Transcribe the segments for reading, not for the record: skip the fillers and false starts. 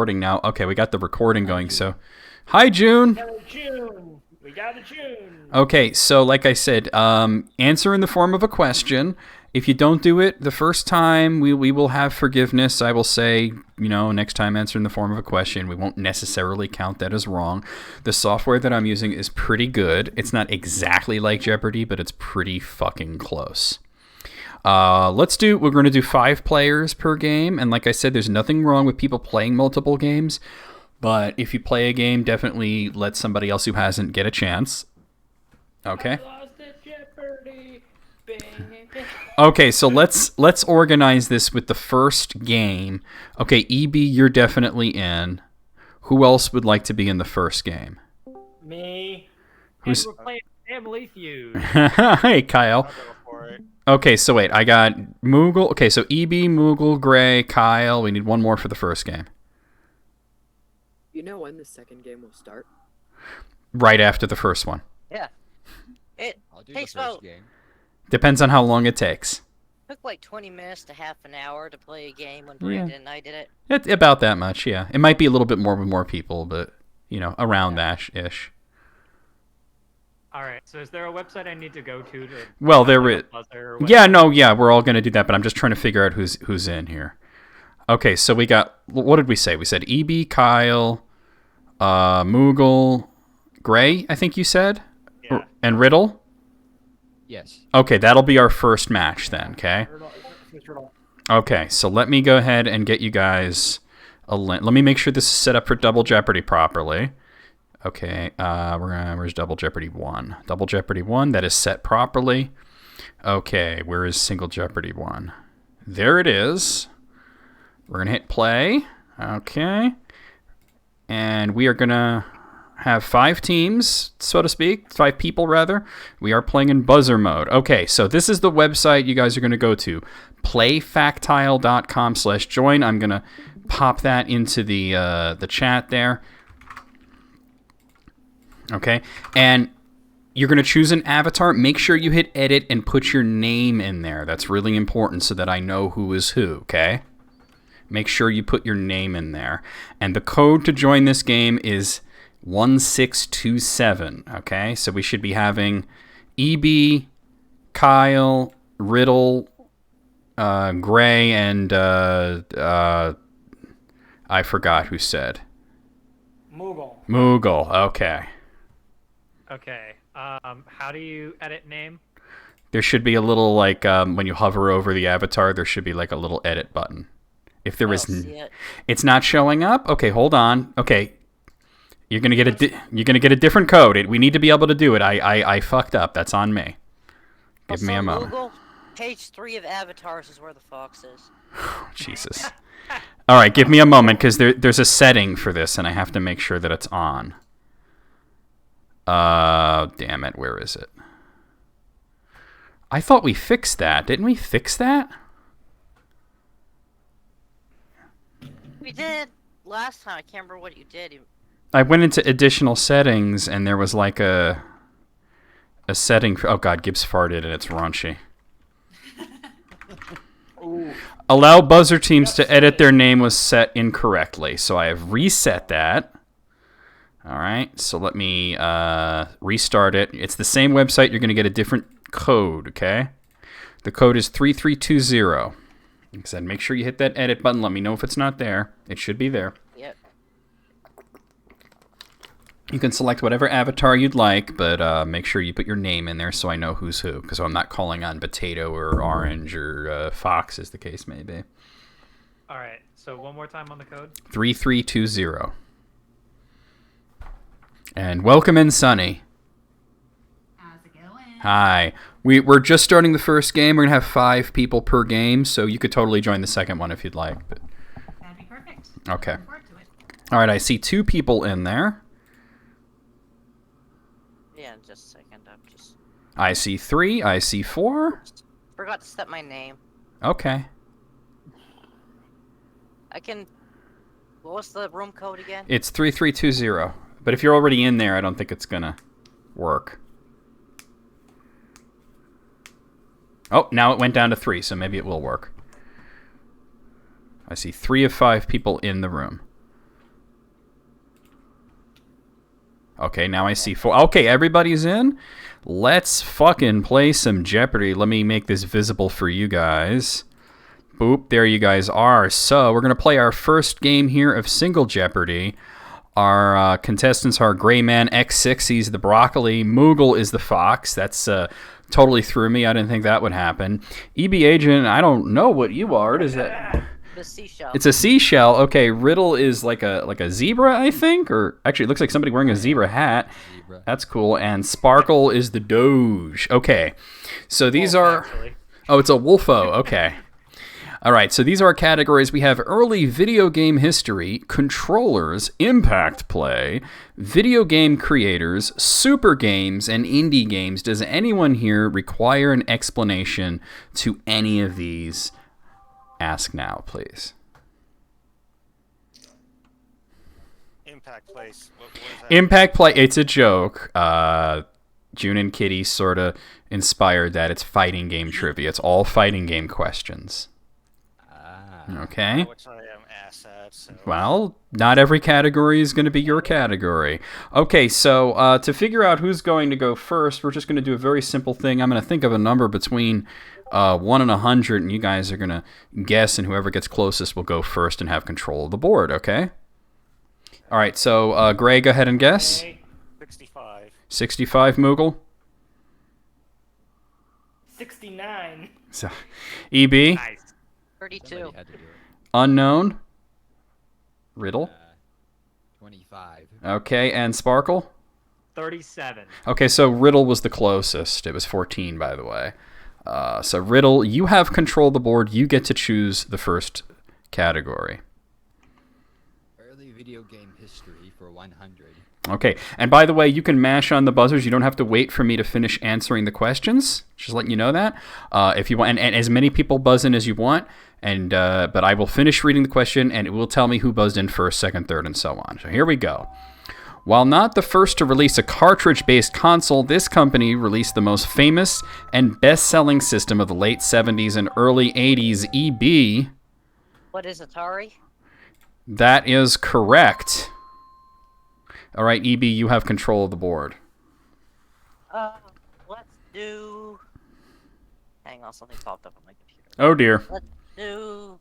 recording now. Okay, we got the recording going, so... Hi, June! Hello, June! We got a June! Okay, so like I said, answer in the form of a question. If you don't do it the first time, we will have forgiveness. I will say, next time answer in the form of a question. We won't necessarily count that as wrong. The software that I'm using is pretty good. It's not exactly like Jeopardy, but it's pretty fucking close. We're going to do 5 players per game, and like I said, there's nothing wrong with people playing multiple games, but if you play a game, definitely let somebody else who hasn't get a chance. Okay? I lost at Jeopardy! Okay, so let's organize this with the first game. Okay, EB, you're definitely in. Who else would like to be in the first game? Me. Who's... And we're playing Family Feud. Hey, Kyle. I'll go for it. Okay, so wait, I got Moogle. Okay, so EB, Moogle, Gray, Kyle. We need one more for the first game. You know when the second game will start? Right after the first one. Yeah. It I'll do takes the first about game. Depends on how long it takes. took like 20 minutes to half an hour to play a game when Brandon and I did it. About that much, yeah. It might be a little bit more with more people, but, around that-ish. Alright, so is there a website I need to go to? Well, there is. Yeah. We're all going to do that, but I'm just trying to figure out who's in here. Okay, so we got, what did we say? We said EB, Kyle, Moogle, Gray, I think you said? Yeah. And Riddle? Yes. Okay, that'll be our first match then, okay? Okay, so let me go ahead and get you guys a link. Let me make sure this is set up for Double Jeopardy properly. Okay, where's Double Jeopardy 1? Double Jeopardy 1, that is set properly. Okay, where is Single Jeopardy 1? There it is. We're going to hit play. Okay. And we are going to have 5 teams, so to speak. 5 people, rather. We are playing in buzzer mode. Okay, so this is the website you guys are going to go to. playfactile.com/join. I'm going to pop that into the chat there. Okay, and you're going to choose an avatar. Make sure you hit edit and put your name in there. That's really important so that I know who is who, okay? Make sure you put your name in there. And the code to join this game is 1627, okay? So we should be having EB, Kyle, Riddle, Gray, and I forgot who said. Moogle, okay. Okay, how do you edit name? There should be a little, when you hover over the avatar, there should be a little edit button. If there is, it's not showing up. Okay, hold on. Okay, you're gonna get a different code. We need to be able to do it. I fucked up. That's on me. Give me a moment. Google, page 3 of avatars is where the fox is. Jesus. All right, give me a moment because there's a setting for this, and I have to make sure that it's on. Damn it. Where is it? I thought we fixed that. Didn't we fix that? We did last time. I can't remember what you did. I went into additional settings, and there was a setting for... Oh, God, Gibbs farted, and it's raunchy. Allow buzzer teams to edit their name was set incorrectly, so I have reset that. All right, so let me restart it. It's the same website. You're going to get a different code, okay? The code is 3320. Like I said, make sure you hit that edit button. Let me know if it's not there. It should be there. Yep. You can select whatever avatar you'd like, but make sure you put your name in there so I know who's who, because I'm not calling on Potato or Orange or Fox, as the case may be. All right, so one more time on the code. 3320. And welcome in, Sunny. How's it going? Hi. We're just starting the first game. We're going to have 5 people per game, so you could totally join the second one if you'd like. But... That'd be perfect. Okay. Looking forward to it. All right, I see 2 people in there. Yeah, just a second. I see 3. I see 4. Forgot to set my name. Okay. What was the room code again? It's 3320. But if you're already in there, I don't think it's going to work. Oh, now it went down to 3, so maybe it will work. I see 3 of 5 people in the room. Okay, now I see 4. Okay, everybody's in. Let's fucking play some Jeopardy. Let me make this visible for you guys. Boop, there you guys are. So, we're going to play our first game here of single Jeopardy. Our contestants are Grayman X6, he's the broccoli. Moogle is the fox. That's totally threw me. I didn't think that would happen. EB Agent, I don't know what you are. What is that? The seashell. It's a seashell. Okay, Riddle is like a zebra, I think, or actually it looks like somebody wearing a zebra hat. Zebra. That's cool. And Sparkle is the Doge. Okay, so these are. Actually. Oh, it's a Wolfo. Okay. All right, so these are our categories. We have early video game history, controllers, impact play, video game creators, super games, and indie games. Does anyone here require an explanation to any of these? Ask now, please. Impact Place. What is that? Impact play, it's a joke. June and Kitty sort of inspired that. It's fighting game trivia. It's all fighting game questions. Okay. Which I am ass at, so. Well, not every category is going to be your category. Okay, so to figure out who's going to go first, we're just going to do a very simple thing. I'm going to think of a number between 1 and 100, and you guys are going to guess, and whoever gets closest will go first and have control of the board, okay? All right, so Gray, go ahead and guess. 65. 65, Moogle. 69. So, EB. Nice. 32. Somebody had to do it. Unknown. Riddle. 25. Okay, and Sparkle. 37. Okay, so Riddle was the closest. It was 14, by the way. So Riddle, you have control of the board. You get to choose the first category. Early video game history for 100. Okay, and by the way, you can mash on the buzzers. You don't have to wait for me to finish answering the questions. Just letting you know that. If you want, and as many people buzz in as you want, and but I will finish reading the question, and it will tell me who buzzed in first, second, third, and so on. So here we go. While not the first to release a cartridge-based console, this company released the most famous and best-selling system of the late 70s and early 80s, EB. What is Atari? That is correct. All right, EB, you have control of the board. Let's do... Hang on, something popped up on my computer. Oh, dear. Let's do...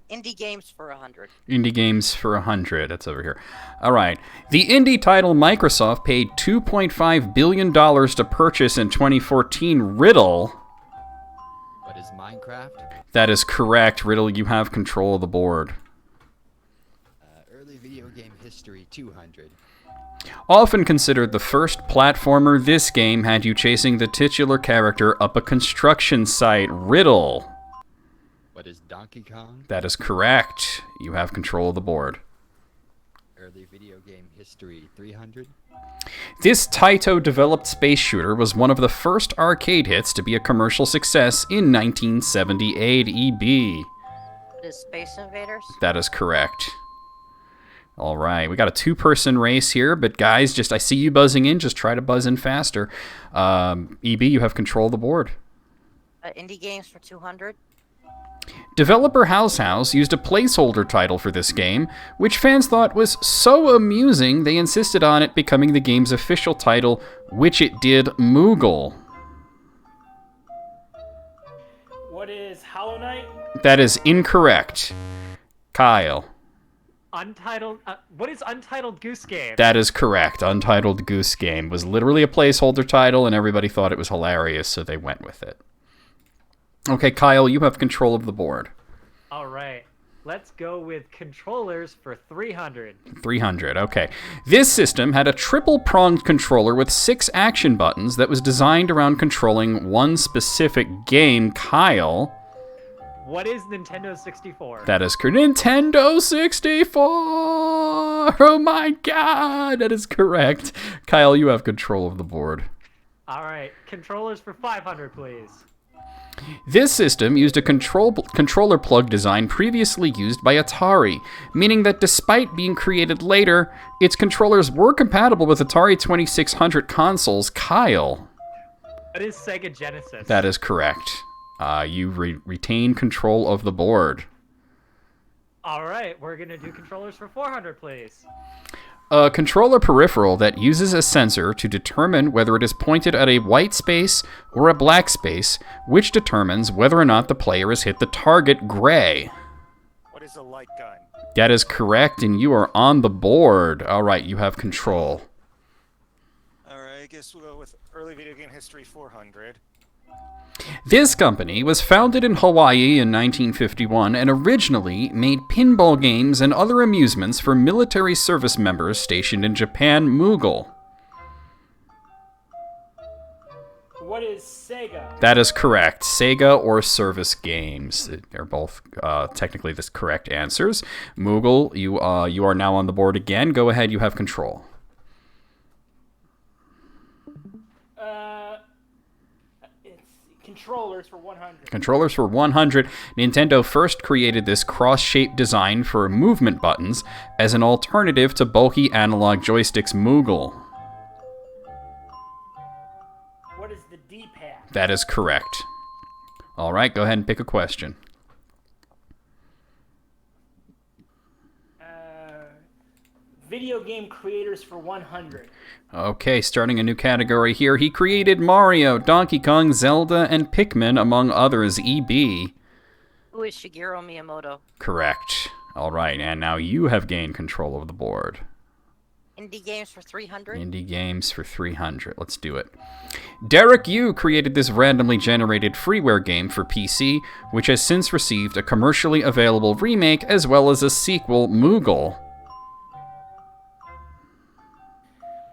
Indie games for 100. Indie games for 100. That's over here. All right. The indie title Microsoft paid $2.5 billion to purchase in 2014, Riddle. What is Minecraft? That is correct. Riddle, you have control of the board. Early video game history 200. Often considered the first platformer, this game had you chasing the titular character up a construction site, Riddle. What is Donkey Kong? That is correct. You have control of the board. Early video game history 300. This Taito-developed space shooter was one of the first arcade hits to be a commercial success in 1978, EB. What is Space Invaders? That is correct. All right, we got a two-person race here, but guys, just I see you buzzing in. Just try to buzz in faster. EB, you have control of the board. Indie games for 200. Developer House used a placeholder title for this game, which fans thought was so amusing they insisted on it becoming the game's official title, which it did, Moogle. What is Hollow Knight? That is incorrect. Kyle. Untitled. What is Untitled Goose Game? That is correct. Untitled Goose Game was literally a placeholder title, and everybody thought it was hilarious, so they went with it. Okay, Kyle, you have control of the board. All right. Let's go with controllers for 300. 300, okay. This system had a triple-pronged controller with 6 action buttons that was designed around controlling one specific game. Kyle. What is Nintendo 64? That is correct. Nintendo 64! Oh my god! That is correct. Kyle, you have control of the board. All right. Controllers for 500, please. This system used a controller plug design previously used by Atari, meaning that despite being created later, its controllers were compatible with Atari 2600 consoles. Kyle. What is Sega Genesis? That is correct. You retain control of the board. All right. We're going to do controllers for 400, please. A controller peripheral that uses a sensor to determine whether it is pointed at a white space or a black space, which determines whether or not the player has hit the target gray. What is a light gun? That is correct, and you are on the board. All right, you have control. Alright, I guess we'll go with early video game history 400. This company was founded in Hawaii in 1951 and originally made pinball games and other amusements for military service members stationed in Japan. Moogle. What is Sega? That is correct. Sega or service games. They're both technically the correct answers. Moogle, you are now on the board again. Go ahead, you have control. Controllers for 100. Controllers for 100. Nintendo first created this cross-shaped design for movement buttons as an alternative to bulky analog joysticks. Moogle. What is the D-pad? That is correct. All right, go ahead and pick a question. Video game creators for 100. Okay, starting a new category here. He created Mario, Donkey Kong, Zelda, and Pikmin, among others. EB. Who is Shigeru Miyamoto? Correct. All right, and now you have gained control of the board. Indie games for 300? Indie games for 300. Let's do it. Derek Yu created this randomly generated freeware game for PC, which has since received a commercially available remake as well as a sequel. Moogle.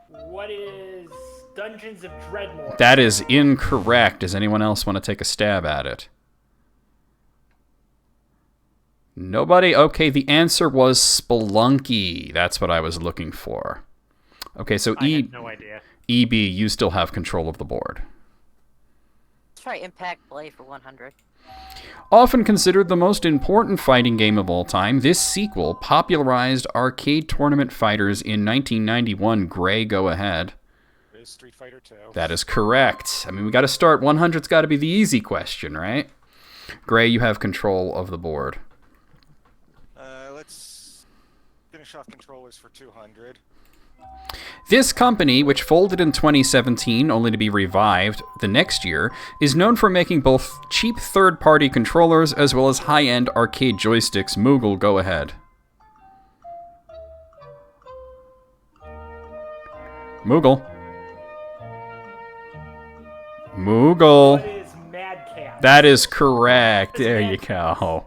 What is Dungeons of Dreadmore? That is incorrect. Does anyone else want to take a stab at it? Nobody? Okay, the answer was Spelunky. That's what I was looking for. Okay, so I had no idea. EB, you still have control of the board. Let's try Impact Play for 100. Often considered the most important fighting game of all time, this sequel popularized arcade tournament fighters in 1991. Gray, go ahead. It is Street Fighter 2. That is correct. I mean, we got to start. 100's got to be the easy question, right? Gray, you have control of the board. Let's finish off controllers for 200. This company, which folded in 2017 only to be revived the next year, is known for making both cheap third-party controllers as well as high-end arcade joysticks. Moogle, go ahead. Moogle. Moogle. What is Madcap? That is correct. There you go.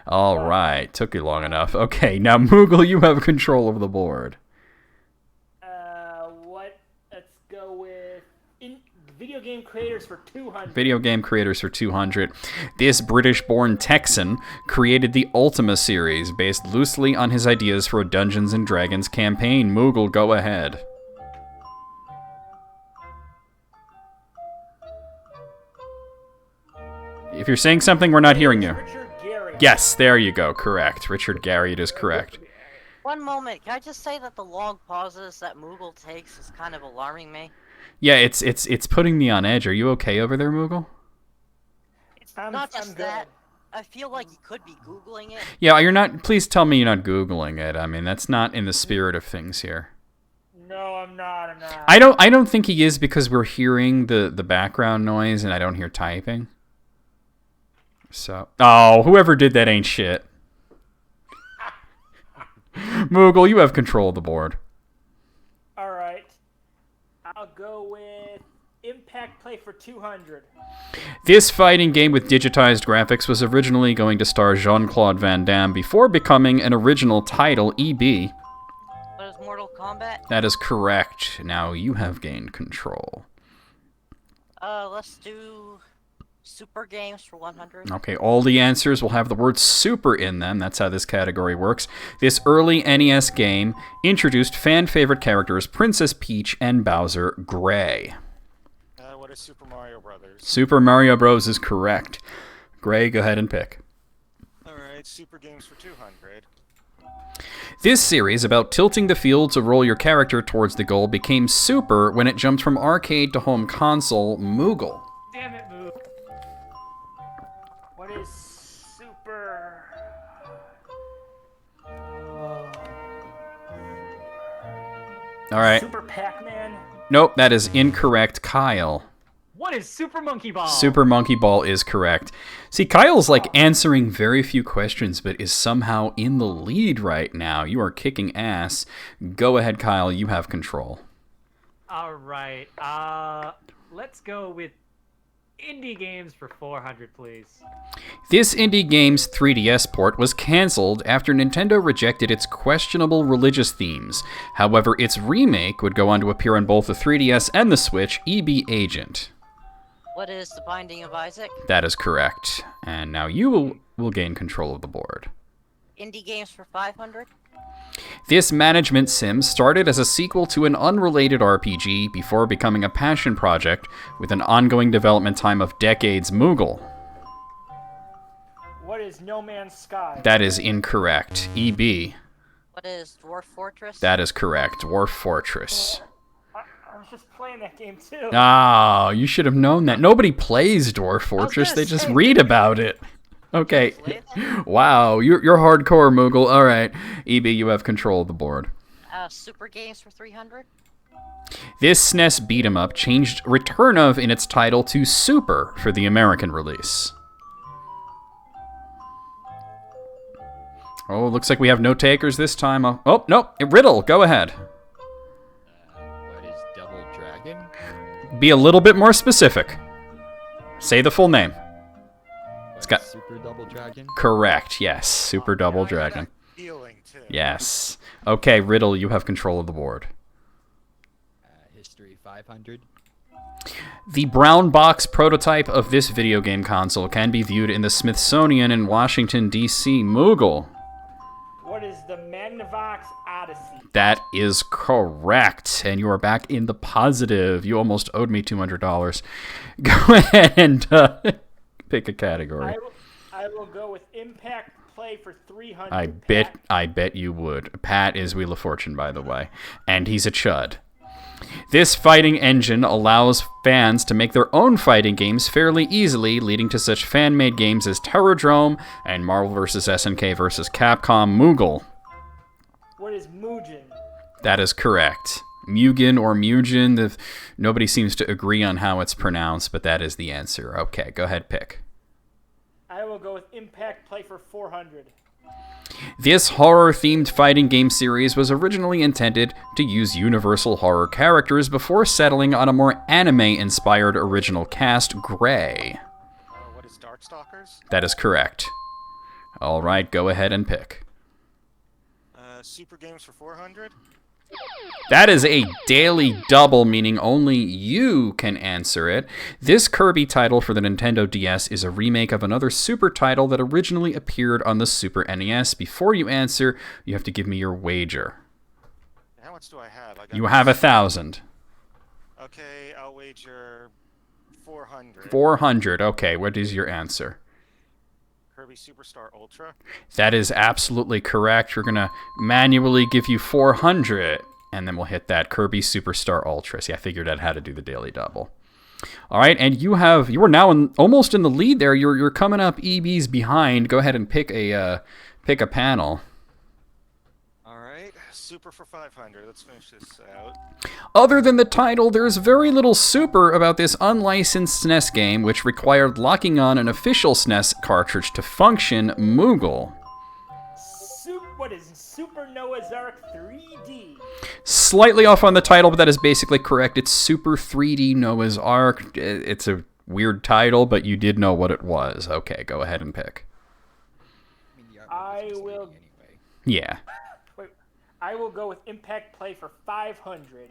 All right. Took you long enough. Okay, now Moogle, you have control of the board. Let's go with video game creators for 200. Video game creators for 200. This British-born Texan created the Ultima series, based loosely on his ideas for a Dungeons & Dragons campaign. Moogle, go ahead. If you're saying something, we're not hearing you. Richard Gary. Yes, there you go. Correct. Richard Gary, it is correct. One moment, can I just say that the long pauses that Moogle takes is kind of alarming me? Yeah, it's putting me on edge. Are you okay over there, Moogle? Not just that. I feel like you could be Googling it. Yeah, you're not. Please tell me you're not Googling it. I mean, that's not in the spirit of things here. No, I'm not. I don't think he is, because we're hearing the background noise and I don't hear typing. So, oh, whoever did that ain't shit. Moogle, you have control of the board. Alright. I'll go with Impact Play for 200. This fighting game with digitized graphics was originally going to star Jean-Claude Van Damme before becoming an original title. EB. What is Mortal Kombat? That is correct. Now you have gained control. Let's do Super games for 100. Okay, all the answers will have the word super in them. That's how this category works. This early NES game introduced fan-favorite characters Princess Peach and Bowser. Gray. What is Super Mario Brothers? Super Mario Bros. Is correct. Gray, go ahead and pick. Alright, Super games for 200. This series about tilting the field to roll your character towards the goal became super when it jumped from arcade to home console. Moogle. Damn it, Moog. What is Super... All right. Super Pac-Man. Nope, that is incorrect, Kyle. What is Super Monkey Ball? Super Monkey Ball is correct. See, Kyle's like answering very few questions, but is somehow in the lead right now. You are kicking ass. Go ahead, Kyle. You have control. All right. Let's go with indie games for 400, please. This indie game's 3DS port was cancelled after Nintendo rejected its questionable religious themes. However, its remake would go on to appear on both the 3DS and the Switch, EB Agent. What is The Binding of Isaac? That is correct. And now you will gain control of the board. Indie games for 500? This management sim started as a sequel to an unrelated RPG before becoming a passion project with an ongoing development time of decades. Moogle. What is No Man's Sky? That is incorrect. EB. What is Dwarf Fortress? That is correct. Dwarf Fortress. I was just playing that game too. Ah, you should have known that. Nobody plays Dwarf Fortress. They just read about it. Okay. Wow, you're hardcore, Moogle. All right. EB, you have control of the board. Super games for 300? This SNES beat-em-up changed Return of in its title to Super for the American release. Oh, looks like we have no takers this time. Oh, no. Riddle, go ahead. What is Double Dragon? Be a little bit more specific. Say the full name. It's got- Super Double Dragon? Correct, yes. Super Double Dragon. Healing too. Yes. Okay, Riddle, you have control of the board. History 500. The brown box prototype of this video game console can be viewed in the Smithsonian in Washington, D.C. Moogle. What is the Magnavox Odyssey? That is correct, and you are back in the positive. You almost owed me $200. Go ahead and pick a category. I will go with Impact Play for 300. I bet you would. Pat is Wheel of Fortune, by the way, and he's a chud. This fighting engine allows fans to make their own fighting games fairly easily, leading to such fan-made games as Terrordrome and Marvel vs. SNK vs. Capcom. Moogle. What is Mugen? That is correct. Mugen or Mugen. Nobody seems to agree on how it's pronounced, but that is the answer. Okay, go ahead, pick. I will go with Impact Play for 400. This horror-themed fighting game series was originally intended to use universal horror characters before settling on a more anime-inspired original cast, Gray. What is Darkstalkers? That is correct. All right, go ahead and pick. Super games for 400? That is a daily double, meaning only you can answer it. This Kirby title for the Nintendo DS is a remake of another Super title that originally appeared on the Super NES. Before you answer, you have to give me your wager. How much do I have? You have 1,000. Okay, I'll wager 400. 400. Okay, what is your answer? Kirby Superstar Ultra? That is absolutely correct. We're going to manually give you 400, and then we'll hit that Kirby Superstar Ultra. See, I figured out how to do the daily double. All right, and you are now almost in the lead there. You're coming up EB's behind. Go ahead and pick a panel. All right, Super for 500. Let's finish this out. Other than the title, there's very little super about this unlicensed SNES game, which required locking on an official SNES cartridge to function. Moogle. What is Super Noah's Ark 3D? Slightly off on the title, but that is basically correct. It's Super 3D Noah's Ark. It's a weird title, but you did know what it was. Okay, go ahead and pick. I will. Anyway. Yeah. Wait, I will go with Impact Play for 500.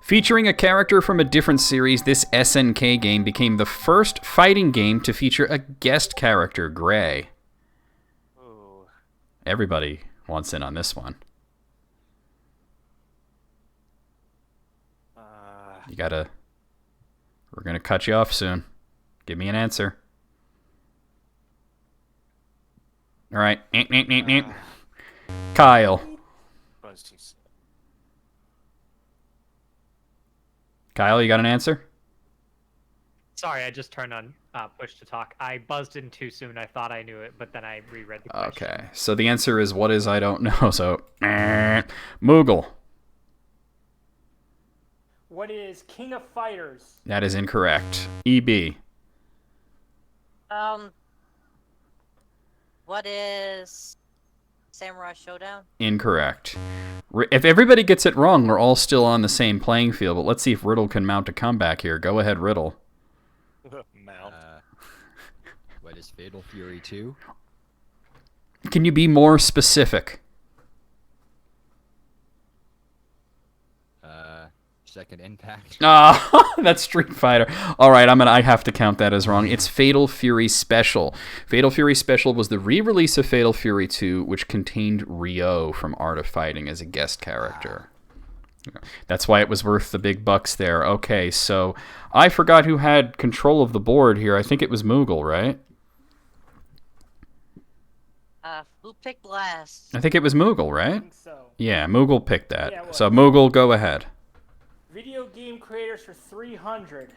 Featuring a character from a different series, this SNK game became the first fighting game to feature a guest character, Gray. Ooh. Everybody wants in on this one. We're gonna cut you off soon. Give me an answer. All right. Kyle. Buzz too soon. Kyle, you got an answer? Sorry, I just turned on push to talk. I buzzed in too soon. I thought I knew it, but then I reread the question. Okay. So the answer is what is I don't know. So Moogle. What is King of Fighters? That is incorrect. EB. What is Samurai Showdown? Incorrect. If everybody gets it wrong, we're all still on the same playing field, but let's see if Riddle can mount a comeback here. Go ahead, Riddle. Mount. What is Fatal Fury 2? Can you be more specific? Second Impact. Ah, that's Street Fighter. All right, I have to count that as wrong. It's Fatal Fury Special. Fatal Fury Special was the re-release of Fatal Fury 2, which contained Ryo from Art of Fighting as a guest character. That's why it was worth the big bucks there. Okay, so I forgot who had control of the board here. I think it was Moogle, right? Who picked last? I think it was Moogle, I right? think so. Yeah, Moogle picked that. Yeah, it was. So Moogle, go ahead. Video game creators for 300.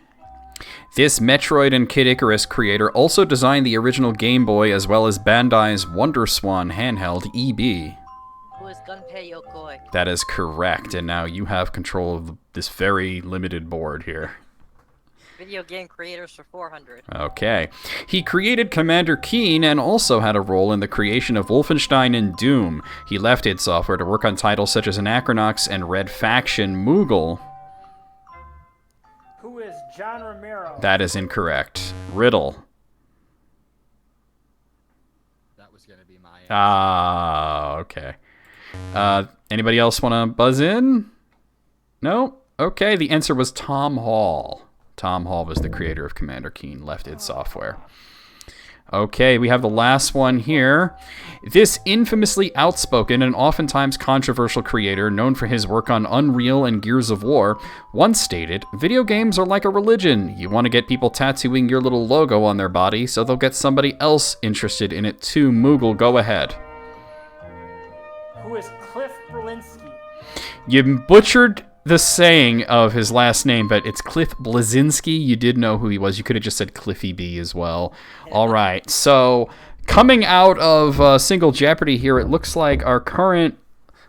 This Metroid and Kid Icarus creator also designed the original Game Boy as well as Bandai's WonderSwan handheld EB. Who is Gunpei Yokoi? That is correct, and now you have control of this very limited board here. Video game creators for 400. Okay. He created Commander Keen and also had a role in the creation of Wolfenstein and Doom. He left id Software to work on titles such as Anachronox and Red Faction. Moogle. Who is John Romero? That is incorrect. Riddle. That was going to be my answer. Ah, okay. Anybody else want to buzz in? No? Okay, the answer was Tom Hall. Tom Hall was the creator of Commander Keen, left id Software. Okay, we have the last one here. This infamously outspoken and oftentimes controversial creator, known for his work on Unreal and Gears of War, once stated, "Video games are like a religion. You want to get people tattooing your little logo on their body, so they'll get somebody else interested in it too." Moogle, go ahead. Who is Cliff Berlinski? You butchered the saying of his last name, but it's Cliff Blazinski. You did know who he was. You could have just said Cliffy B as well. All right, so coming out of Single Jeopardy here, it looks like our current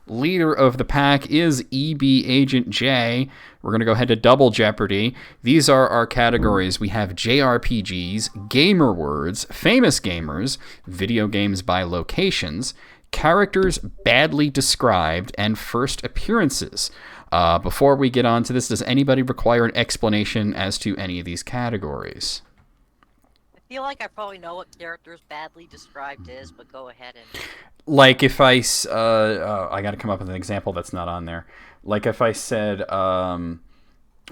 leader of the pack is EB Agent J. We're going to go ahead to Double Jeopardy. These are our categories. We have JRPGs, gamer words, famous gamers, video games by locations, characters badly described, and first appearances. Before we get on to this, does anybody require an explanation as to any of these categories? I feel like I probably know what characters badly described is, but go ahead and... Like if I got to come up with an example that's not on there. Like if I said,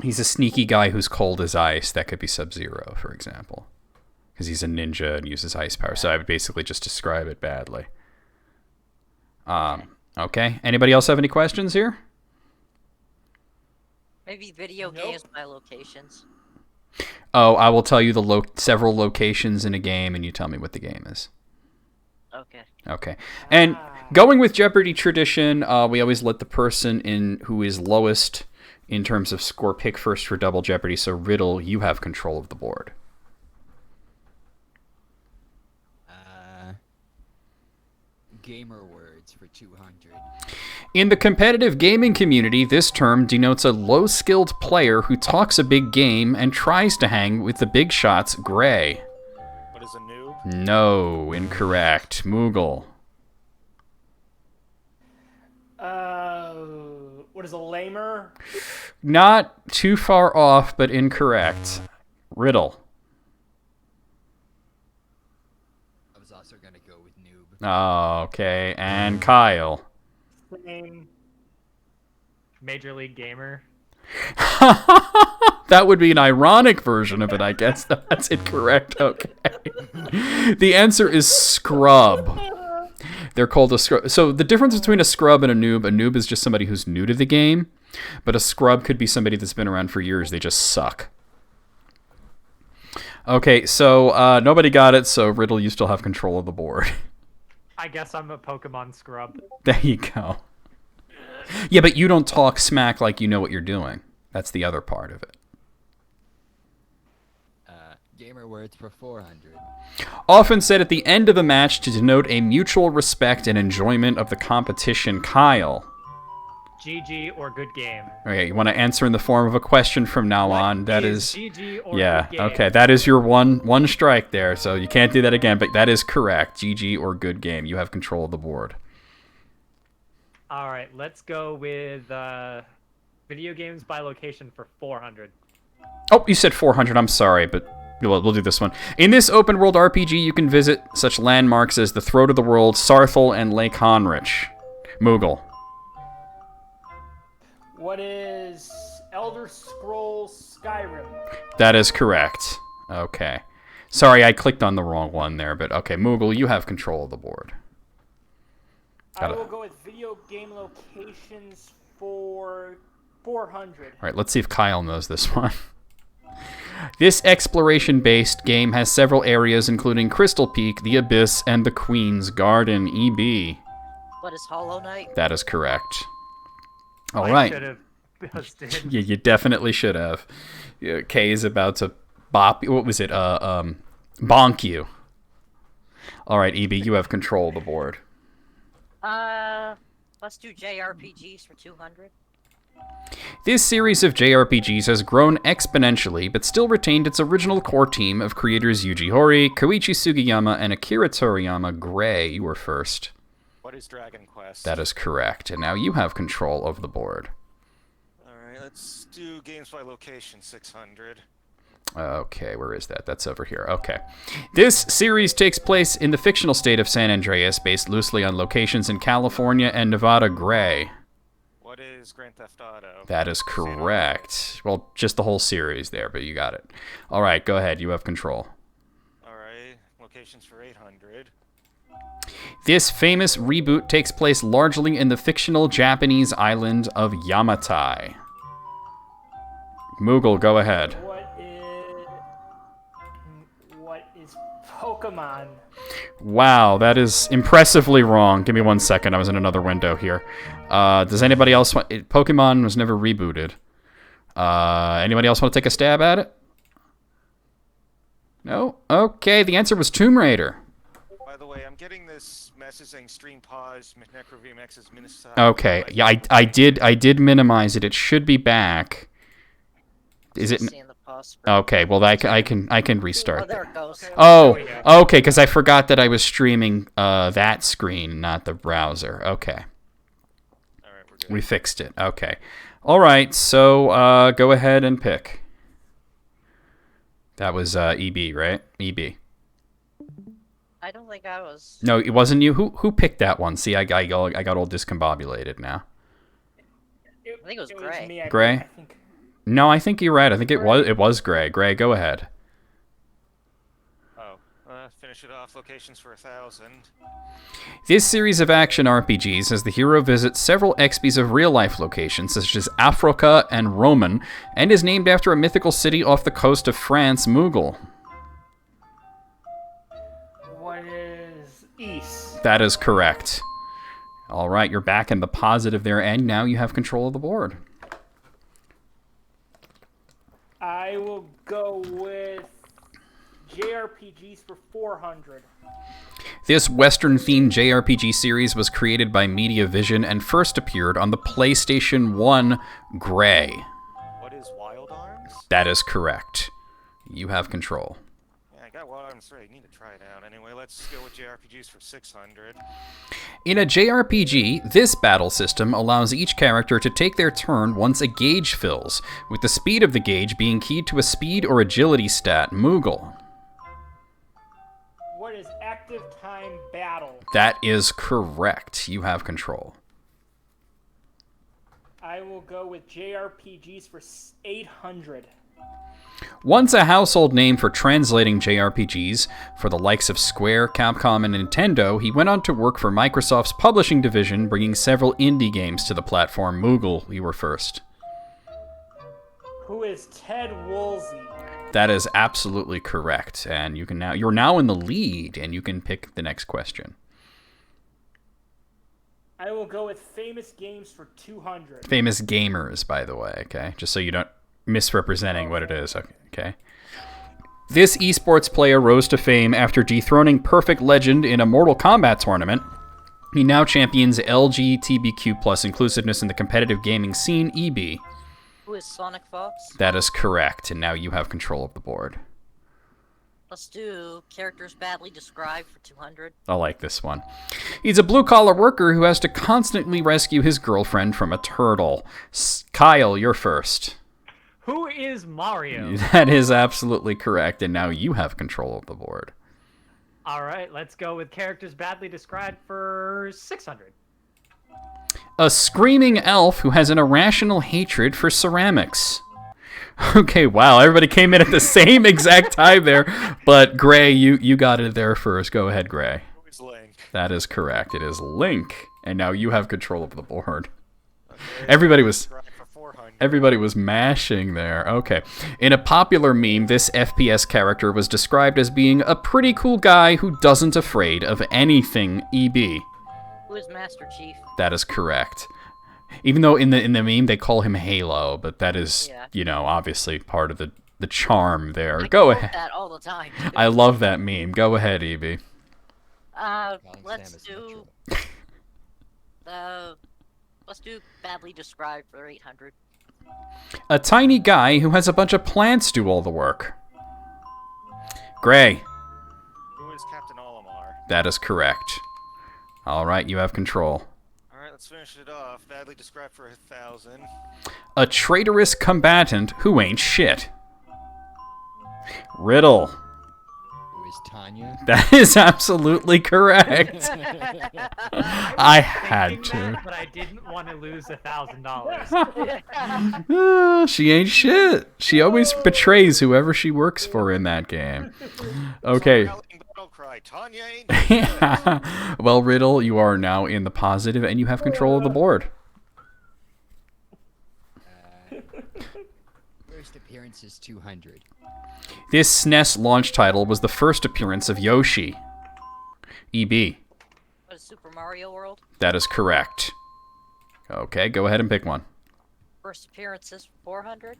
he's a sneaky guy who's cold as ice, that could be Sub-Zero, for example. Because he's a ninja and uses ice power, so I would basically just describe it badly. Okay. Anybody else have any questions here? Maybe video games by locations. Oh, I will tell you the several locations in a game, and you tell me what the game is. Okay. Okay. And going with Jeopardy tradition, we always let the person in who is lowest in terms of score pick first for Double Jeopardy. So Riddle, you have control of the board. Gamer words for 200. In the competitive gaming community, this term denotes a low-skilled player who talks a big game and tries to hang with the big shots. Gray. What is a noob? No, incorrect. Moogle. What is a lamer? Not too far off, but incorrect. Riddle. I was also going to go with noob. Oh, okay. And Kyle. Same. Major League Gamer. That would be an ironic version of it, I guess. That's incorrect. Okay. The answer is scrub. They're called a scrub. So the difference between a scrub and a noob is just somebody who's new to the game, but a scrub could be somebody that's been around for years. They just suck. Okay, so nobody got it, so Riddle, you still have control of the board. I guess I'm a Pokemon scrub. There you go. Yeah, but you don't talk smack like you know what you're doing. That's the other part of it. Gamer words for 400. Often said at the end of a match to denote a mutual respect and enjoyment of the competition. Kyle. GG or good game? Okay, you want to answer in the form of a question from now on. That is GG or yeah, good game? okay, that is your one strike there, so you can't do that again, but that is correct. GG or good game. You have control of the board. All right, let's go with video games by location for 400. Oh, you said 400. I'm sorry, but we'll do this one. In this open-world RPG, you can visit such landmarks as the Throat of the World, Sarthaal, and Lake Honrich. Moogle. What is Elder Scrolls Skyrim? That is correct. Okay. Sorry, I clicked on the wrong one there, but okay, Moogle, you have control of the board. I will go with video game locations for 400. All right, let's see if Kyle knows this one. This exploration-based game has several areas, including Crystal Peak, the Abyss, and the Queen's Garden. EB. What is Hollow Knight? That is correct. All I right. should have busted. Yeah, you definitely should have. Yeah, Kay is about to bop. What was it? Bonk you. All right, EB, you have control of the board. Let's do JRPGs for 200. This series of JRPGs has grown exponentially, but still retained its original core team of creators Yuji Horii, Koichi Sugiyama, and Akira Toriyama. Gray, you were first. What is Dragon Quest? That is correct, and now you have control of the board. Alright, let's do games by location 600. Okay, where is that? That's over here. Okay. This series takes place in the fictional state of San Andreas, based loosely on locations in California and Nevada. Gray. What is Grand Theft Auto? That is correct. Well, just the whole series there, but you got it. All right, go ahead. You have control. Alright, locations for 800. This famous reboot takes place largely in the fictional Japanese island of Yamatai. Moogle, go ahead. What is Pokemon? Wow, that is impressively wrong. Give me 1 second. I was in another window here. Does anybody else want... Pokemon was never rebooted. Anybody else want to take a stab at it? No? Okay, the answer was Tomb Raider. By the way, I'm getting this message saying stream pause, NecroVMX is minuscule. Okay, yeah, I did minimize it. It should be back. Is it... Seeing the pause. Okay, well, I can restart. Oh, there it goes. Oh, okay, because I forgot that I was streaming that screen, not the browser. Okay. Alright, we're good. We fixed it. Okay. All right, so go ahead and pick. That was EB, right? EB. I don't think I was. No, it wasn't you. Who picked that one? See, I got all discombobulated now. I think it was Gray. Me, Gray? I think. No, I think you're right. I think it was Gray. Gray, go ahead. Oh, finish it off. Locations for 1,000. This series of action RPGs has the hero visit several XPs of real-life locations, such as Afroca and Romun, and is named after a mythical city off the coast of France, Moogle. What is East? That is correct. All right, you're back in the positive there, and now you have control of the board. I will go with JRPGs for 400. This Western-themed JRPG series was created by Media Vision and first appeared on the PlayStation 1. Gray. What is Wild Arms? That is correct. You have control. Yeah, I got Wild Arms 3. I need to try it out. Anyway, let's go with JRPGs for 600. In a JRPG, this battle system allows each character to take their turn once a gauge fills, with the speed of the gauge being keyed to a speed or agility stat. Moogle. What is Active Time Battle? That is correct. You have control. I will go with JRPGs for 800. Once a household name for translating JRPGs for the likes of Square, Capcom, and Nintendo, he went on to work for Microsoft's publishing division, bringing several indie games to the platform. Moogle, you were first. Who is Ted Woolsey? That is absolutely correct, and you're now in the lead, and you can pick the next question. I will go with famous games for 200. Famous gamers, by the way, okay? Just so you don't misrepresenting what it is, okay? This esports player rose to fame after dethroning Perfect Legend in a Mortal Kombat tournament He now champions LGBTQ plus inclusiveness in the competitive gaming scene, EB. Who is Sonic Fox? That is correct, and now you have control of the board. Let's do characters badly described for 200. I like this one. He's a blue-collar worker who has to constantly rescue his girlfriend from a turtle. Kyle, you're first. Who is Mario? That is absolutely correct, and now you have control of the board. All right, let's go with characters badly described for 600. A screaming elf who has an irrational hatred for ceramics. Okay, wow, everybody came in at the same exact time there, but Gray, you got it there first. Go ahead, Gray. Who's Link? That is correct. It is Link, and now you have control of the board. Okay, Everybody was described for 400. Everybody was mashing there. Okay. In a popular meme, this FPS character was described as being a pretty cool guy who doesn't afraid of anything EB. Who is Master Chief? That is correct. Even though in the meme they call him Halo, but that is, Yeah. you know, obviously part of the charm there. I Go quote ahead. that all the time. I love that meme. Go ahead, EB. Let's do... let's do badly described for 800. A tiny guy who has a bunch of plants do all the work. Gray. Who is Captain Olimar? That is correct. All right, you have control. All right, let's finish it off. Badly described for 1,000. A traitorous combatant who ain't shit. Riddle. Who is Tanya? That is absolutely correct. I had to. But I didn't want to lose $1,000. She ain't shit. She always betrays whoever she works for in that game. Okay. Battle cry. Tanya ain't shit. Well, Riddle, you are now in the positive, and you have control of the board. First appearance is 200. This SNES launch title was the first appearance of Yoshi. EB. What is Super Mario World? That is correct. Okay, go ahead and pick one. First appearance is 400.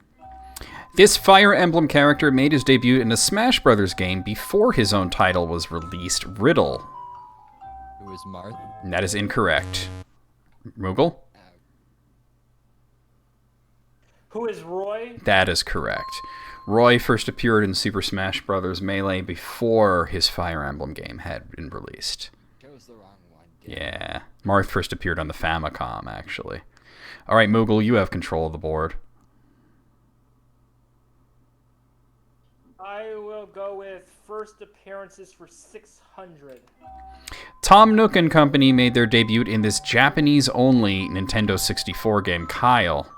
This Fire Emblem character made his debut in a Smash Bros. Game before his own title was released. Riddle. Who is Marth? That is incorrect. Moogle? Who is Roy? That is correct. Roy first appeared in Super Smash Bros. Melee before his Fire Emblem game had been released. Chose the wrong one. Yeah. Marth first appeared on the Famicom, actually. All right, Moogle, you have control of the board. I will go with first appearances for 600. Tom Nook and Company made their debut in this Japanese-only Nintendo 64 game. Kyle.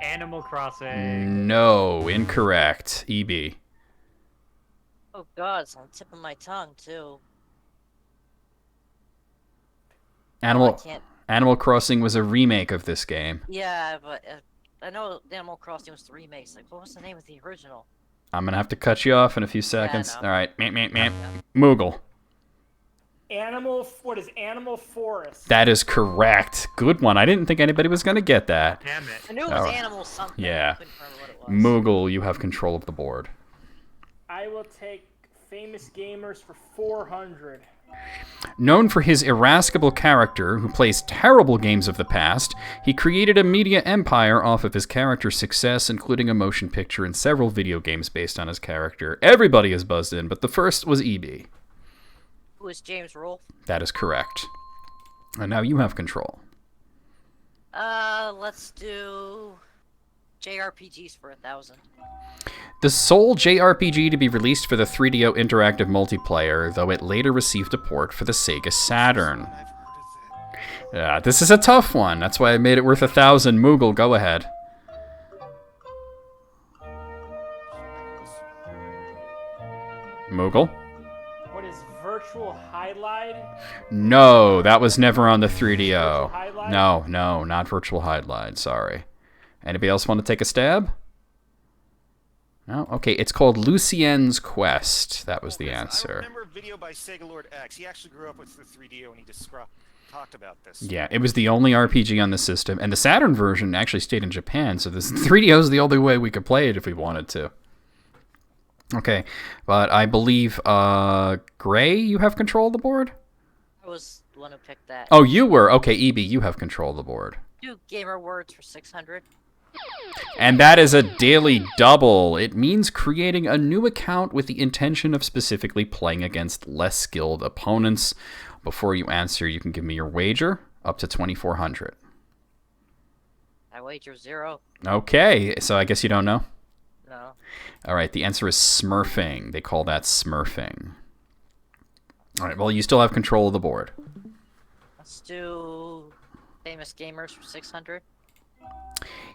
Animal Crossing. No, incorrect. EB. Oh god, it's on the tip of my tongue, too. I can't... Animal Crossing was a remake of this game. Yeah, but I know Animal Crossing was the remake. Like, what was the name of the original? I'm going to have to cut you off in a few seconds. I know. All right. Moogle. What is Animal Forest? That is correct. Good one. I didn't think anybody was going to get that. Damn it. I knew it was Alright. Animal something. Yeah. I couldn't remember what it was. Moogle, you have control of the board. I will take famous gamers for 400. Known for his irascible character, who plays terrible games of the past, he created a media empire off of his character's success, including a motion picture and several video games based on his character. Everybody is buzzed in, but the first was EB. Who is James Rolfe? That is correct. And now you have control. Let's do JRPGs for 1,000. The sole JRPG to be released for the 3DO interactive multiplayer, though it later received a port for the Sega Saturn. I've heard of it. Yeah, this is a tough one. That's why I made it worth 1,000. Moogle, go ahead. Moogle? What is Virtual Highlight? No, that was never on the 3DO. Virtual Highlight? No, not Virtual Highlight, sorry. Anybody else want to take a stab? No? Okay, it's called Lucien's Quest. That was the I answer. remember a video by Sega Lord X. He actually grew up with the 3DO and he talked about this. Yeah, it was the only RPG on the system, and the Saturn version actually stayed in Japan, so this 3DO is the only way we could play it if we wanted to. Okay, but I believe, Gray, you have control of the board? I was the one who picked that. Oh, you were? Okay, EB, you have control of the board. 2 gamer words for 600. And that is a daily double. It means creating a new account with the intention of specifically playing against less skilled opponents. Before you answer, you can give me your wager, up to 2,400. I wager 0. Okay, so I guess you don't know? No. All right, the answer is smurfing. They call that smurfing. All right, well, you still have control of the board. Let's do famous gamers for 600.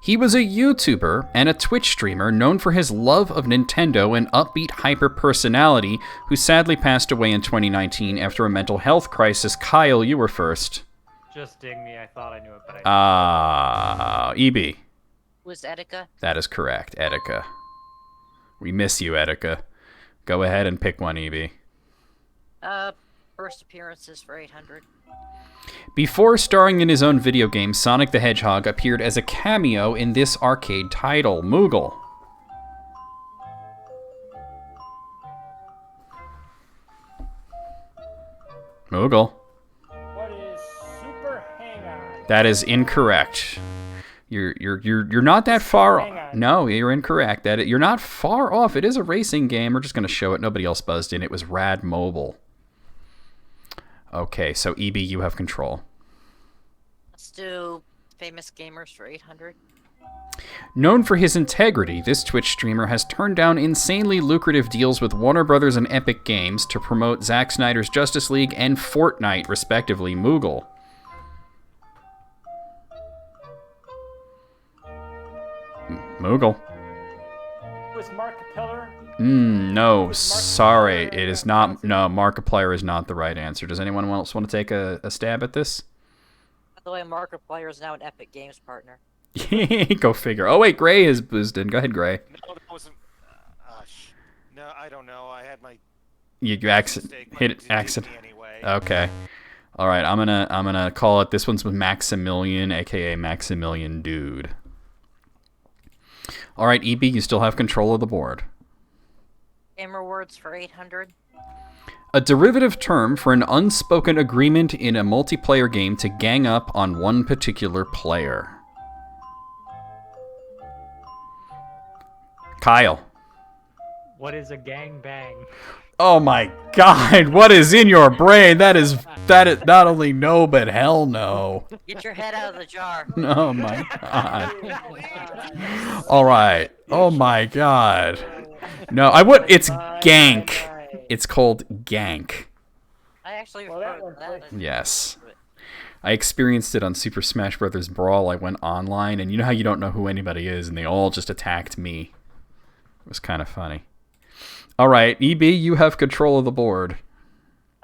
He was a YouTuber and a Twitch streamer known for his love of Nintendo and upbeat hyper personality who sadly passed away in 2019 after a mental health crisis. Kyle, you were first. Just ding me. I thought I knew it, but I EB. Who's Etika? That is correct, Etika. We miss you, Etika. Go ahead and pick one, EB. First appearances for 800. Before starring in his own video game, Sonic the Hedgehog appeared as a cameo in this arcade title, Moogle. Moogle. What is Super Hang-On? That is incorrect. You're not that far. Hang on. No, you're incorrect. You're not far off. It is a racing game. We're just going to show it. Nobody else buzzed in. It was Rad Mobile. Okay, so EB, you have control. Let's do famous gamers for 800. Known for his integrity, this Twitch streamer has turned down insanely lucrative deals with Warner Brothers and Epic Games to promote Zack Snyder's Justice League and Fortnite, respectively. Moogle. Moogle. Was Markiplier? No, sorry. It is not. No, Markiplier is not the right answer. Does anyone else want to take a stab at this? By the way, Markiplier is now an Epic Games partner. Go figure. Oh, wait, Gray is boozed in. Go ahead, Gray. No, that wasn't. No, I don't know. I had my You hit mistake, accident. anyway. Okay. All right. I'm gonna call it. This one's with Maximilian, aka Maximilian Dude. All right, EB, you still have control of the board. Gamer words for 800. A derivative term for an unspoken agreement in a multiplayer game to gang up on one particular player. Kyle. What is a gangbang? Oh my God! What is in your brain? That is not only no, but hell no. Get your head out of the jar. Oh my God! All right. Oh my God! No, I would. It's gank. It's called gank. I actually Well, refer that to one's that. like- Yes. I experienced it on Super Smash Bros. Brawl. I went online, and you know how you don't know who anybody is, and they all just attacked me. It was kind of funny. All right, EB, you have control of the board.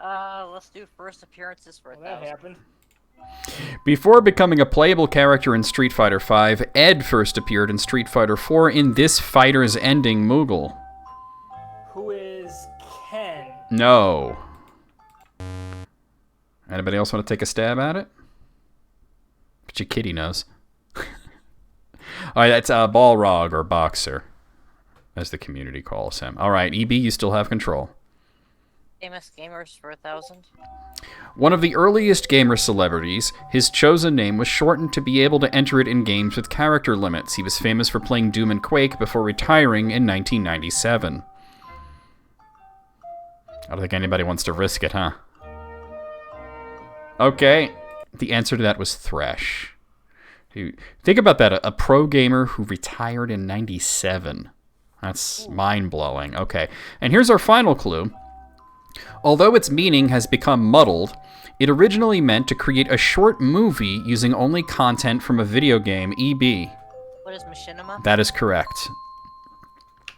Let's do first appearances for Well, that 1,000. happened. Before becoming a playable character in Street Fighter V, Ed first appeared in Street Fighter IV in this fighter's ending, Moogle. Who is Ken? No. Anybody else want to take a stab at it? But your kitty knows. All right, that's Balrog, or Boxer, as the community calls him. All right, EB, you still have control. Famous gamers for 1,000. One of the earliest gamer celebrities, his chosen name was shortened to be able to enter it in games with character limits. He was famous for playing Doom and Quake before retiring in 1997. I don't think anybody wants to risk it, huh? Okay, the answer to that was Thresh. Think about that, a pro gamer who retired in 97. That's mind-blowing. Okay, and here's our final clue. Although its meaning has become muddled, it originally meant to create a short movie using only content from a video game, EB. What is machinima? That is correct.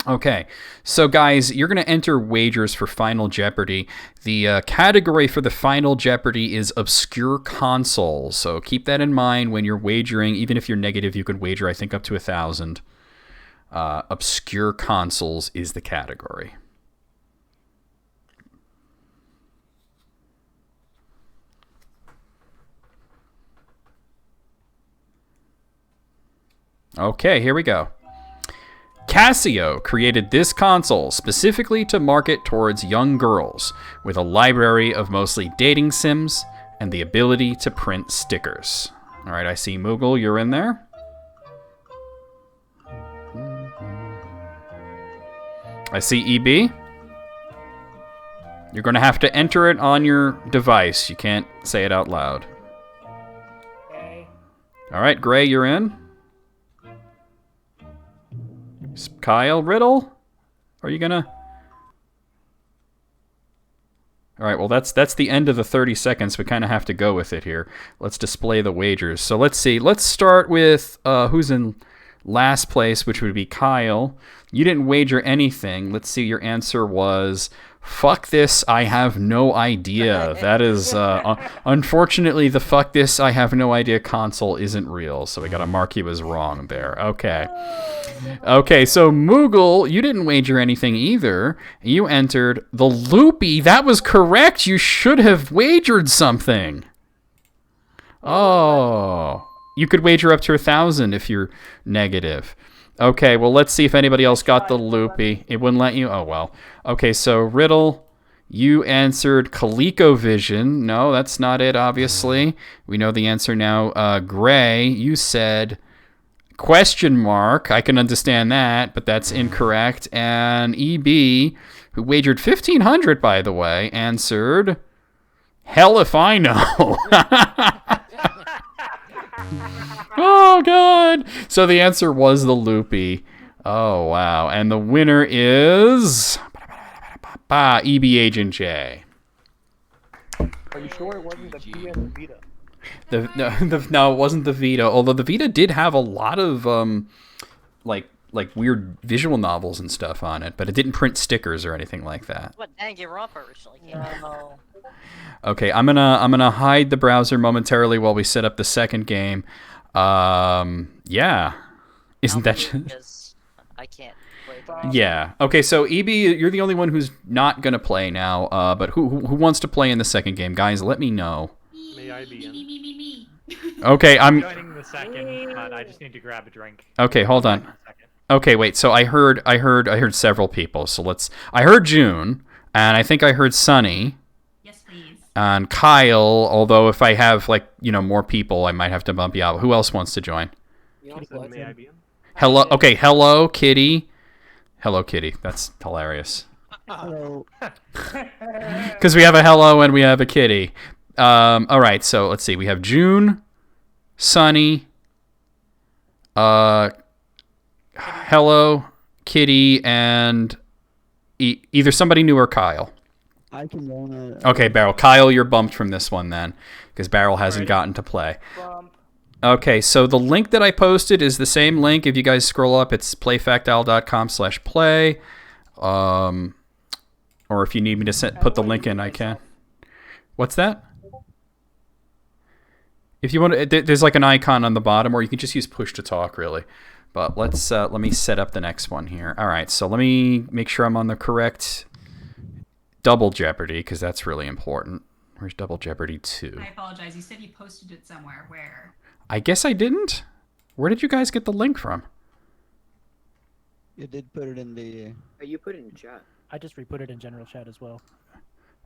Okay, so guys, you're going to enter wagers for Final Jeopardy. The category for the Final Jeopardy is obscure consoles, so keep that in mind when you're wagering. Even if you're negative, you could wager, I think, up to 1,000. Obscure consoles is the category. Okay, here we go. Casio created this console specifically to market towards young girls, with a library of mostly dating sims and the ability to print stickers. All right, I see Moogle, you're in there. I see EB. You're going to have to enter it on your device. You can't say it out loud. Okay. All right, Gray, you're in. Kyle, Riddle, are you gonna? All right, well that's the end of the 30 seconds. We kind of have to go with it here. Let's display the wagers. So let's see. Let's start with who's in last place, which would be Kyle. You didn't wager anything. Let's see. Your answer was, fuck this, I have no idea. That is, unfortunately, the fuck this, I have no idea console isn't real. So we got to mark you as wrong there. Okay. Okay, so Moogle, you didn't wager anything either. You entered the Loopy. That was correct. You should have wagered something. Oh. You could wager up to 1,000 if you're negative. Okay, well, let's see if anybody else got the Loopy. It wouldn't let you? Oh, well. Okay, so Riddle, you answered ColecoVision. No, that's not it, obviously. We know the answer now. Gray, you said question mark. I can understand that, but that's incorrect. And EB, who wagered 1,500, by the way, answered hell if I know. Oh, God. So the answer was the Loopy. Oh, wow. And the winner is EB Agent J. Are you sure it wasn't the P and the Vita? No, it wasn't the Vita. Although the Vita did have a lot of like weird visual novels and stuff on it, but it didn't print stickers or anything like that. What Danganronpa originally came out? Okay, I'm gonna hide the browser momentarily while we set up the second game. Yeah, isn't that? Because I can't play. Yeah. Okay, so EB, you're the only one who's not gonna play now. But who wants to play in the second game, guys? Let me know. May I be in? Me. Okay, I'm joining the second, but I just need to grab a drink. Okay, hold on. Okay, wait. So I heard several people. So I heard June, and I think I heard Sunny. Yes, please. And Kyle, although if I have more people, I might have to bump you out. Who else wants to join? May I be in? Hello. Okay, hello, Kitty. Hello, Kitty. That's hilarious. Hello. Because we have a hello and we have a kitty. All right, so let's see. We have June, Sunny, hello, Kitty, and either somebody new or Kyle. I can run it. Okay, Barrel. Kyle, you're bumped from this one then, because Barrel hasn't gotten to play. Okay, so the link that I posted is the same link. If you guys scroll up, it's playfactile.com/play. Or if you need me to put the link in, I can. What's that? If you want to, there's like an icon on the bottom, or you can just use push to talk, really. But let me set up the next one here. All right, so let me make sure I'm on the correct Double Jeopardy, because that's really important. Where's Double Jeopardy 2? I apologize. You said you posted it somewhere. Where? I guess I didn't. Where did you guys get the link from? You did put it in the... You put it in chat. I just re-put it in general chat as well.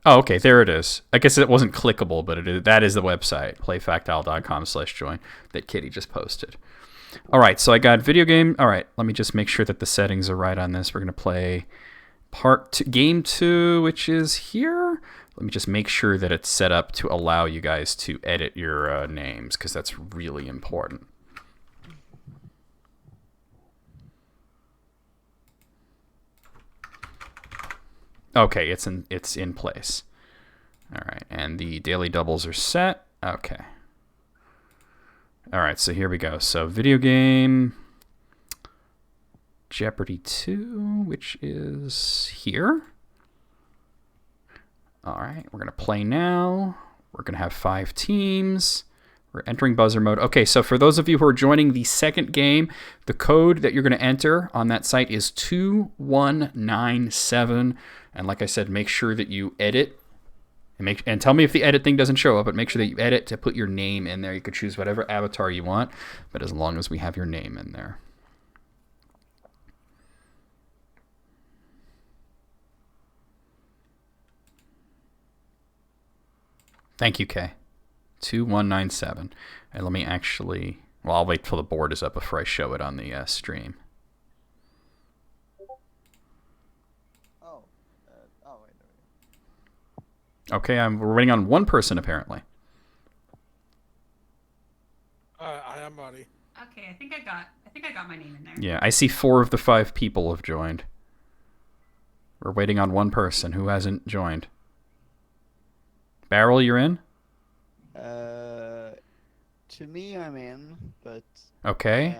Oh, okay, there it is. I guess it wasn't clickable, but that is the website, playfactile.com/join, that Kitty just posted. All right, so I got video game. All right, let me just make sure that the settings are right on this. We're going to play game 2, which is here. Let me just make sure that it's set up to allow you guys to edit your names, because that's really important. Okay, it's in place. All right, and the daily doubles are set. Okay. All right, so here we go. So video game Jeopardy 2, which is here. All right, we're going to play now. We're going to have 5 teams. We're entering buzzer mode. Okay, so for those of you who are joining the second game, the code that you're going to enter on that site is 2197. And like I said, make sure that you edit. And tell me if the edit thing doesn't show up, but make sure that you edit to put your name in there. You could choose whatever avatar you want, but as long as we have your name in there. Thank you, Kay. 2197. And let me actually... Well, I'll wait till the board is up before I show it on the stream. Okay, we're waiting on one person, apparently. I am ready. Okay, I think I got my name in there. Yeah, I see 4 of the 5 people have joined. We're waiting on one person who hasn't joined. Barrel, you're in? To me, I'm in, but... Okay.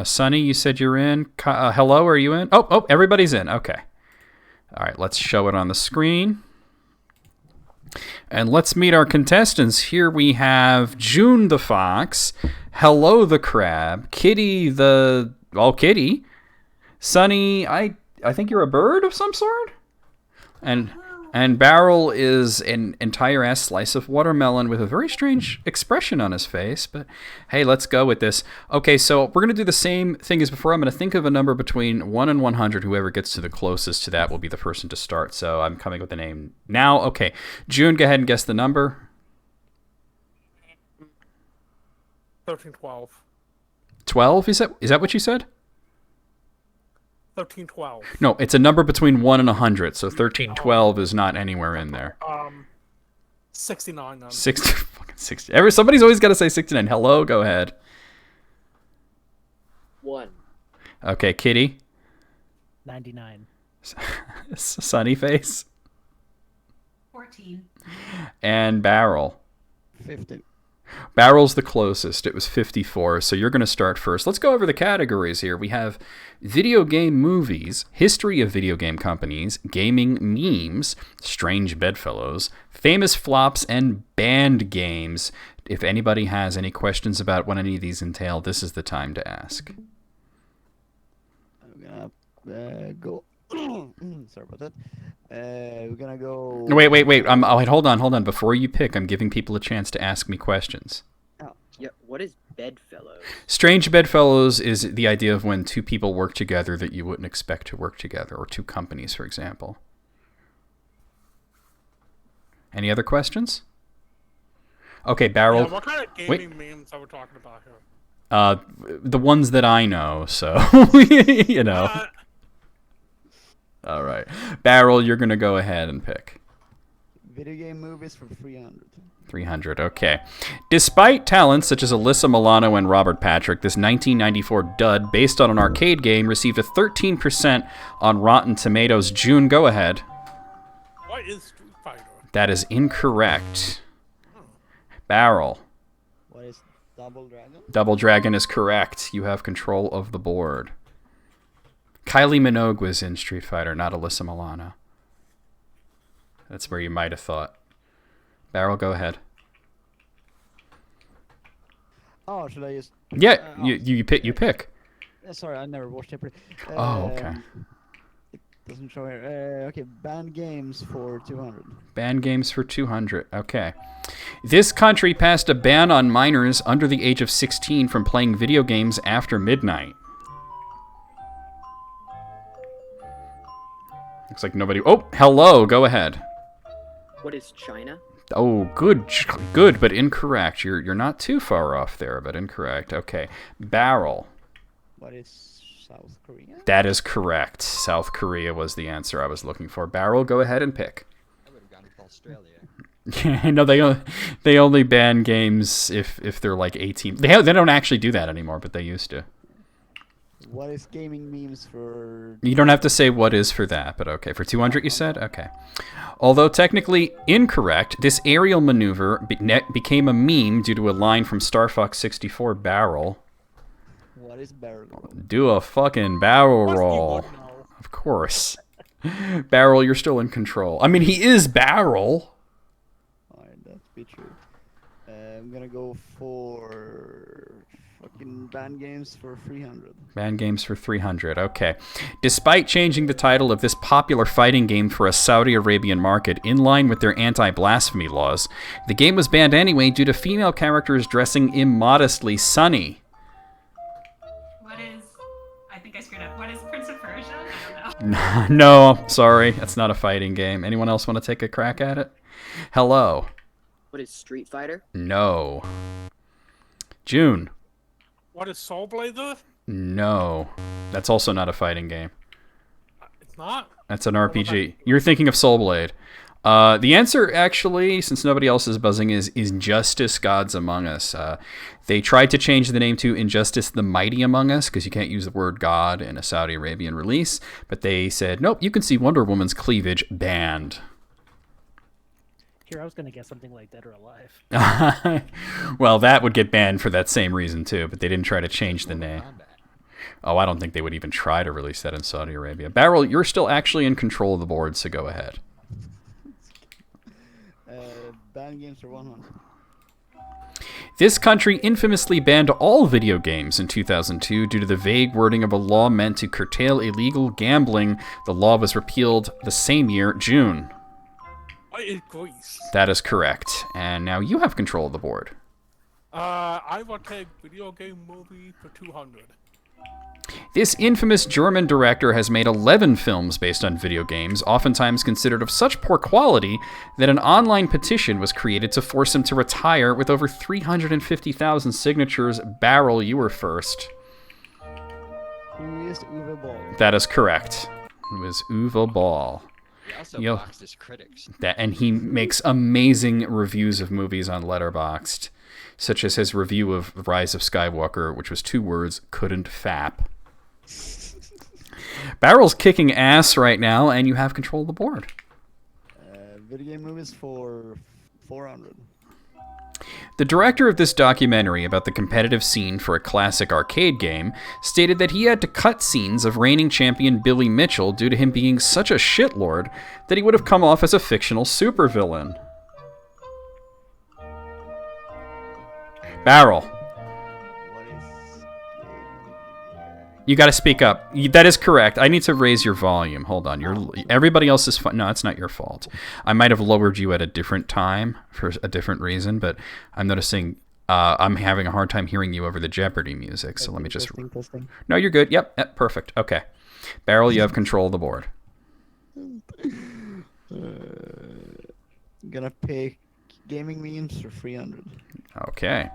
Sonny, you said you're in. Hello, are you in? Oh, everybody's in. Okay. All right, let's show it on the screen. And let's meet our contestants. Here we have June the Fox, Hello the Crab, Kitty the... Well, Kitty. Sonny, I think you're a bird of some sort? And Barrel is an entire ass slice of watermelon with a very strange expression on his face. But hey, let's go with this. Okay, so we're going to do the same thing as before. I'm going to think of a number between 1 and 100. Whoever gets to the closest to that will be the person to start. So I'm coming with the name now. Okay, June, go ahead and guess the number. 1312. 12, is that what you said? 1312. No, it's a number between 1 and 100, so 1312 is not anywhere in there. 69. 60. Somebody's always got to say 69. Hello, go ahead. 1. Okay, Kitty. 99. Sunny Face. 14. And Barrel. 50. Barrel's the closest. It was 54, so you're going to start first. Let's go over the categories here. We have video game movies, history of video game companies, gaming memes, strange bedfellows, famous flops, and banned games. If anybody has any questions about what any of these entail, this is the time to ask. I'm gonna go... Sorry about that. We're gonna go... Wait. Hold on. Before you pick, I'm giving people a chance to ask me questions. Oh. Yeah, what is bedfellows? Strange bedfellows is the idea of when 2 people work together that you wouldn't expect to work together, or 2 companies, for example. Any other questions? Okay, Barrel. Yeah, what kind of gaming memes are we talking about here? The ones that I know, so, you know. All right. Barrel, you're going to go ahead and pick. Video game movies for 300. 300, okay. Despite talents such as Alyssa Milano and Robert Patrick, this 1994 dud, based on an arcade game, received a 13% on Rotten Tomatoes. June, go ahead. What is Street Fighter? That is incorrect. Barrel. What is Double Dragon? Double Dragon is correct. You have control of the board. Kylie Minogue was in Street Fighter, not Alyssa Milano. That's where you might have thought. Barrel, go ahead. Oh, should I just... Yeah, you pick. Sorry, I never watched Jeopardy. Oh, okay. It doesn't show here. Okay, banned games for 200. Banned games for 200. Okay. This country passed a ban on minors under the age of 16 from playing video games after midnight. Looks like nobody... Oh, hello. Go ahead. What is China? Oh, good, but incorrect. You're not too far off there, but incorrect. Okay. Barrel. What is South Korea? That is correct. South Korea was the answer I was looking for. Barrel, go ahead and pick. I would have gone with Australia. Yeah, no, they only ban games if they're like 18. They don't actually do that anymore, but they used to. What is gaming memes for... You don't have to say what is for that, but okay. For 200, you said? Okay. Although technically incorrect, this aerial maneuver became a meme due to a line from Star Fox 64 Barrel. What is barrel roll? Do a fucking barrel roll. Of course. Barrel, you're still in control. I mean, he is Barrel. Alright, that's be true. I'm gonna go for... fucking banned games for 300. Banned games for 300, okay. Despite changing the title of this popular fighting game for a Saudi Arabian market in line with their anti-blasphemy laws, the game was banned anyway due to female characters dressing immodestly. Sunny. What is... I think I screwed up. What is Prince of Persia? I don't know. No, sorry. That's not a fighting game. Anyone else want to take a crack at it? Hello. What is Street Fighter? No. June. What is Soul Blazer? No. That's also not a fighting game. It's not? That's an RPG. You're thinking of Soul Blade. The answer, actually, since nobody else is buzzing, is Injustice Gods Among Us. They tried to change the name to Injustice the Mighty Among Us, because you can't use the word God in a Saudi Arabian release, but they said, nope, you can see Wonder Woman's cleavage, banned. Here, I was going to guess something like Dead or Alive. Well, that would get banned for that same reason, too, but they didn't try to change the name. Oh, I don't think they would even try to release that in Saudi Arabia. Barrel, you're still actually in control of the board, so go ahead. Banned games for 100. This country infamously banned all video games in 2002 due to the vague wording of a law meant to curtail illegal gambling. The law was repealed the same year, June. Greece. That is correct. And now you have control of the board. I will take video game movie for 200. This infamous German director has made 11 films based on video games, oftentimes considered of such poor quality that an online petition was created to force him to retire with over 350,000 signatures. Barrel, you were first. Who is Uwe Boll? That is correct. It was Uwe Boll. He also boxed his critics. And he makes amazing reviews of movies on Letterboxd, such as his review of The Rise of Skywalker, which was 2 words, couldn't fap. Barrel's kicking ass right now, and you have control of the board. Video game movies for 400. The director of this documentary about the competitive scene for a classic arcade game stated that he had to cut scenes of reigning champion Billy Mitchell due to him being such a shitlord that he would have come off as a fictional supervillain. Barrel. You got to speak up. That is correct. I need to raise your volume. Hold on. Everybody else is fine. No, it's not your fault. I might have lowered you at a different time for a different reason, but I'm noticing I'm having a hard time hearing you over the Jeopardy music. So let me just. Testing. No, you're good. Yep, perfect. Okay. Barrel, you have control of the board. Gonna pay gaming memes for 300. Okay.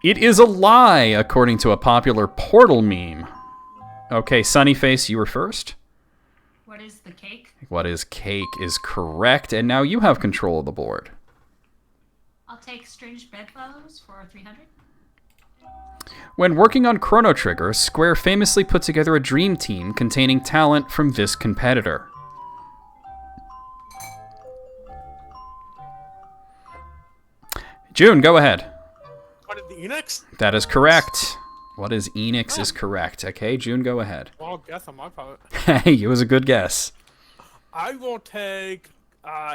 It is a lie, according to a popular Portal meme. Okay, Sunnyface, you were first. What is the cake? What is cake is correct, and now you have control of the board. I'll take Strange Bedfellows for 300. When working on Chrono Trigger, Square famously put together a dream team containing talent from this competitor. June, go ahead. What is the Enix? That is correct. What is Enix is correct. Okay, June, go ahead. Well, guess on my part. Hey, it was a good guess. I will take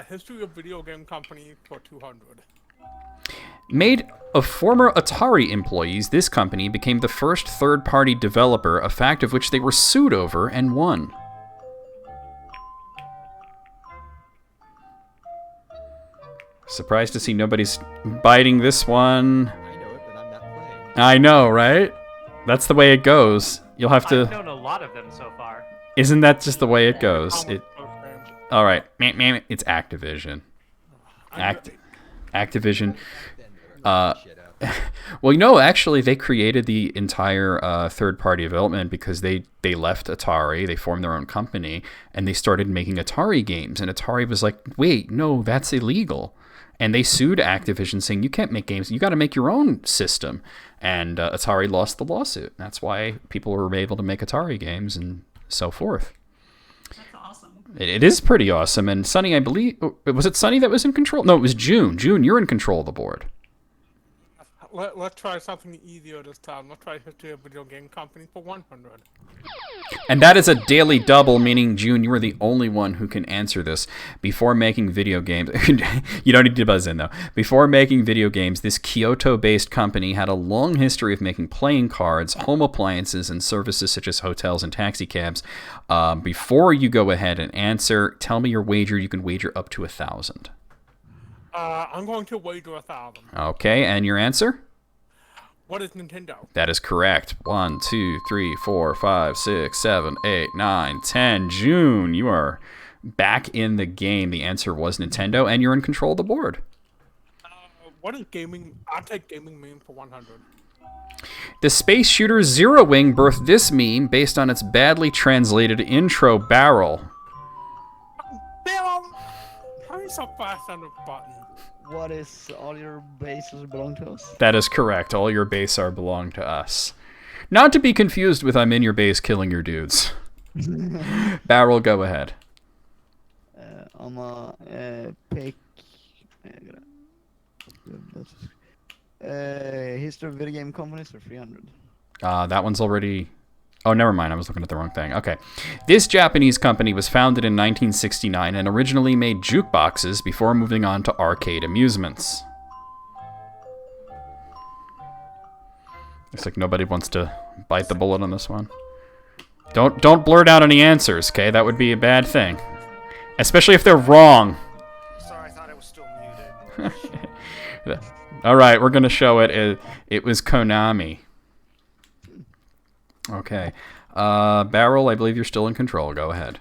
History of Video Game Company for 200. Made of former Atari employees, this company became the first third-party developer, a fact of which they were sued over and won. Surprised to see nobody's biting this one. I know it, but I'm not playing. I know, right? That's the way it goes. You'll have to... I've known a lot of them so far. Isn't that just the way it goes? All right. It's Activision. Activision. Well, you know, actually, they created the entire third-party development because they left Atari, they formed their own company, and they started making Atari games. And Atari was like, wait, no, that's illegal. And they sued Activision saying, you can't make games, you got to make your own system. And Atari lost the lawsuit. That's why people were able to make Atari games and so forth. That's awesome. It is pretty awesome. And Sunny, I believe, was it Sunny that was in control? No, it was June. June, you're in control of the board. Let's try something easier this time. Let's try History of Video Game Company for 100. And that is a daily double, meaning, June, you are the only one who can answer this. Before making video games... you don't need to buzz in, though. Before making video games, this Kyoto-based company had a long history of making playing cards, home appliances, and services such as hotels and taxicabs. Before you go ahead and answer, tell me your wager. You can wager up to 1,000. I'm going to wager 1,000. Okay, and your answer? What is Nintendo? That is correct. 1, 2, 3, 4, 5, 6, 7, 8, 9, 10. June, you are back in the game. The answer was Nintendo, and you're in control of the board. What is gaming? I'll take gaming meme for 100. The space shooter Zero Wing birthed this meme based on its badly translated intro barrel. Damn! How are you so fast on the button? What is all your bases belong to us? That is correct. All your base are belong to us. Not to be confused with I'm in your base killing your dudes. Barrel, go ahead. I'm a pick. History of video game companies for 300. That one's already... Oh, never mind. I was looking at the wrong thing. Okay. This Japanese company was founded in 1969 and originally made jukeboxes before moving on to arcade amusements. Looks like nobody wants to bite the bullet on this one. Don't blurt out any answers, okay? That would be a bad thing. Especially if they're wrong. Sorry, I thought I was still muted. Alright, we're going to show it. It was Konami. Okay. Barrel, I believe you're still in control. Go ahead.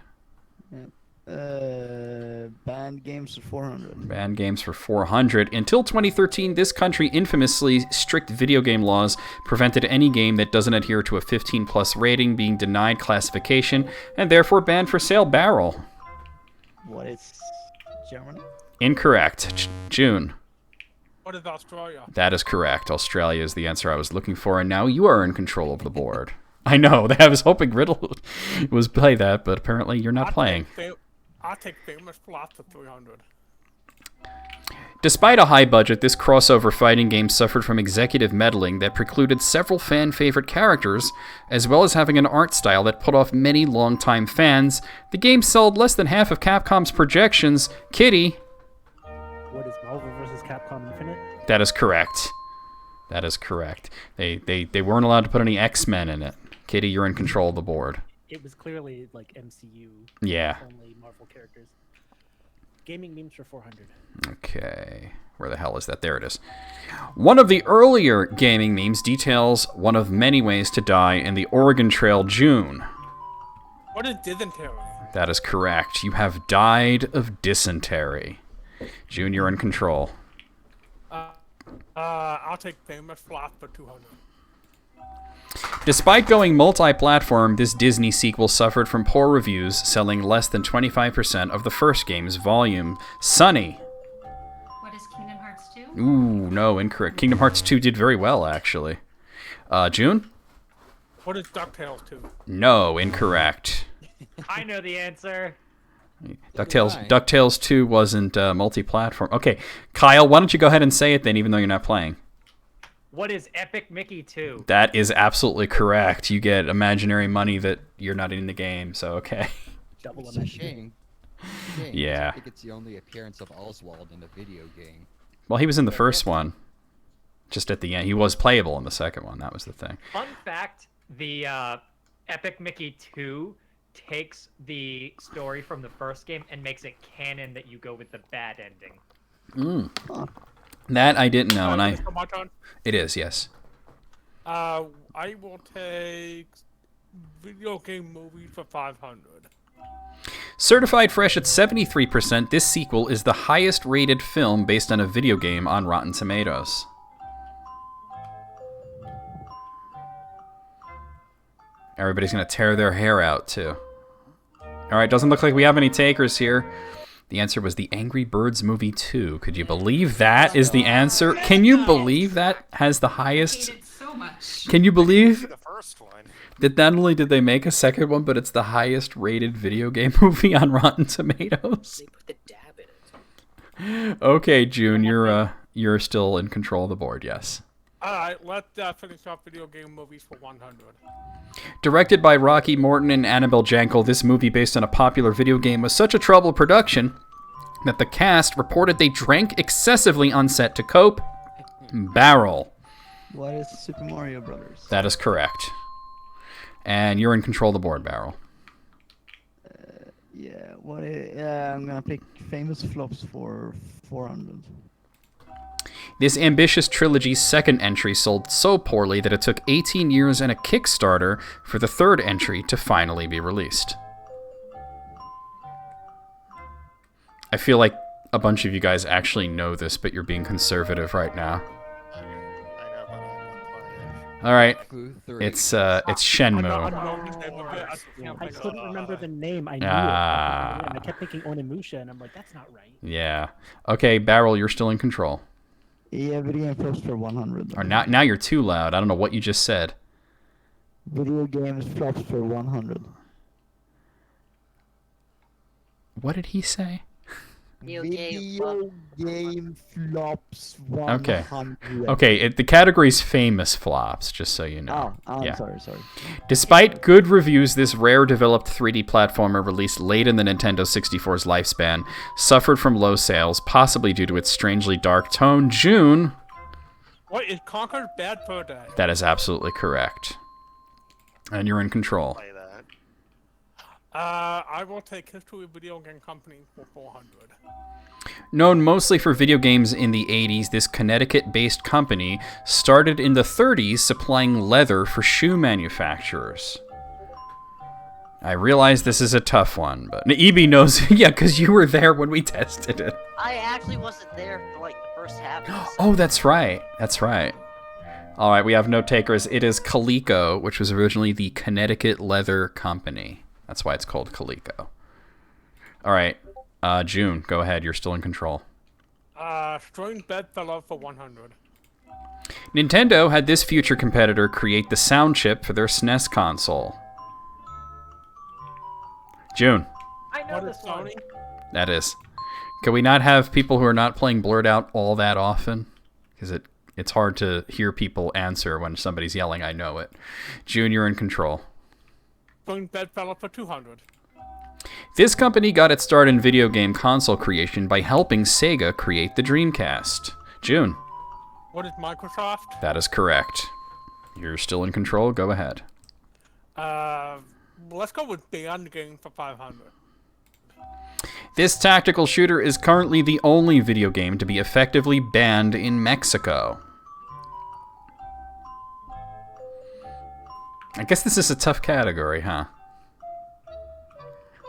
Banned games for 400. Banned games for 400. Until 2013, this country infamously strict video game laws prevented any game that doesn't adhere to a 15+ rating being denied classification and therefore banned for sale. Barrel. What is Germany? Incorrect. June. What is Australia? That is correct. Australia is the answer I was looking for, and now you are in control of the board. I know. I was hoping Riddle was play that, but apparently you're not playing. I'll take famous plot for 300. Despite a high budget, this crossover fighting game suffered from executive meddling that precluded several fan-favorite characters, as well as having an art style that put off many longtime fans. The game sold less than half of Capcom's projections. Kitty. What is Marvel vs. Capcom Infinite? That is correct. That is correct. They weren't allowed to put any X-Men in it. Kitty, you're in control of the board. It was clearly like MCU. Yeah. Only Marvel characters. Gaming memes for 400. Okay. Where the hell is that? There it is. One of the earlier gaming memes details one of many ways to die in the Oregon Trail. June. What is dysentery? That is correct. You have died of dysentery. June, you're in control. I'll take famous plot for 200. Despite going multi-platform, this Disney sequel suffered from poor reviews, selling less than 25% of the first game's volume. Sunny. What is Kingdom Hearts 2? Ooh, no, incorrect. Kingdom Hearts 2 did very well, actually. June? What is DuckTales 2? No, incorrect. I know the answer. DuckTales 2 wasn't multi-platform. Okay, Kyle, why don't you go ahead and say it then, even though you're not playing? What is Epic Mickey 2? That is absolutely correct. You get imaginary money that you're not in the game, so okay. Double it's a shame. Yeah. I think it's the only appearance of Oswald in a video game. Well, he was in the first one. Just at the end. He was playable in the second one. That was the thing. Fun fact, the Epic Mickey 2 takes the story from the first game and makes it canon that you go with the bad ending. That I didn't know, and I... My turn? It is, yes. I will take video game movies for 500. Certified fresh at 73%, this sequel is the highest rated film based on a video game on Rotten Tomatoes. Everybody's going to tear their hair out, too. Alright, doesn't look like we have any takers here. The answer was the Angry Birds Movie 2. Could you believe that is the answer? Can you believe that has the highest... Can you believe that not only did they make a second one, but it's the highest rated video game movie on Rotten Tomatoes? They put the dab in it. Okay, June, you're still in control of the board, yes. Alright, let's finish off video game movies for 100. Directed by Rocky Morton and Annabelle Jankel, this movie based on a popular video game was such a troubled production that the cast reported they drank excessively on set to cope. Barrel. What is Super Mario Brothers? That is correct. And you're in control of the board, Barrel. I'm gonna pick famous flops for 400. This ambitious trilogy's second entry sold so poorly that it took 18 years and a Kickstarter for the third entry to finally be released. I feel like a bunch of you guys actually know this, but you're being conservative right now. I know, but I'm not playing. All right, Clue 3. it's Shenmue. I couldn't remember the name. I knew it. And I kept thinking Onimusha, and I'm like, that's not right. Yeah. Okay, Barrel, you're still in control. Yeah, video game flops for 100. Or now you're too loud. I don't know what you just said. Video games flops for 100. What did he say? Video game flops 100. Okay, the category's famous flops, just so you know. Oh, yeah. sorry. Despite good reviews, this rare developed 3D platformer released late in the Nintendo 64's lifespan suffered from low sales, possibly due to its strangely dark tone. June. What, is Conquer Bad Fur Day? That is absolutely correct. And you're in control. Play that. I will take History Video Game Company for 400. Known mostly for video games in the 80s, this Connecticut-based company started in the 30s supplying leather for shoe manufacturers. I realize this is a tough one, but EB knows, yeah, because you were there when we tested it. I actually wasn't there for like the first half of this. Oh, that's right. That's right. All right, we have no takers. It is Coleco, which was originally the Connecticut Leather Company. That's why it's called Coleco. All right, June, go ahead. You're still in control. Strange Bedfellow for 100. Nintendo had this future competitor create the sound chip for their SNES console. June. I know this one. That is. Can we not have people who are not playing Blurred Out all that often? Because it's hard to hear people answer when somebody's yelling, I know it. June, you're in control. Strange Bedfellow for 200. This company got its start in video game console creation by helping Sega create the Dreamcast. June. What is Microsoft? That is correct. You're still in control. Go ahead. Let's go with Beyond Game for 500. This tactical shooter is currently the only video game to be effectively banned in Mexico. I guess this is a tough category, huh?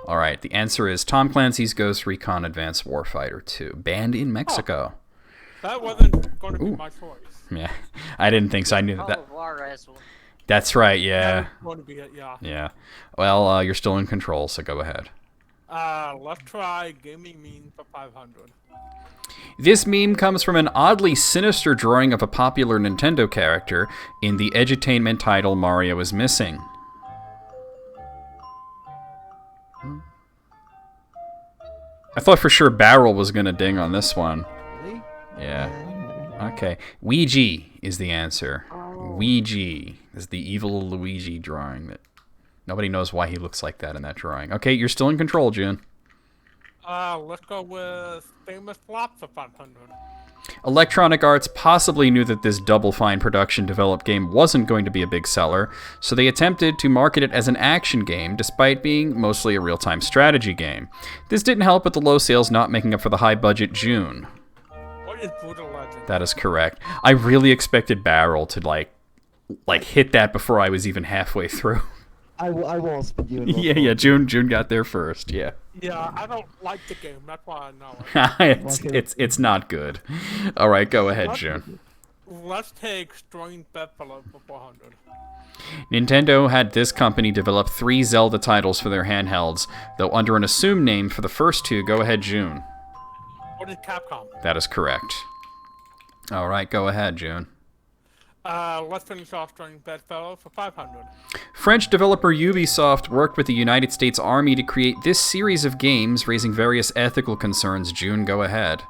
Alright, the answer is Tom Clancy's Ghost Recon Advanced Warfighter 2. Banned in Mexico. That wasn't going to be my choice. Yeah, I didn't think so. I knew that. That's right, yeah. That was going to be it, yeah. Yeah. Well, you're still in control, so go ahead. Let's try Gaming Meme for 500. This meme comes from an oddly sinister drawing of a popular Nintendo character in the edutainment title Mario is Missing. I thought for sure Barrel was gonna ding on this one. Really? Yeah. Okay. Ouija is the answer. Ouija is the evil Luigi drawing that nobody knows why he looks like that in that drawing. Okay, you're still in control, June. Let's go with Famous Flop for 500. Electronic Arts possibly knew that this Double Fine production developed game wasn't going to be a big seller, so they attempted to market it as an action game despite being mostly a real-time strategy game. This didn't help with the low sales not making up for the high budget June. What is Brutal Legend? That is correct. I really expected Barrel to like hit that before I was even halfway through. I was, but you. Yeah. June got there first. Yeah. Yeah, I don't like the game. That's why I know it. it's not good. All right, go ahead, June. Let's take Strange Bedfellow for 400. Nintendo had this company develop 3 Zelda titles for their handhelds, though under an assumed name for the first 2. Go ahead, June. What is Capcom? That is correct. All right, go ahead, June. Let's finish off Strange Bedfellow for 500. French developer Ubisoft worked with the United States Army to create this series of games, raising various ethical concerns. June, go ahead.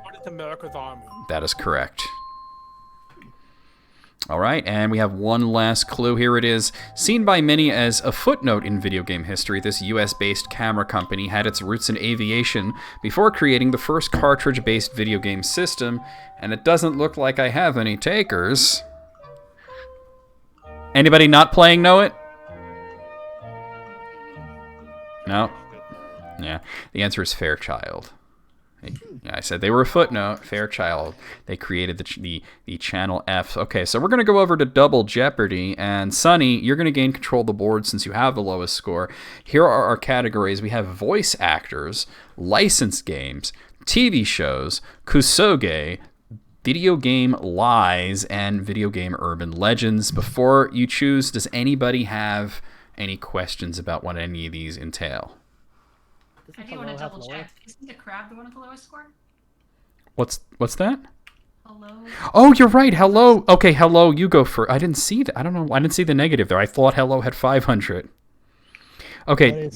What is America's Army? That is correct. All right, and we have one last clue. Here it is. Seen by many as a footnote in video game history, this US-based camera company had its roots in aviation before creating the first cartridge-based video game system, and it doesn't look like I have any takers. Anybody not playing know it? No? Yeah. The answer is Fairchild. Yeah, I said they were a footnote. Fairchild. They created the Channel F. Okay, so we're going to go over to Double Jeopardy. And Sonny, you're going to gain control of the board since you have the lowest score. Here are our categories. We have voice actors, licensed games, TV shows, kusoge, video game lies, and video game urban legends. Before you choose, does anybody have any questions about what any of these entail? I do want to double check. Isn't the crab the one with the lowest score? What's that? Hello. Oh, you're right. Hello. Okay, hello. You go first. I didn't see that. I don't know. I didn't see the negative there. I thought hello had 500. Okay.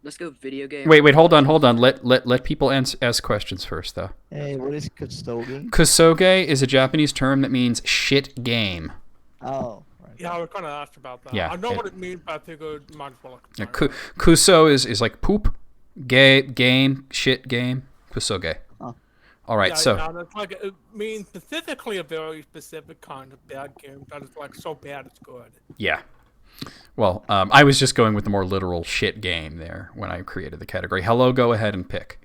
Let's go video game. Wait. Hold on. Let people ask questions first, though. Hey, what is kusoge? Kusoge is a Japanese term that means shit game. Oh. Yeah, I was kind of asked about that. Yeah, I know what it means, but I think it might as well. Yeah, kuso is like poop, game, shit game. Kusoge. Oh. All right, yeah, so. Yeah, it's like, it means specifically a very specific kind of bad game that is like so bad it's good. Yeah. Well, I was just going with the more literal shit game there when I created the category. Hello, go ahead and pick.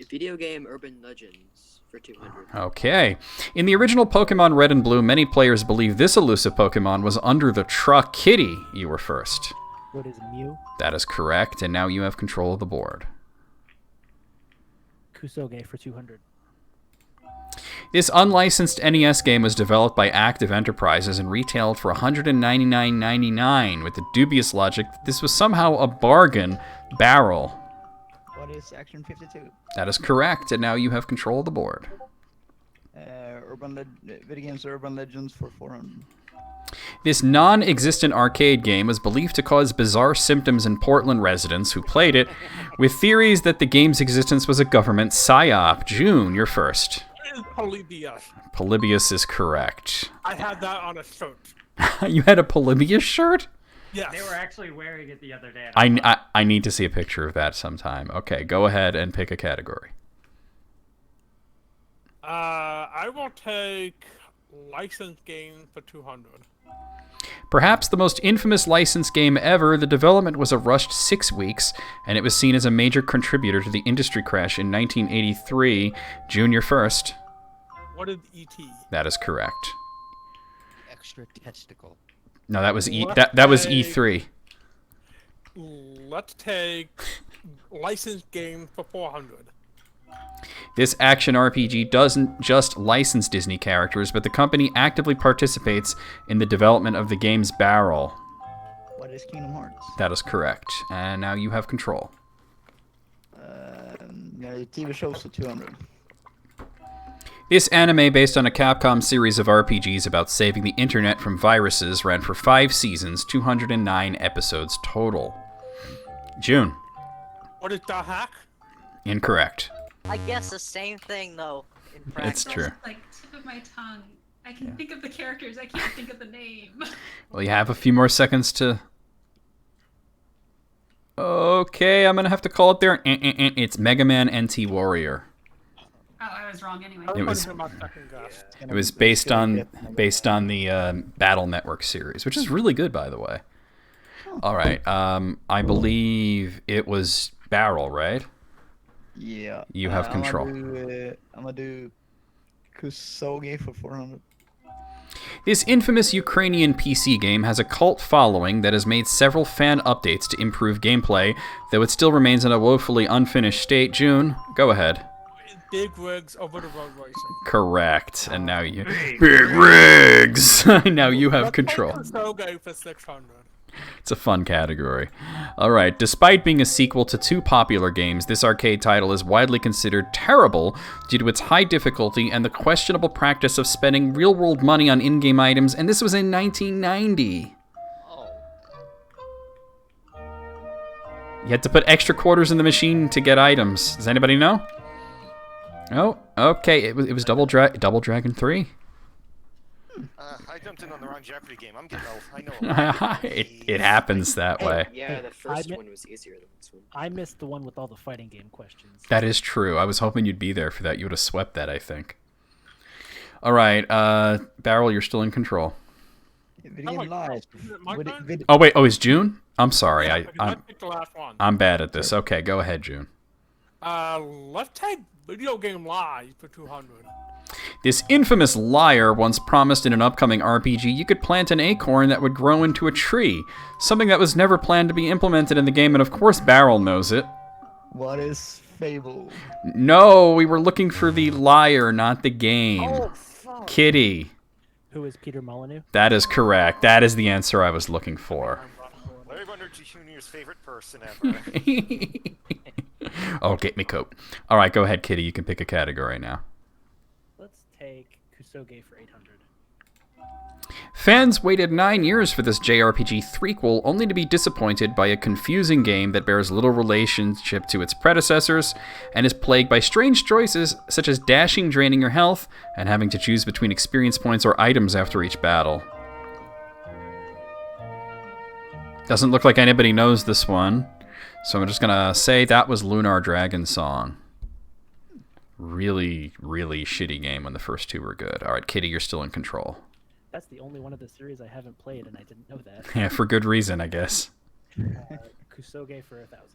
Video game urban legends for 200. Okay. In the original Pokemon Red and Blue, many players believe this elusive Pokemon was under the truck. Kitty, you were first. What is Mew? That is correct, and now you have control of the board. Kusoge for 200. This unlicensed NES game was developed by Active Enterprises and retailed for $199.99 with the dubious logic that this was somehow a bargain barrel. What is Action 52? That is correct, and now you have control of the board. Video games Urban Legends for 400. This non-existent arcade game was believed to cause bizarre symptoms in Portland residents who played it, with theories that the game's existence was a government psyop. June, you're first. It is Polybius. Polybius is correct. I had that on a shirt. You had a Polybius shirt? Yes. They were actually wearing it the other day. I need to see a picture of that sometime. Okay, go ahead and pick a category. I will take licensed game for 200. Perhaps the most infamous licensed game ever, the development was a rushed 6 weeks, and it was seen as a major contributor to the industry crash in 1983. Junior first. What is E.T.? That is correct. Extra testicle. No, that was that was E3. Let's take licensed game for 400. This action RPG doesn't just license Disney characters, but the company actively participates in the development of the game's barrel. What is Kingdom Hearts? That is correct. And now you have control. TV shows for 200. This anime, based on a Capcom series of RPGs about saving the internet from viruses, ran for 5 seasons, 209 episodes total. June. What is the hack? Incorrect. I guess the same thing though. In practice. It's true. Like tip of my tongue. I can think of the characters. I can't think of the name. Well, you have a few more seconds to... Okay, I'm going to have to call it there. It's Mega Man NT Warrior. Oh, I was wrong anyway. It was based on the Battle Network series, which is really good, by the way. All right, I believe it was Barrel, right? Yeah. You have control. I'm gonna do Kusoge for 400. This infamous Ukrainian PC game has a cult following that has made several fan updates to improve gameplay, though it still remains in a woefully unfinished state. June, go ahead. Big Rigs Over the Road Racing. Correct. And now you... Big Rigs! Now you have control. Kusoge for 600. It's a fun category. Alright, despite being a sequel to 2 popular games, this arcade title is widely considered terrible due to its high difficulty and the questionable practice of spending real-world money on in-game items, and this was in 1990. You had to put extra quarters in the machine to get items. Does anybody know? Oh, okay, it was Double Dragon 3. I jumped in on the wrong Jeopardy game. I'm getting old. I know. It happens that way. Yeah, the first one was easier than this one. I missed the one with all the fighting game questions. That is true. I was hoping you'd be there for that. You would have swept that, I think. All right, Barrel, you're still in control. Oh wait, it's June? I'm sorry. I picked the last one. I'm bad at this. Okay, go ahead, June. Let's take Video Game Live for 200. This infamous liar once promised in an upcoming RPG you could plant an acorn that would grow into a tree, something that was never planned to be implemented in the game, and of course Barrel knows it. What is Fable. No, we were looking for the liar, not the game. Oh, fuck. Kitty. Who is Peter Molyneux? That is correct. That is the answer I was looking for. Larry Bunner Jr.'s favorite person ever. Oh, get me coat. All right, go ahead, Kitty. You can pick a category now. Let's take Kusoge for 800. Fans waited 9 years for this JRPG threequel, only to be disappointed by a confusing game that bears little relationship to its predecessors and is plagued by strange choices such as dashing, draining your health, and having to choose between experience points or items after each battle. Doesn't look like anybody knows this one, so I'm just gonna say that was Lunar Dragon Song. Really, really shitty game when the first two were good. All right, Kitty, you're still in control. That's the only one of the series I haven't played, and I didn't know that. Yeah, for good reason, I guess. Kusoge for 1,000.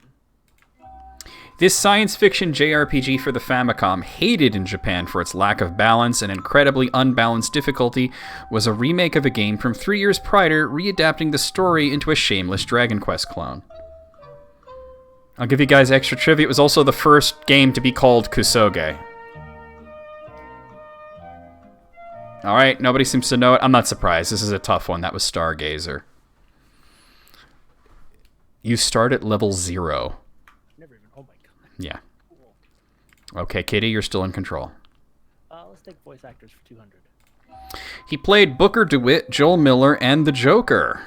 This science fiction JRPG for the Famicom, hated in Japan for its lack of balance and incredibly unbalanced difficulty, was a remake of a game from 3 years prior, readapting the story into a shameless Dragon Quest clone. I'll give you guys extra trivia. It was also the first game to be called Kusoge. Alright, nobody seems to know it. I'm not surprised. This is a tough one. That was Stargazer. You start at level 0. Never even. Oh my god. Yeah. Okay, Kitty, you're still in control. Let's take voice actors for 200. He played Booker DeWitt, Joel Miller, and the Joker.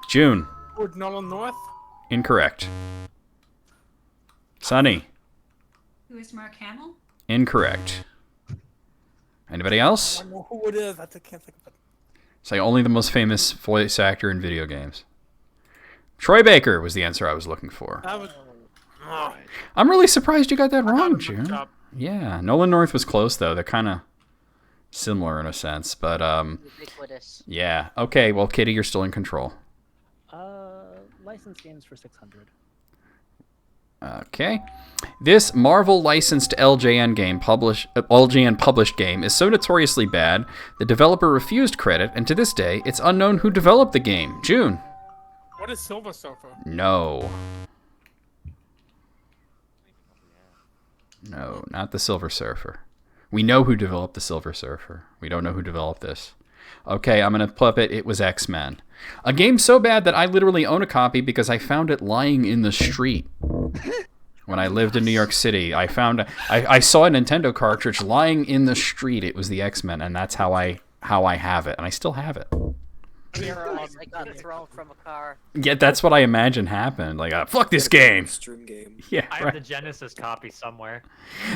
June. Would Nolan North? Incorrect. Sunny. Who is Mark Hamill? Incorrect. Anybody else? I know who it is. I can't think of it. Say only the most famous voice actor in video games. Troy Baker was the answer I was looking for. I'm really surprised you got that wrong, June. Yeah, Nolan North was close though. They're kind of similar in a sense, but Ubiquitous. yeah. Okay, well, Kitty, you're still in control. Licensed games for 600. Okay. This Marvel licensed LJN published game is so notoriously bad, the developer refused credit, and to this day, it's unknown who developed the game. June. What is Silver Surfer? No. No, not the Silver Surfer. We know who developed the Silver Surfer. We don't know who developed this. Okay, I'm going to flip it. It was X-Men. A game so bad that I literally own a copy because I found it lying in the street. When I lived in New York City, I saw a Nintendo cartridge lying in the street. It was the X-Men, and that's how I have it, and I still have it. I got thrown from a car. Yeah, that's what I imagine happened. Like, fuck this game. Stream game. Yeah, I have right. the Genesis copy somewhere.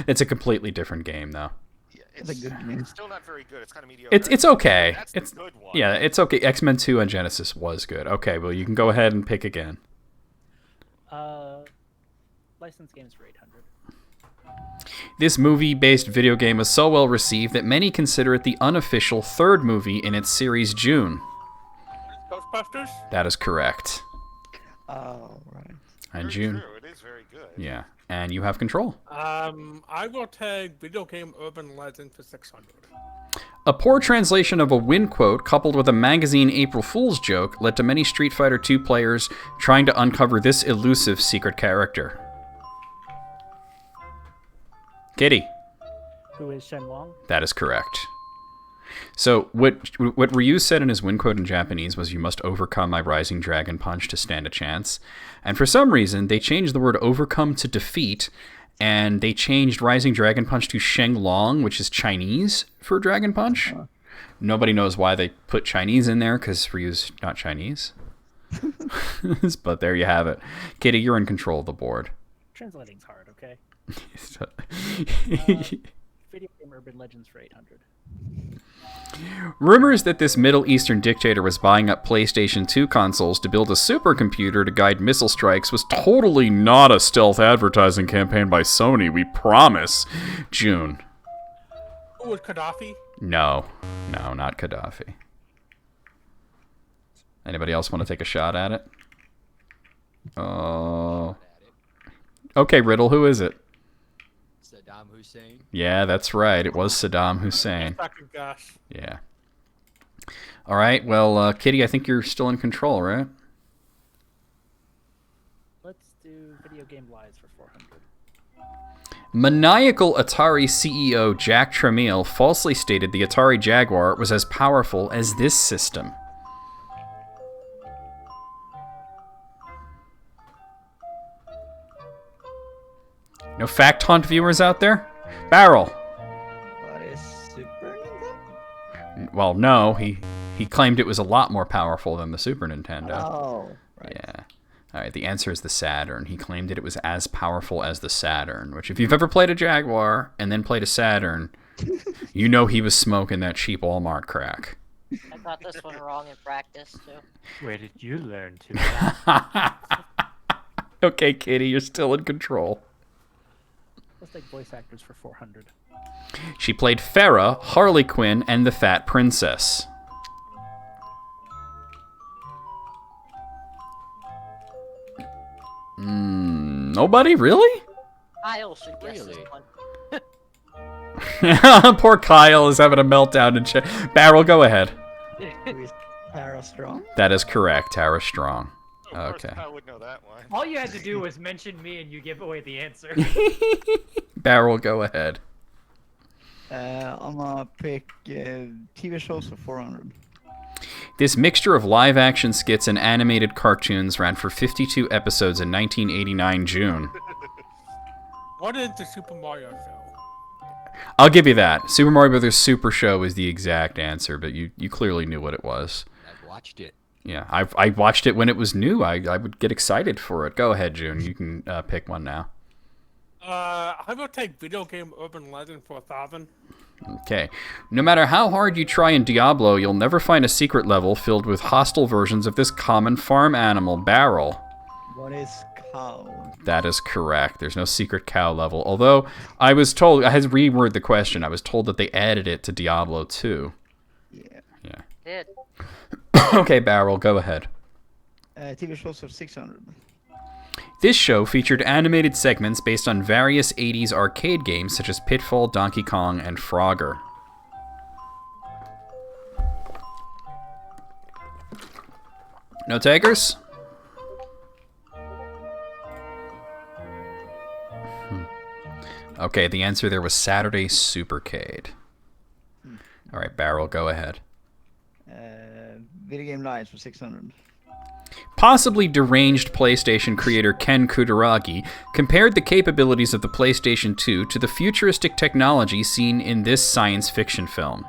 It's a completely different game, though. It's, a good game. it's still not very good. It's kind of mediocre. It's okay. That's It's the good one. Yeah, it's okay. X-Men 2 on Genesis was good. Okay, well, you can go ahead and pick again. Licensed games for 800. This movie-based video game was so well received that many consider it the unofficial third movie in its series June. Ghostbusters? That is correct. Oh, right. And Very June. true. It is very good. Yeah, and you have control. I will take Video Game Urban Legend for 600. A poor translation of a win quote coupled with a magazine April Fool's joke led to many Street Fighter II players trying to uncover this elusive secret character. Kitty. Who is Shenlong? That is correct. So what Ryu said in his win quote in Japanese was, "You must overcome my rising dragon punch to stand a chance." And for some reason, they changed the word overcome to defeat, and they changed rising dragon punch to Sheng Long, which is Chinese for dragon punch. Nobody knows why they put Chinese in there, because Ryu's not Chinese. But there you have it. Kitty, you're in control of the board. Translating's hard, okay? So- Video Game Urban Legends for 800. Rumors that this Middle Eastern dictator was buying up PlayStation 2 consoles to build a supercomputer to guide missile strikes was totally not a stealth advertising campaign by Sony, we promise. June. Who was Gaddafi? No, not Gaddafi. Anybody else want to take a shot at it? Oh. Okay, Riddle, who is it? Saddam Hussein. Yeah, that's right. It was Saddam Hussein. Fucking gosh. Yeah. All right. Well, Kitty, I think you're still in control, right? Let's do video Video Game Lies for 400. Maniacal Atari CEO Jack Tramiel falsely stated the Atari Jaguar was as powerful as this system. No Fact Hunt viewers out there? Barrel. What is Super Nintendo? Well, no, he claimed it was a lot more powerful than the Super Nintendo. Oh, right. Yeah. All right, the answer is the Saturn. He claimed that it was as powerful as the Saturn, which if you've ever played a Jaguar and then played a Saturn, you know he was smoking that cheap Walmart crack. I got this one wrong in practice, too. Where did you learn to? Okay, Kitty, you're still in control. Let's take voice actors for 400. She played Farah, Harley Quinn, and the Fat Princess. Nobody? Really? Kyle should guess this Really? one. Poor Kyle is having a meltdown in chat. Barrel, go ahead. Who is Tara Strong? That is correct, Tara Strong. Of course, Okay. I would know that one. All you had to do was mention me and you give away the answer. Barrel, go ahead. I'm gonna pick TV shows for 400. This mixture of live-action skits and animated cartoons ran for 52 episodes in 1989 June. What is the Super Mario show? I'll give you that. Super Mario Bros. Super Show is the exact answer, but you clearly knew what it was. I've watched it. Yeah, I watched it when it was new. I would get excited for it. Go ahead, June. You can pick one now. I will take Video Game Urban Legend for 1,000. Okay. No matter how hard you try in Diablo, you'll never find a secret level filled with hostile versions of this common farm animal, Barrel. What is cow? That is correct. There's no secret cow level. Although, I was told, I had to reword the question. I was told that they added it to Diablo 2. Yeah. Yeah. Did. Okay, Barrel, go ahead. TV shows for 600. This show featured animated segments based on various 80s arcade games such as Pitfall, Donkey Kong, and Frogger. No takers? Okay, the answer there was Saturday Supercade. All right, Barrel, go ahead. Video Game Lies for 600. Possibly deranged PlayStation creator Ken Kutaragi compared the capabilities of the PlayStation 2 to the futuristic technology seen in this science fiction film.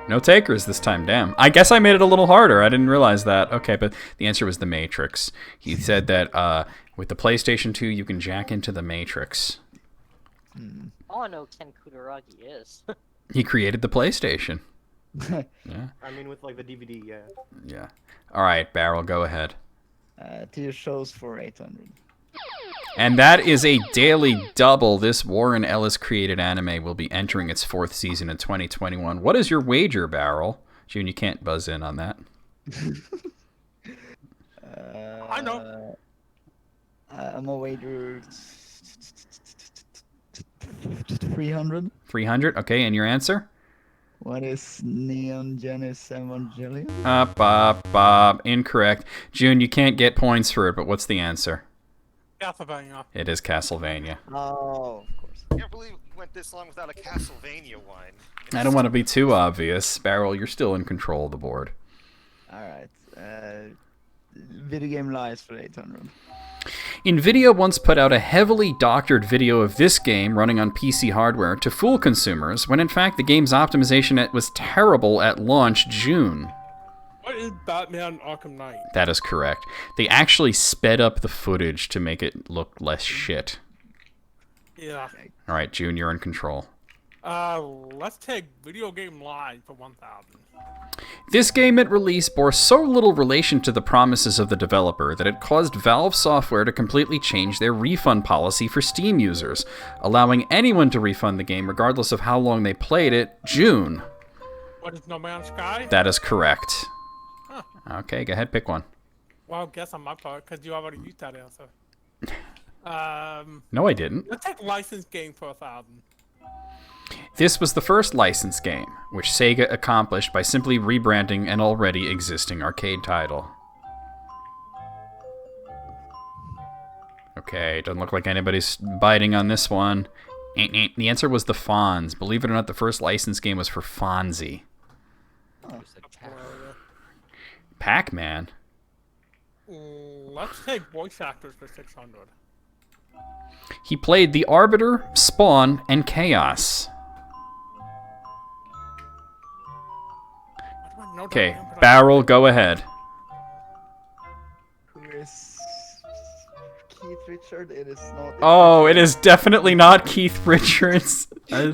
No takers this time, damn. I guess I made it a little harder. I didn't realize that. Okay, but the answer was The Matrix. He said that with the PlayStation 2, you can jack into The Matrix. All I know Ken Kutaragi is. He created the PlayStation. Yeah. I mean, with like the DVD, yeah. Yeah. All right, Barrel, go ahead. TV shows for 800. And that is a daily double. This Warren Ellis created anime will be entering its 4th season in 2021. What is your wager, Barrel? June, you can't buzz in on that. I know. I'm a wager 300. 300? Okay, and your answer? What is Neon Genesis Evangelion? Up. Incorrect. June, you can't get points for it, but what's the answer? Castlevania. It is Castlevania. Oh, of course. I can't believe we went this long without a Castlevania one. I don't want to be too obvious. Barrel, you're still in control of the board. Alright. Video Game Lies for 800. NVIDIA once put out a heavily doctored video of this game running on PC hardware to fool consumers, when in fact the game's optimization was terrible at launch June. What is Batman Arkham Knight? That is correct. They actually sped up the footage to make it look less shit. Yeah. Alright, June, you're in control. Let's take Video Game Live for 1,000. This game at release bore so little relation to the promises of the developer that it caused Valve Software to completely change their refund policy for Steam users, allowing anyone to refund the game regardless of how long they played it. June. What is No Man's Sky? That is correct. Huh. Okay, go ahead, pick one. Well, guess on my part, because you already used that answer. No, I didn't. Let's take Licensed Game for 1,000. This was the first licensed game, which Sega accomplished by simply rebranding an already existing arcade title. Okay, doesn't look like anybody's biting on this one. The answer was the Fonz. Believe it or not, the first licensed game was for Fonzie. Oh, Pac-Man? Let's take voice actors for 600. He played the Arbiter, Spawn, and Chaos. Okay, Barrel, go ahead. Who is Keith Richard? It is not. Oh, it is definitely not Keith Richards. No,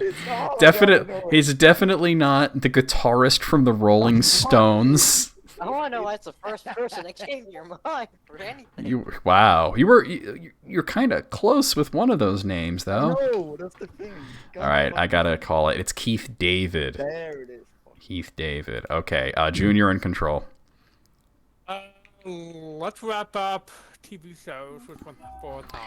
He's definitely not the guitarist from the Rolling Stones. I want to know why it's the first person that came to your mind for anything. Wow, you're kind of close with one of those names, though. No, that's the thing. All right, I gotta call it. It's Keith David. There it is. Keith David. Okay, Junior in control. Let's wrap up TV shows with one for Tom.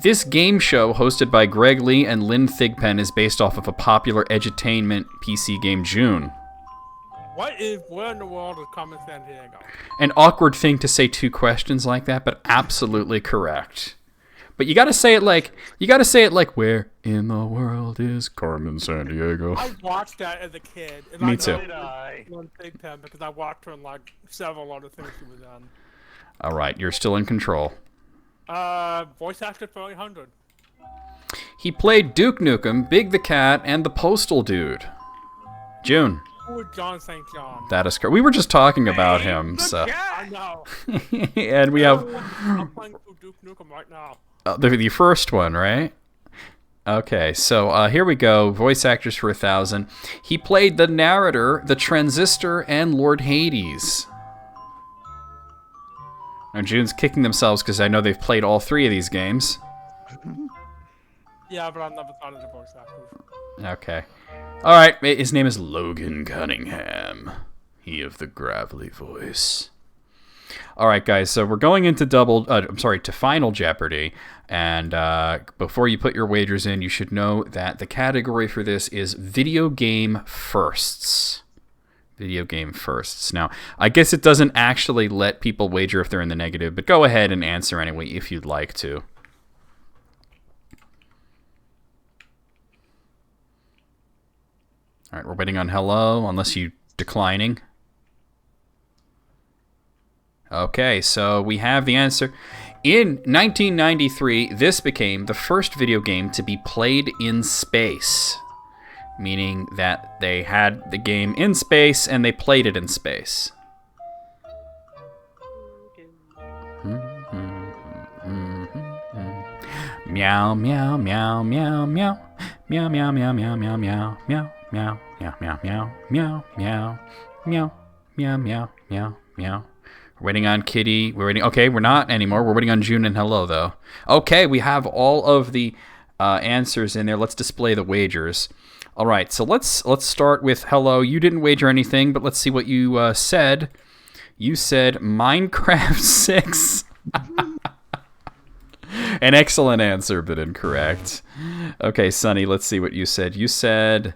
This game show, hosted by Greg Lee and Lynn Thigpen, is based off of a popular edutainment PC game, June. Where in the world is Carmen San Diego? An awkward thing to say two questions like that, but absolutely correct. But you gotta say it like, where in the world is Carmen San Diego? I watched that as a kid. And Me too. One Big Ten because I watched her in like several other things she was on. All right, you're still in control. Voice actor for 800. He played Duke Nukem, Big the Cat, and the Postal Dude. June. Who is John St. John? That is correct. We were just talking about him, so. I know. And we have I'm playing through Duke Nukem right now. the first one, right? Okay, so here we go. Voice actors for 1,000. He played the narrator, the Transistor, and Lord Hades. Now June's kicking themselves because I know they've played all three of these games. Yeah, but I've never thought of the voice actors. Okay. Alright, his name is Logan Cunningham. He of the gravelly voice. Alright, guys, so we're going into to Final Jeopardy. And before you put your wagers in, you should know that the category for this is video game firsts. Video game firsts. Now, I guess it doesn't actually let people wager if they're in the negative, but go ahead and answer anyway if you'd like to. All right, we're waiting on hello, unless you declining. Okay, so we have the answer. In 1993, this became the first video game to be played in space, meaning that they had the game in space and they played it in space. Meow, meow, meow, meow, meow. Meow, meow, meow, meow, meow, meow, meow. Meow, meow, meow, meow, meow, meow, meow, meow, meow, meow, meow. We're waiting on Kitty. We're waiting. Okay, we're not anymore. We're waiting on June and hello, though. Okay, we have all of the answers in there. Let's display the wagers. All right, so let's start with hello. You didn't wager anything, but let's see what you said. You said Minecraft 6. An excellent answer, but incorrect. Okay, Sonny, let's see what you said. You said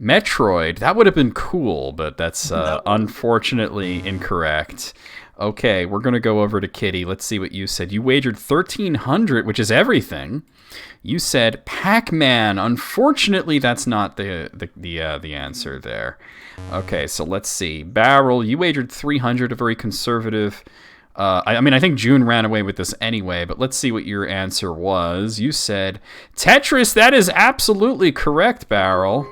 Metroid. That would have been cool, but that's unfortunately incorrect. Okay, we're going to go over to Kitty. Let's see what you said. You wagered 1,300, which is everything. You said Pac-Man. Unfortunately, that's not the answer there. Okay, so let's see. Barrel, you wagered 300, a very conservative. I think June ran away with this anyway, but let's see what your answer was. You said Tetris. That is absolutely correct, Barrel.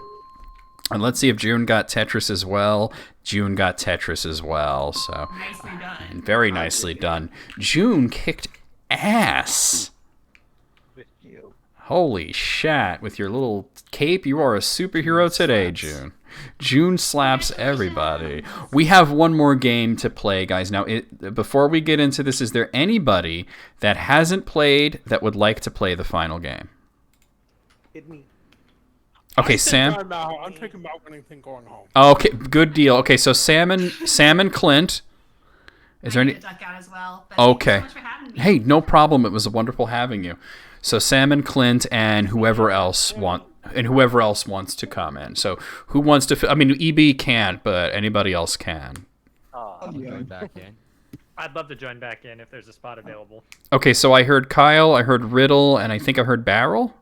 And let's see if June got Tetris as well. June got Tetris as well. So Nicely done. very nicely done. June kicked ass. Holy shat. With your little cape, you are a superhero today, June. June slaps everybody. We have one more game to play, guys. Now, before we get into this, is there anybody that hasn't played that would like to play the final game? Hit me. Okay, Sam. I'm thinking about anything going home. Okay, good deal. Okay, so Sam and Clint. Is there any? Duck out as well, but Okay. thank you so much for having me. Hey, no problem. It was wonderful having you. So Sam and Clint and whoever else want. and whoever else wants to comment. So who wants to? I mean, EB can't, but anybody else can. I'll join back in. I'd love to join back in if there's a spot available. Okay, so I heard Kyle, I heard Riddle, and I think I heard Barrel.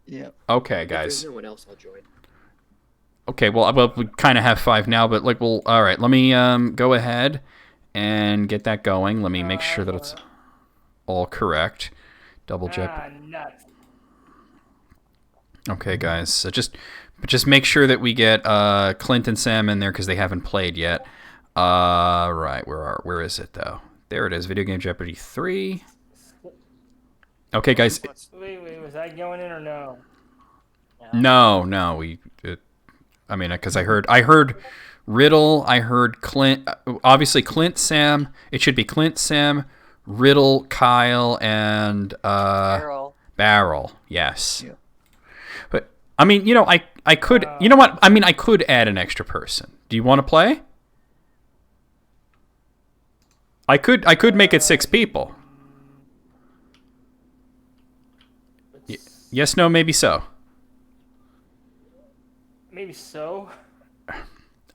Yeah. Okay, If guys. there's no one else, I'll join. Okay, well, we kind of have 5 now, but like, well, all right. Let me go ahead and get that going. Let me make sure that it's all correct. Double check. Nuts. Okay, guys. So just make sure that we get Clint and Sam in there because they haven't played yet. Right. Where is it though? There it is. Video Game Jeopardy 3. Okay, guys. Wait, was I going in or no? No. I mean, because I heard Riddle. I heard Clint. Obviously, Clint, Sam. It should be Clint, Sam, Riddle, Kyle, and Barrel. Yes. Yeah. But I mean, I could. You know what? I mean, I could add an extra person. Do you want to play? I could make it 6 people. Yes, no, maybe so. Maybe so.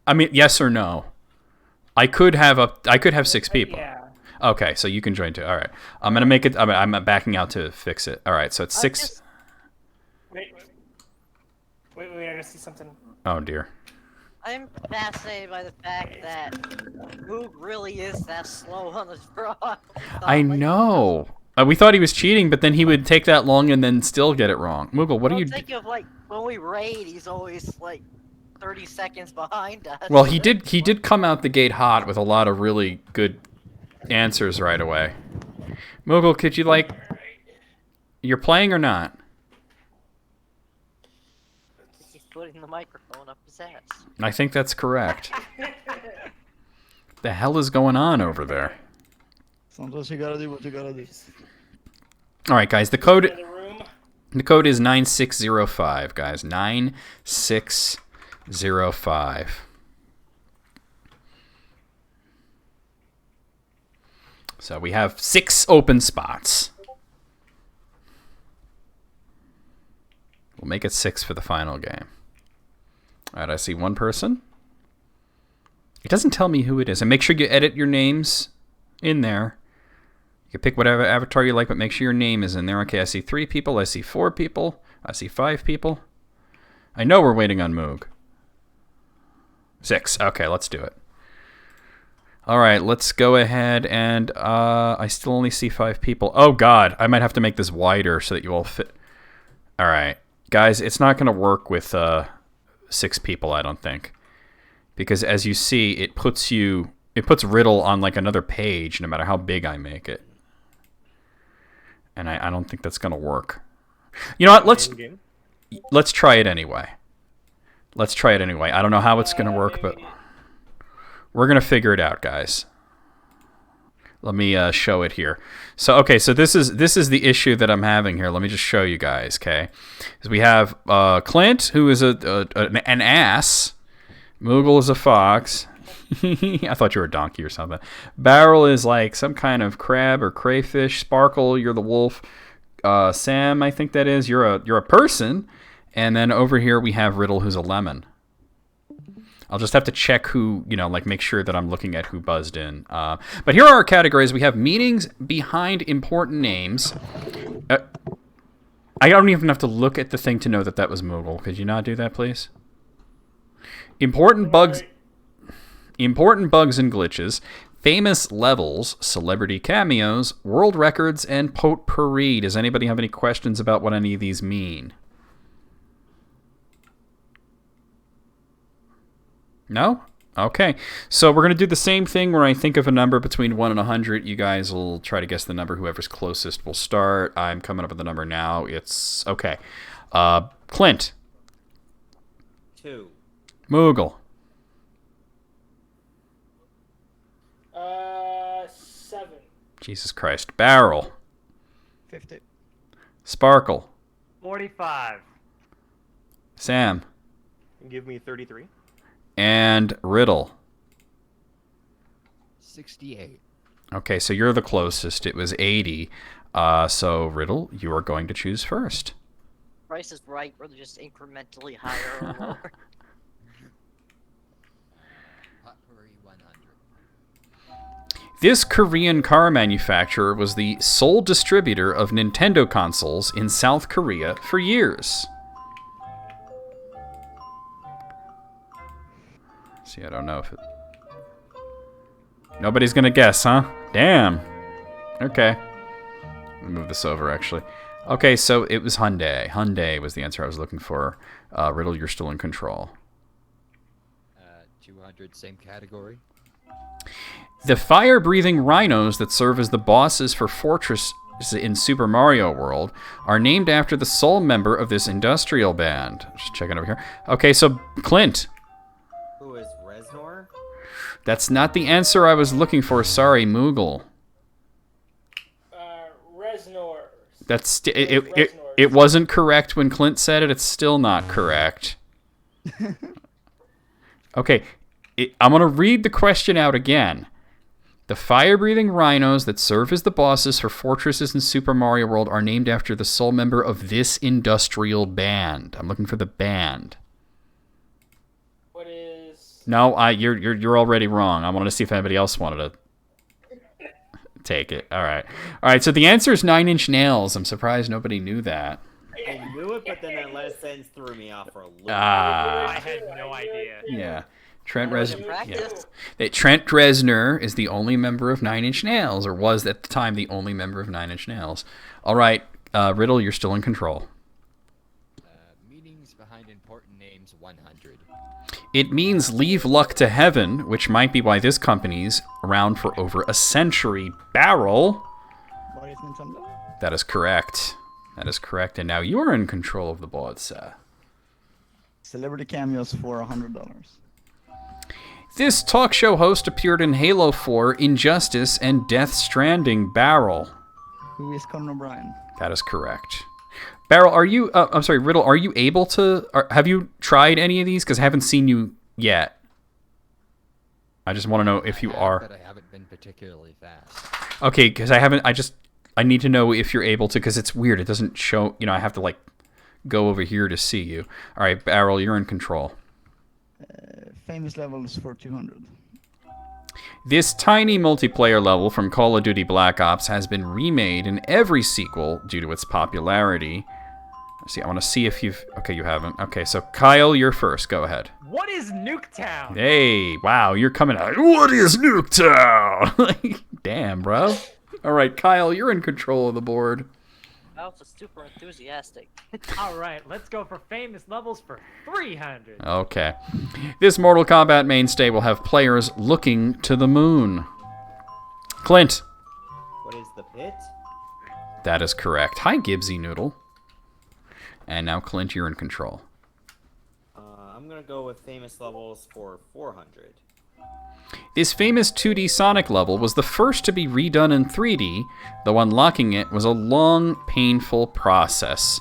I mean, yes or no. I could have 6 people. Yeah. Okay, so you can join too. All right. I'm gonna make it. I'm backing out to fix it. All right, so it's 6. Wait, I gotta see something. Oh dear. I'm fascinated by the fact that Moog really is that slow on the draw. I know. We thought he was cheating, but then he would take that long and then still get it wrong. Moogle, what are you? Think of like when we raid, he's always like 30 seconds behind us. Well, he did come out the gate hot with a lot of really good answers right away. Moogle, could you you're playing or not? He's putting the microphone up his ass. I think that's correct. The hell is going on over there? Sometimes you gotta do what you gotta do. All right, guys. The code is 9605, guys. 9605. So we have 6 open spots. We'll make it 6 for the final game. All right, I see one person. It doesn't tell me who it is. And make sure you edit your names in there. You can pick whatever avatar you like, but make sure your name is in there. Okay, I see 3 people. I see 4 people. I see 5 people. I know we're waiting on Moog. 6. Okay, let's do it. All right, let's go ahead and I still only see 5 people. Oh, God. I might have to make this wider so that you all fit. All right. Guys, it's not going to work with 6 people, I don't think. Because as you see, it puts Riddle on like another page no matter how big I make it. And I don't think that's going to work. You know what? Let's try it anyway. Let's try it anyway. I don't know how it's going to work, but we're going to figure it out, guys. Let me show it here. So, okay, so this is the issue that I'm having here. Let me just show you guys, okay? Because we have Clint, who is an ass. Moogle is a fox. I thought you were a donkey or something. Barrel is like some kind of crab or crayfish. Sparkle, you're the wolf. Sam, I think that is. You're a person. And then over here we have Riddle, who's a lemon. I'll just have to check who, make sure that I'm looking at who buzzed in. But here are our categories. We have meanings behind important names. I don't even have to look at the thing to know that was Moogle. Could you not do that, please? Important bugs and glitches. Famous levels, celebrity cameos, world records, and potpourri. Does anybody have any questions about what any of these mean? No? Okay. So we're going to do the same thing where I think of a number between 1 and 100. You guys will try to guess the number. Whoever's closest will start. I'm coming up with the number now. It's... Okay. Clint. 2. Moogle. 7. Jesus Christ. Barrel. 50. Sparkle. 45. Sam. Give me 33. And Riddle. 68. Okay, so you're the closest. It was 80. So, Riddle, you are going to choose first. Price is Right, where they're just incrementally higher or lower. Potpourri 100. This Korean car manufacturer was the sole distributor of Nintendo consoles in South Korea for years. See, I don't know if it... Nobody's gonna guess, huh? Damn. Okay. Let me move this over, actually. Okay, so it was Hyundai. Hyundai was the answer I was looking for. Riddle, you're still in control. 200, same category. The fire-breathing rhinos that serve as the bosses for Fortress in Super Mario World are named after the sole member of this industrial band. Just checking over here. Okay, so Clint. Who is Reznor? That's not the answer I was looking for. Sorry, Moogle. Reznor. That's it wasn't correct when Clint said it. It's still not correct. Okay, I'm gonna read the question out again. The fire-breathing rhinos that serve as the bosses for fortresses in Super Mario World are named after the sole member of this industrial band. I'm looking for the band. What is? No, you're already wrong. I wanted to see if anybody else wanted to take it. All right. So the answer is 9 Inch Nails. I'm surprised nobody knew that. I knew it, but then that last sentence threw me off for a loop. I had no idea. Yeah. Trent Reznor is the only member of 9 Inch Nails, or was at the time the only member of 9 Inch Nails. All right, Riddle, you're still in control. Meanings behind important names 100. It means leave luck to heaven, which might be why this company's around for over a century. Barrel. What is Nintendo? That is correct. And now you are in control of the board, sir. Celebrity cameos for $100. This talk show host appeared in Halo 4, Injustice, and Death Stranding. Barrel. Who is Conan O'Brien? That is correct. Barrel, are you... I'm sorry, Riddle, are you able to... have you tried any of these? Because I haven't seen you yet. I just want to know if you are... But I haven't been particularly fast. Okay, because I haven't... I need to know if you're able to, because it's weird. It doesn't show... I have to, go over here to see you. All right, Barrel, you're in control. Famous levels for 200. This tiny multiplayer level from Call of Duty Black Ops has been remade in every sequel due to its popularity. See, I want to see if you've... Okay, you haven't. Okay, so Kyle, you're first. Go ahead. What is Nuketown? Hey, wow, you're coming out. What is Nuketown? Damn, bro. All right, Kyle, you're in control of the board. That was super enthusiastic. All right, let's go for famous levels for 300. Okay. This Mortal Kombat mainstay will have players looking to the moon. Clint. What is the pit? That is correct. Hi, Gibbsy Noodle. And now, Clint, you're in control. I'm gonna go with famous levels for 400. This famous 2D Sonic level was the first to be redone in 3D, though unlocking it was a long, painful process.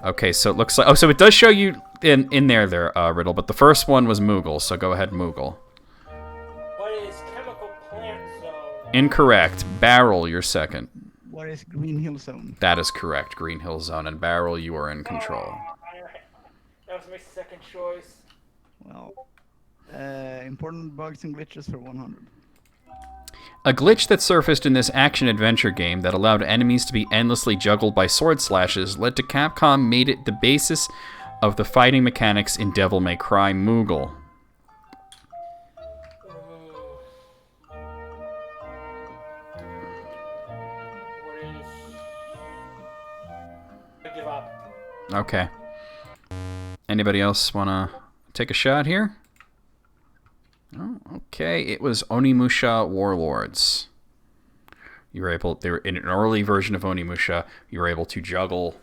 Okay, so it looks like... Oh, so it does show you in there, Riddle, but the first one was Moogle, so go ahead, Moogle. What is Chemical Plant Zone? Incorrect. Barrel, you're second. What is Green Hill Zone? That is correct. Green Hill Zone. And Barrel, you are in control. That was my second choice. Well... important bugs and glitches for 100. A glitch that surfaced in this action-adventure game that allowed enemies to be endlessly juggled by sword slashes led to Capcom made it the basis of the fighting mechanics in Devil May Cry Moogle. I give up. Okay. Anybody else want to take a shot here? Oh, okay. It was Onimusha Warlords. They were in an early version of Onimusha, you were able to juggle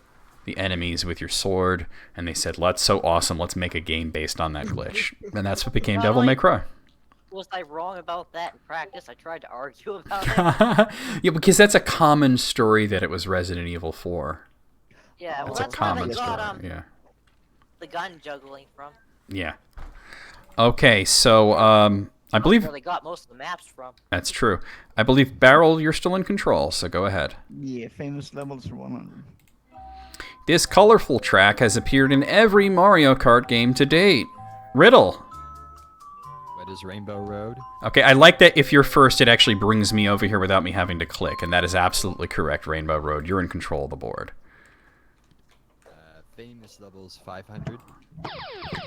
the enemies with your sword, and they said, so awesome, let's make a game based on that glitch. And that's what became Devil May Cry. Was I wrong about that in practice? I tried to argue about it. Yeah, because that's a common story that it was Resident Evil 4. Yeah, well, that's that's a common where they got, story, yeah. the gun juggling from. Yeah. Okay, so I believe where they got most of the maps from. That's true. I believe Barrel, you're still in control, so go ahead. Yeah, famous levels for 100. This colorful track has appeared in every Mario Kart game to date. Riddle. What is Rainbow Road? Okay, I like that if you're first, it actually brings me over here without me having to click, and that is absolutely correct, Rainbow Road. You're in control of the board. Famous levels 500.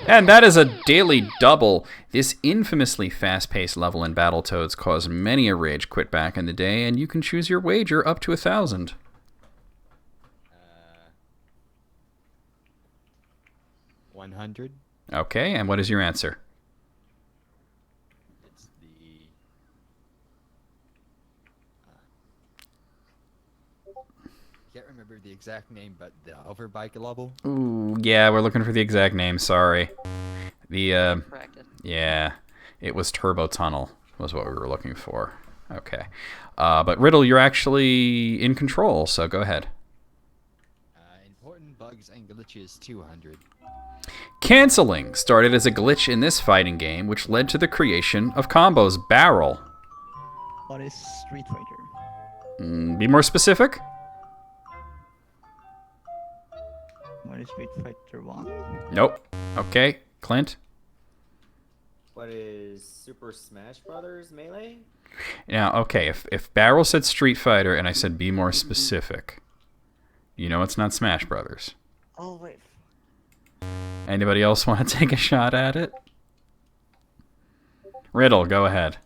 And that is a daily double. This infamously fast-paced level in Battletoads caused many a rage quit back in the day, and you can choose your wager up to 1,000. 100. Okay, and what is your answer? It's the... can't remember the exact name, but the overbike level. Ooh, yeah, we're looking for the exact name, sorry. The, yeah, it was Turbo Tunnel was what we were looking for. Okay. But Riddle, you're actually in control, so go ahead. Important bugs and glitches 200. Canceling started as a glitch in this fighting game, which led to the creation of combos. Barrel. What is Street Fighter? Be more specific? What is Street Fighter 1? Nope. Okay, Clint? What is Super Smash Brothers Melee? Now, okay, if Barrel said Street Fighter and I said be more specific, you know it's not Smash Brothers. Oh, wait. Anybody else want to take a shot at it? Riddle, go ahead.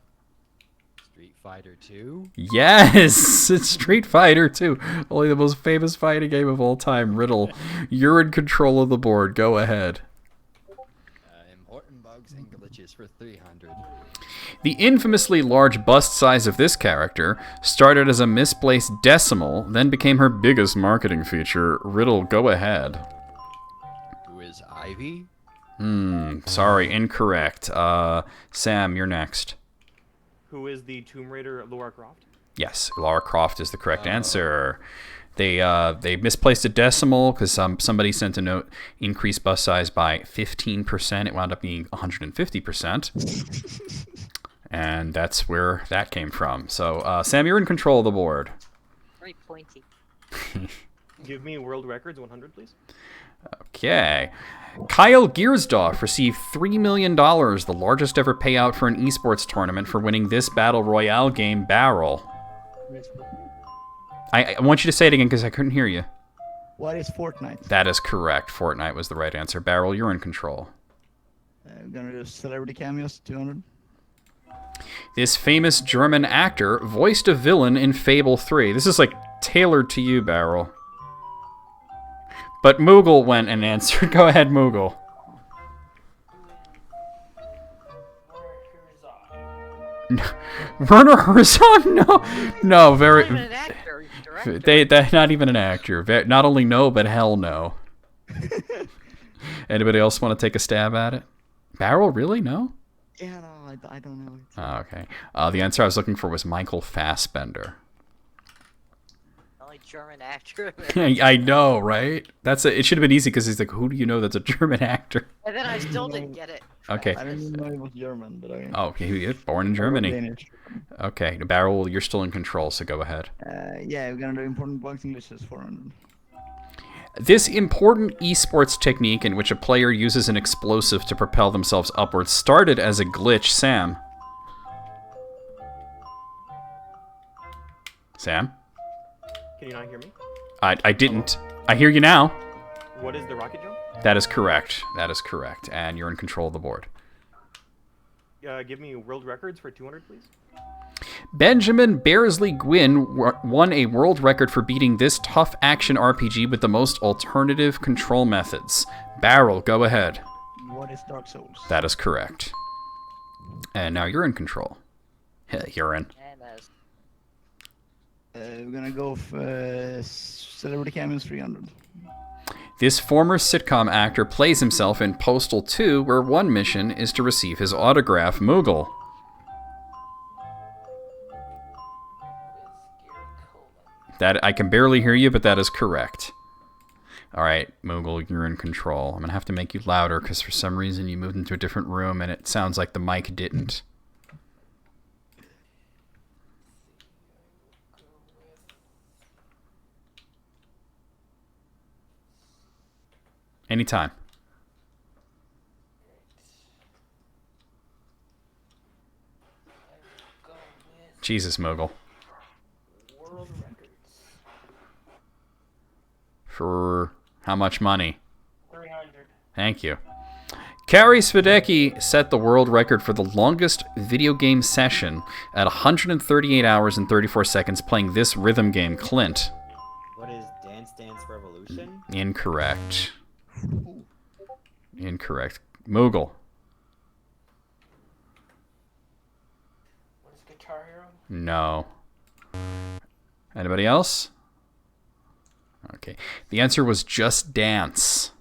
Street Fighter 2? Yes! It's Street Fighter 2. Only the most famous fighting game of all time. Riddle, you're in control of the board. Go ahead. Important bugs and glitches for 300. The infamously large bust size of this character started as a misplaced decimal, then became her biggest marketing feature. Riddle, go ahead. Who is Ivy? Sorry, incorrect. Sam, you're next. Who is the Tomb Raider Lara Croft? Yes, Lara Croft is the correct answer. They misplaced a decimal because somebody sent a note, increased bus size by 15%. It wound up being 150%. And that's where that came from. So, Sam, you're in control of the board. Very pointy. Give me world records 100, please. Okay. Kyle Giersdorf received $3 million, the largest ever payout for an esports tournament, for winning this battle royale game, Barrel. I want you to say it again because I couldn't hear you. What is Fortnite? That is correct. Fortnite was the right answer. Barrel, you're in control. I'm gonna do celebrity cameos, 200. This famous German actor voiced a villain in Fable 3. This is like tailored to you, Barrel. But Moogle went and answered. Go ahead, Moogle. Werner Herzog? No, very. Not even an actor, he's a director. They're not even an actor. Not only no, but hell no. Anybody else want to take a stab at it? Barrel, really? No? Yeah, no, I don't know. Oh, okay. The answer I was looking for was Michael Fassbender. Only German actor. I know, right? It should have been easy because he's like, who do you know that's a German actor? And then I still didn't get it. Okay. I didn't know he was German, but I... Oh, okay, he was born in Germany. Danish. Okay, Barrel, you're still in control, so go ahead. Yeah, we're gonna do important bugs and glitches, 400. This important esports technique in which a player uses an explosive to propel themselves upwards started as a glitch. Sam? Sam? Can you not hear me? I didn't. I hear you now. What is the rocket jump? That is correct. That is correct. And you're in control of the board. Give me world records for 200, please. Benjamin Bearsley Gwynn won a world record for beating this tough action RPG with the most alternative control methods. Barrel, go ahead. What is Dark Souls? That is correct. And now you're in control. You're in. We're gonna go for celebrity cameos, 300. This former sitcom actor plays himself in Postal 2, where one mission is to receive his autograph. Moogle. That I can barely hear you, but that is correct. All right, Moogle, you're in control. I'm going to have to make you louder because for some reason you moved into a different room and it sounds like the mic didn't. Anytime. Jesus, Mogul. World records. For how much money? 300. Thank you. Kari Svedecki set the world record for the longest video game session at 138 hours and 34 seconds playing this rhythm game, Clint. What is Dance Dance Revolution? Incorrect. Incorrect. Moogle. What is Guitar Hero? No. Anybody else? Okay. The answer was Just Dance.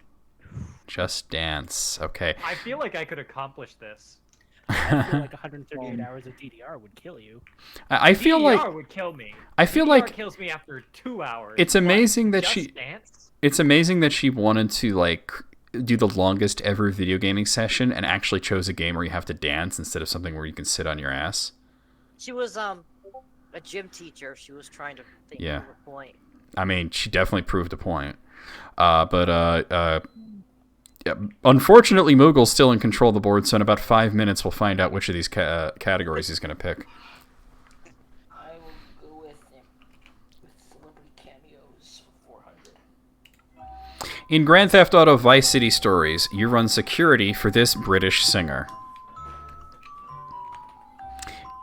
Just Dance. Okay. I feel like I could accomplish this. I feel like 138 hours of DDR would kill you. I feel DDR like would kill me. I feel DDR like kills me after 2 hours. it's amazing that Just she. Dance? It's amazing that she wanted to like do the longest ever video gaming session and actually chose a game where you have to dance instead of something where you can sit on your ass. She was a gym teacher. She was trying to think Yeah. of a point. I mean, she definitely proved a point. Yeah, unfortunately, Moogle's still in control of the board, so in about 5 minutes we'll find out which of these categories he's going to pick. I will go with celebrity cameos for 400. In Grand Theft Auto Vice City Stories, you run security for this British singer.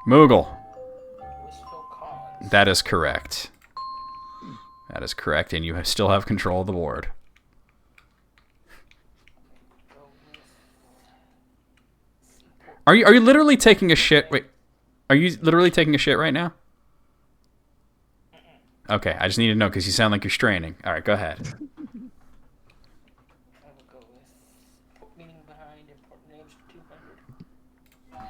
Moogle. That is correct. That is correct, and you still have control of the board. Are you literally taking a shit? Wait, are you literally taking a shit right now? Okay, I just need to know because you sound like you're straining. All right, go ahead. I will go with meaning behind important names for 200.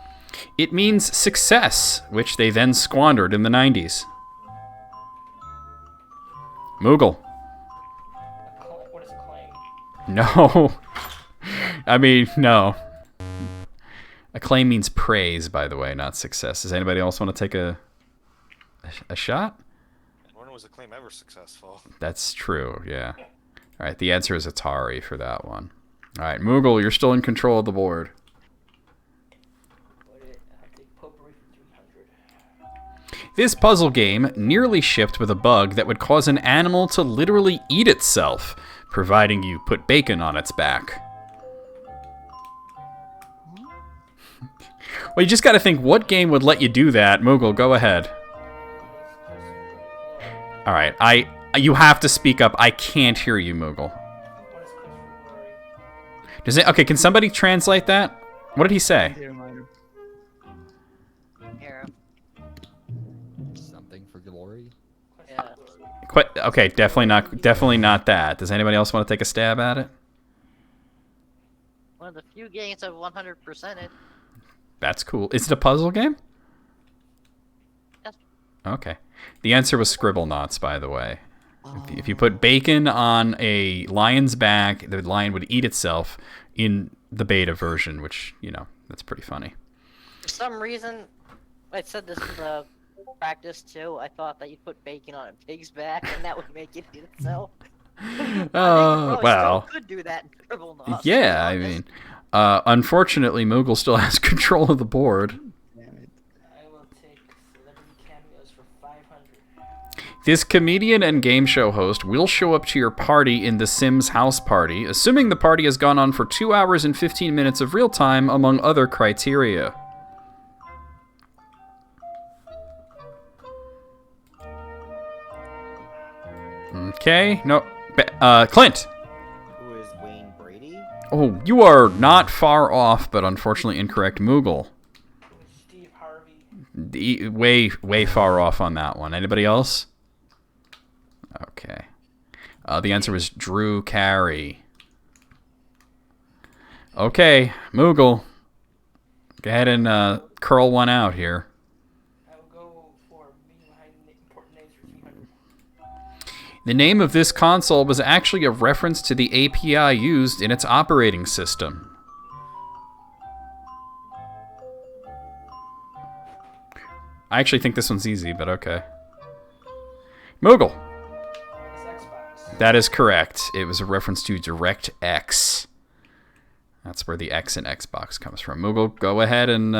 It means success, which they then squandered in the 90s. Moogle. What is acclaim? No. I mean, no. Acclaim means praise, by the way, not success. Does anybody else want to take a shot? When was Acclaim ever successful? That's true, yeah. All right, the answer is Atari for that one. All right, Moogle, you're still in control of the board. I'll take potpourri for 300. This puzzle game nearly shipped with a bug that would cause an animal to literally eat itself, providing you put bacon on its back. Well, you just got to think, what game would let you do that? Moogle, go ahead. All right, you have to speak up. I can't hear you, Moogle. Does it? Okay, can somebody translate that? What did he say? Something for glory. Yeah. Okay, definitely not that. Does anybody else want to take a stab at it? One of the few games I've 100%ed. That's cool. Is it a puzzle game? Yes. Okay. The answer was Scribble Knots, by the way. If you put bacon on a lion's back, the lion would eat itself in the beta version, which, you know, that's pretty funny. For some reason, I said this in the practice too. I thought that you put bacon on a pig's back and that would make it eat itself. Well. Still could do that in Scribble Knots. Yeah, I mean, unfortunately, Moogle still has control of the board. I will take celebrity cameos for 500. This comedian and game show host will show up to your party in The Sims House Party, assuming the party has gone on for 2 hours and 15 minutes of real time, among other criteria. Okay, no. Clint! Who is Wayne Brady? Oh, you are not far off, but unfortunately incorrect. Moogle. Steve Harvey. Way far off on that one. Anybody else? Okay. The answer was Drew Carey. Okay, Moogle. Go ahead and curl one out here. I will go for meaning behind important names for 300. The name of this console was actually a reference to the API used in its operating system. I actually think this one's easy, but okay. Moogle. It's Xbox. That is correct. It was a reference to DirectX. That's where the X in Xbox comes from. Moogle, go ahead and...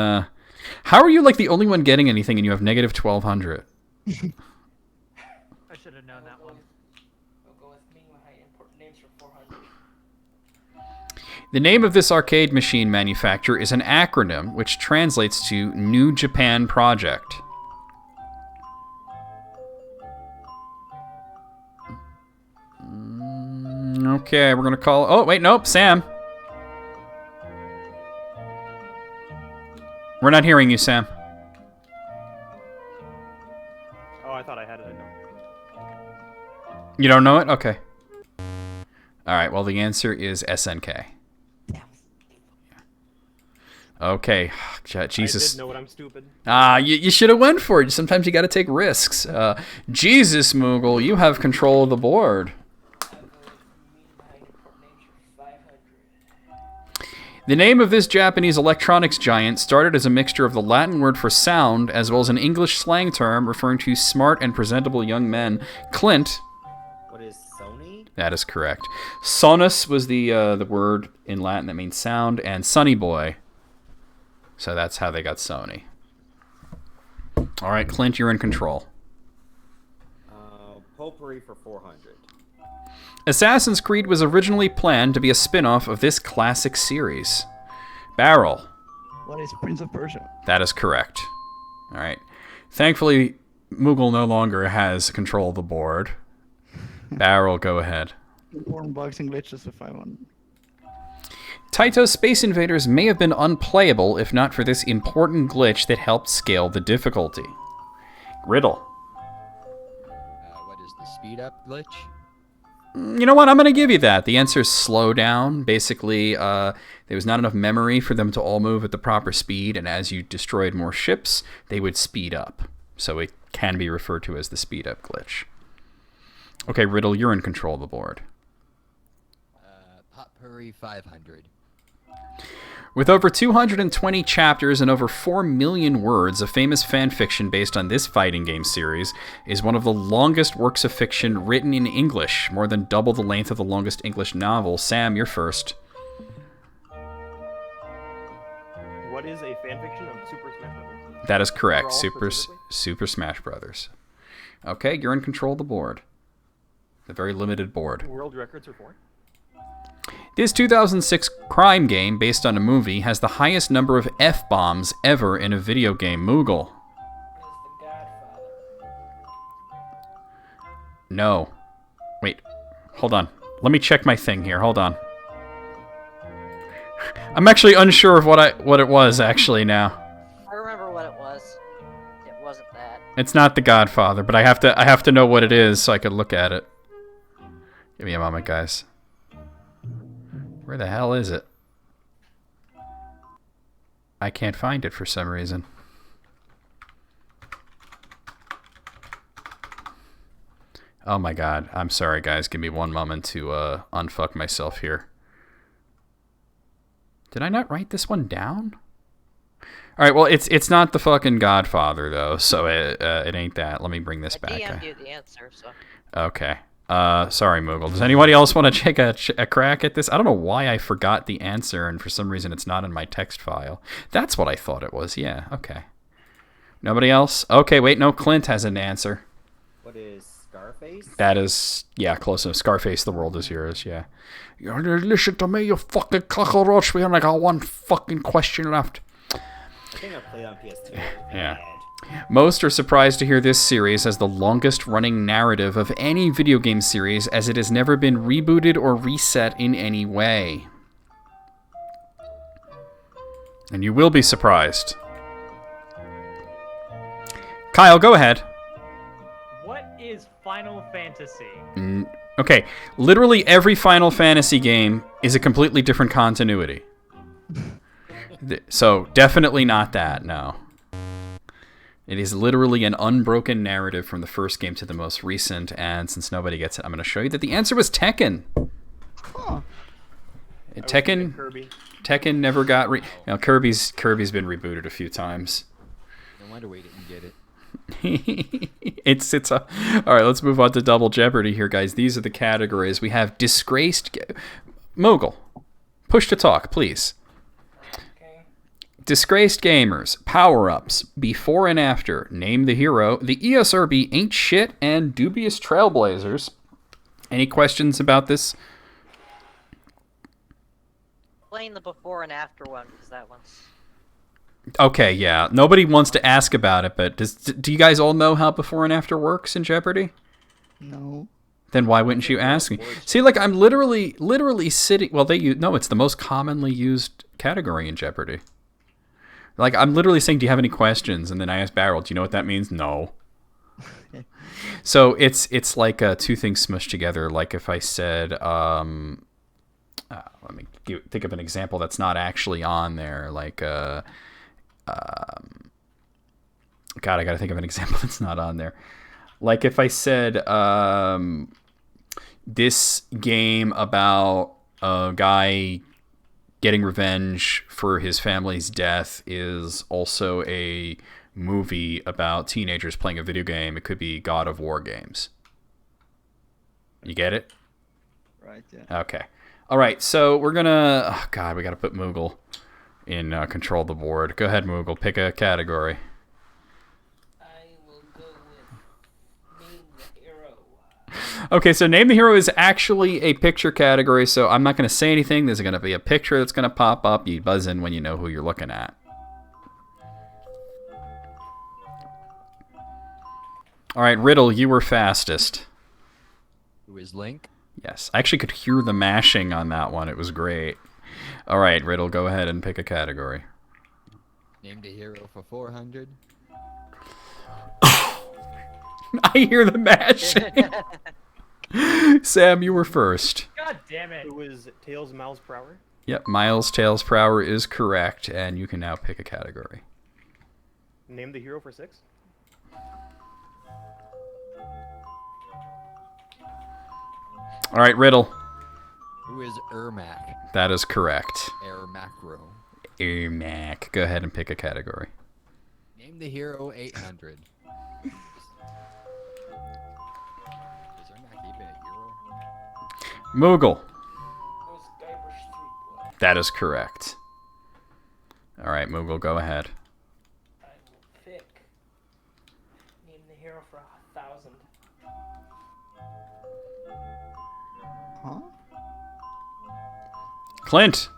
How are you like the only one getting anything and you have negative 1,200? I should have known that one. We'll go with me. My important names for 400. The name of this arcade machine manufacturer is an acronym which translates to New Japan Project. Okay, we're going to call... Oh, wait, nope, Sam. We're not hearing you, Sam. Oh, I thought I had it. You don't know it? Okay. All right, well, the answer is SNK. Okay, Jesus. I did know what I'm stupid. You should have went for it. Sometimes you got to take risks. Jesus, Moogle, you have control of the board. The name of this Japanese electronics giant started as a mixture of the Latin word for sound as well as an English slang term referring to smart and presentable young men. Clint. What is Sony? That is correct. Sonus was the word in Latin that means sound, and Sonny Boy. So that's how they got Sony. All right, Clint, you're in control. Potpourri for 400. Assassin's Creed was originally planned to be a spin-off of this classic series. Barrel. What is Prince of Persia? That is correct. All right. Thankfully, Moogle no longer has control of the board. Barrel, go ahead. Important boxing glitches if I want. Taito's Space Invaders may have been unplayable if not for this important glitch that helped scale the difficulty. Riddle. What is the speed up glitch? You know what? I'm going to give you that. The answer is slow down. Basically, there was not enough memory for them to all move at the proper speed, and as you destroyed more ships, they would speed up. So it can be referred to as the speed up glitch. Okay, Riddle, you're in control of the board. Potpourri 500. With over 220 chapters and over 4 million words, a famous fan fiction based on this fighting game series is one of the longest works of fiction written in English, more than double the length of the longest English novel. Sam, you're first. What is a fanfiction of Super Smash Bros.? That is correct. Overall, Super Smash Brothers. Okay, you're in control of the board. The very limited board. World records are for? This 2006 crime game, based on a movie, has the highest number of F-bombs ever in a video game. Moogle. No. Wait. Hold on. Let me check my thing here. Hold on. I'm actually unsure of what it was, actually, now. I remember what it was. It wasn't that. It's not The Godfather, but I have to know what it is so I could look at it. Give me a moment, guys. Where the hell is it? I can't find it for some reason. Oh my god. I'm sorry, guys. Give me one moment to unfuck myself here. Did I not write this one down? Alright, well, it's not the fucking Godfather, though, so it ain't that. Let me bring this back. I DM'd you the answer, so... Okay. Sorry, Moogle. Does anybody else want to take a crack at this? I don't know why I forgot the answer, and for some reason it's not in my text file. That's what I thought it was. Yeah, okay. Nobody else? Okay, wait, no, Clint has an answer. What is Scarface? That is, yeah, close enough. Scarface, the world is yours, yeah. You listen to me, you fucking cockroach. We only got one fucking question left. I think I played on PS2. Yeah. Most are surprised to hear this series has the longest running narrative of any video game series, as it has never been rebooted or reset in any way. And you will be surprised. Kyle, go ahead. What is Final Fantasy? Okay, literally every Final Fantasy game is a completely different continuity. So, definitely not that, no. It is literally an unbroken narrative from the first game to the most recent, and since nobody gets it, I'm going to show you that the answer was Tekken. Huh. Tekken never got Kirby's been rebooted a few times. No wonder we didn't get it. it's a. All right, let's move on to Double Jeopardy here, guys. These are the categories. We have disgraced... Mogul, push to talk, please. Disgraced gamers, power-ups, before and after, name the hero, the ESRB ain't shit, and dubious trailblazers. Any questions about this? Explain the before and after one, because that one's... Okay, yeah. Nobody wants to ask about it, but do you guys all know how before and after works in Jeopardy? No. Then why wouldn't you ask me? See, like, I'm literally sitting... Well, no, it's the most commonly used category in Jeopardy. Like, I'm literally saying, do you have any questions? And then I ask Barrel, do you know what that means? No. So it's like two things smushed together. Like if I said, let me think of an example that's not actually on there. Like, God, I got to think of an example that's not on there. Like if I said, this game about a guy getting revenge for his family's death is also a movie about teenagers playing a video game. It could be God of War games. You get it? Right, yeah. Okay. All right, so we're gonna... Oh, God, we got to put Moogle in control of the board. Go ahead, Moogle. Pick a category. I will go with Name the Hero. Okay, so Name the Hero is actually a picture category, so I'm not going to say anything. There's going to be a picture that's going to pop up. You buzz in when you know who you're looking at. All right, Riddle, you were fastest. Who is Link? Yes, I actually could hear the mashing on that one. It was great. All right, Riddle, go ahead and pick a category. Named a hero for 400. I hear the mashing. Sam, you were first. God damn it. It was Tails Miles per hour. Yep, Miles Tails per hour is correct, and you can now pick a category. Name the hero for 6. All right, Riddle. Who is Ermac? That is correct. Ermacro. Ermac. Go ahead and pick a category. Name the hero 800. Is Ermac even a hero? Moogle. Those Guybrush Threepwood. That is correct. All right, Moogle, go ahead. I will pick Name the Hero for 1,000. Huh? Clint.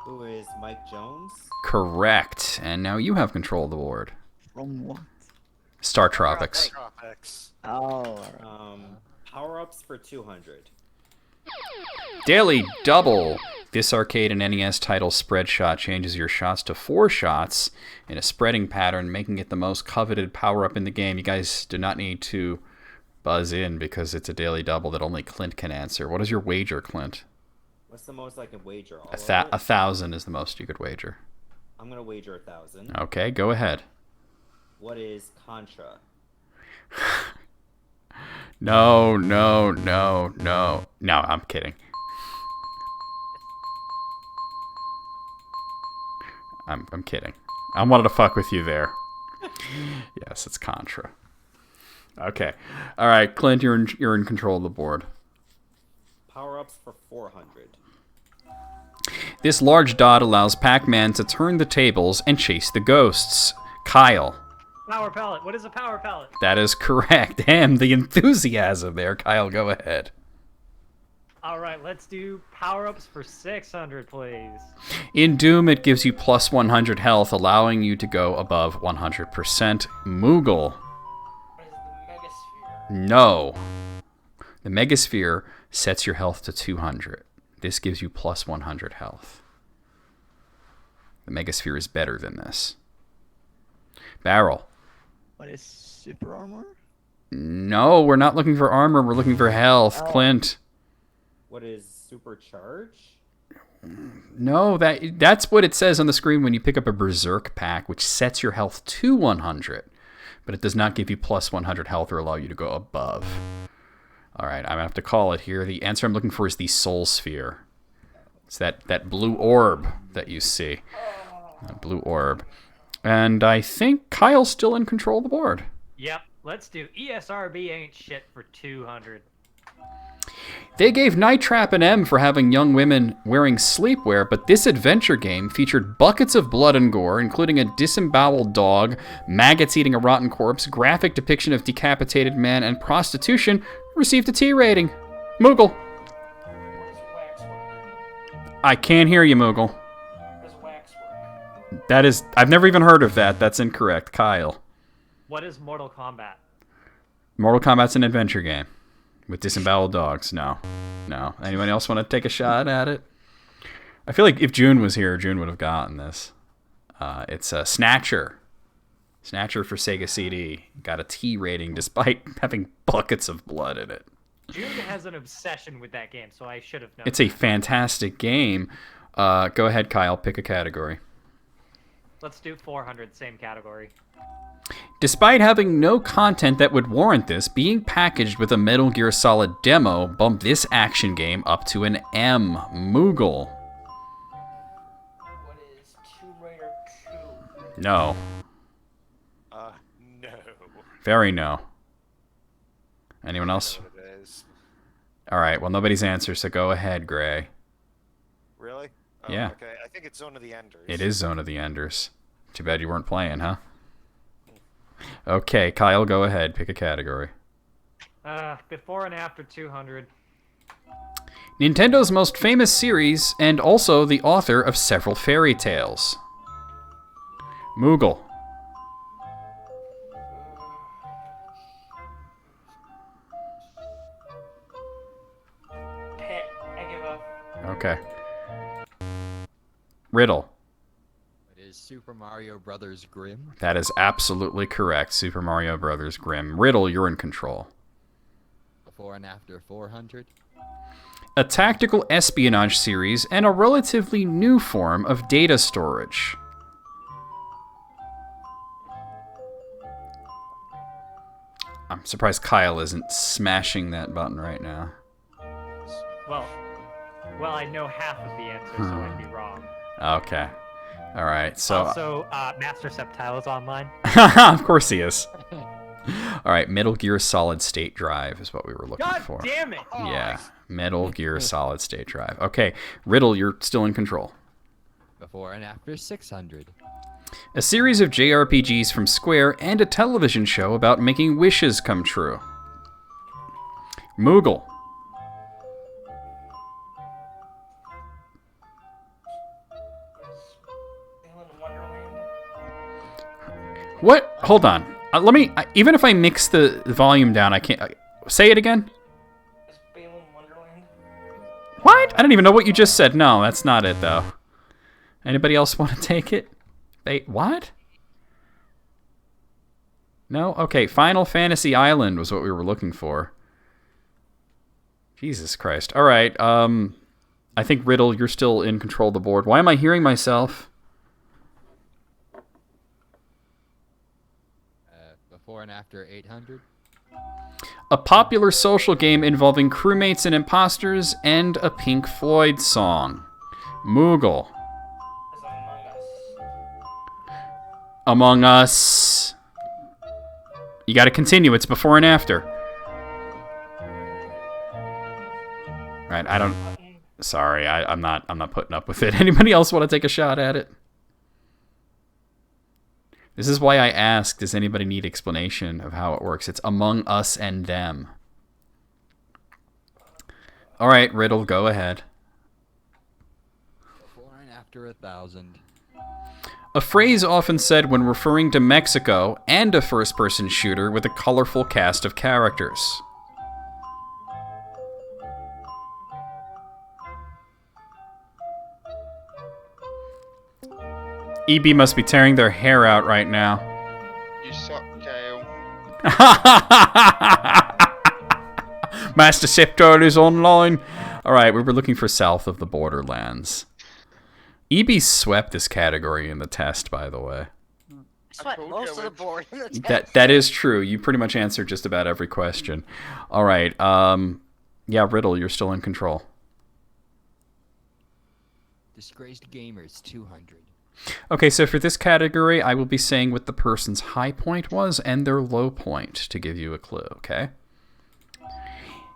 Who is Mike Jones? Correct. And now you have control of the board. From what? Star Tropics. Tropics. Oh. Power-ups for 200. Daily Double. This arcade and NES title Spread Shot changes your shots to 4 shots in a spreading pattern, making it the most coveted power-up in the game. You guys do not need to buzz in because it's a daily double that only Clint can answer. What is your wager, Clint? What's the most I can wager? All 1,000 is the most you could wager. I'm gonna wager 1,000. Okay, go ahead. What is Contra? No, no, no, no. No, I'm kidding. I'm kidding. I wanted to fuck with you there. Yes, it's Contra. Okay. All right, Clint, you're in control of the board. Power-ups for 400. This large dot allows Pac-Man to turn the tables and chase the ghosts. Kyle. Power pellet. What is a power pellet? That is correct. Damn, the enthusiasm there. Kyle, go ahead. All right, let's do power-ups for 600, please. In Doom, it gives you plus 100 health, allowing you to go above 100%. Moogle. What is the Megasphere? No. The Megasphere sets your health to 200. This gives you plus 100 health. The Megasphere is better than this. Barrel. What is super armor? No, we're not looking for armor. We're looking for health. Clint. What is Supercharge? No, that's what it says on the screen when you pick up a Berserk pack, which sets your health to 100. But it does not give you plus 100 health or allow you to go above. All right, I'm going to have to call it here. The answer I'm looking for is the Soul Sphere. It's that blue orb that you see. That blue orb. And I think Kyle's still in control of the board. Yep, let's do ESRB ain't shit for 200. They gave Night Trap an M for having young women wearing sleepwear, but this adventure game featured buckets of blood and gore, including a disemboweled dog, maggots eating a rotten corpse, graphic depiction of decapitated man, and prostitution, received a T rating. Moogle. I can't hear you, Moogle. That is... I've never even heard of that. That's incorrect. Kyle. What is Mortal Kombat? Mortal Kombat's an adventure game. With disemboweled dogs. No. No. Anyone else want to take a shot at it? I feel like if June was here, June would have gotten this. It's a Snatcher. Snatcher for Sega CD. Got a T rating despite having buckets of blood in it. June has an obsession with that game, so I should have known. It's a fantastic game. Go ahead, Kyle. Pick a category. Let's do 400, same category. Despite having no content that would warrant this, being packaged with a Metal Gear Solid demo bumped this action game up to an M. Moogle. What is Tomb Raider 2? No. No. Very no. Anyone else? Alright, well, nobody's answer, so go ahead, Gray. Really? Oh, Yeah. Okay, I think it's Zone of the Enders. It is Zone of the Enders. Too bad you weren't playing, huh? Okay, Kyle, go ahead. Pick a category. Before and after 200. Nintendo's most famous series, and also the author of several fairy tales. Moogle. I give up. Okay. Riddle. It is Super Mario Brothers Grimm. That is absolutely correct. Super Mario Brothers Grimm. Riddle, you're in control. Before and after 400. A tactical espionage series and a relatively new form of data storage. I'm surprised Kyle isn't smashing that button right now. Well, I know half of the answer, so I'd be wrong. Okay. All right. So. Also, Master Septile is online. Of course he is. All right. Metal Gear Solid State Drive is what we were looking for. God damn it! Yeah. Metal Gear Solid State Drive. Okay. Riddle, you're still in control. Before and after 600. A series of JRPGs from Square and a television show about making wishes come true. Moogle. What? Hold on. Let me. Even if I mix the volume down, I can't. Say it again. What? I don't even know what you just said. No, that's not it, though. Anybody else want to take it? What? No? Okay, Final Fantasy Island was what we were looking for. Jesus Christ. All right. I think, Riddle, you're still in control of the board. Why am I hearing myself? Before and after 800. A popular social game involving crewmates and imposters, and a Pink Floyd song. Moogle. Among Us. You gotta continue, it's before and after. Right, I don't... Sorry, I'm not putting up with it. Anybody else want to take a shot at it? This is why I asked, does anybody need explanation of how it works? It's Among Us and Them. All right, Riddle, go ahead. Before and after 1,000. A phrase often said when referring to Mexico and a first-person shooter with a colorful cast of characters. EB must be tearing their hair out right now. You suck, Kale. Master Septile is online. Alright, we were looking for South of the Borderlands. EB swept this category in the test, by the way. Swept most of the board in the test. That is true. You pretty much answered just about every question. Alright, yeah, Riddle, you're still in control. Disgraced Gamers 200. Okay, so for this category, I will be saying what the person's high point was and their low point to give you a clue, okay?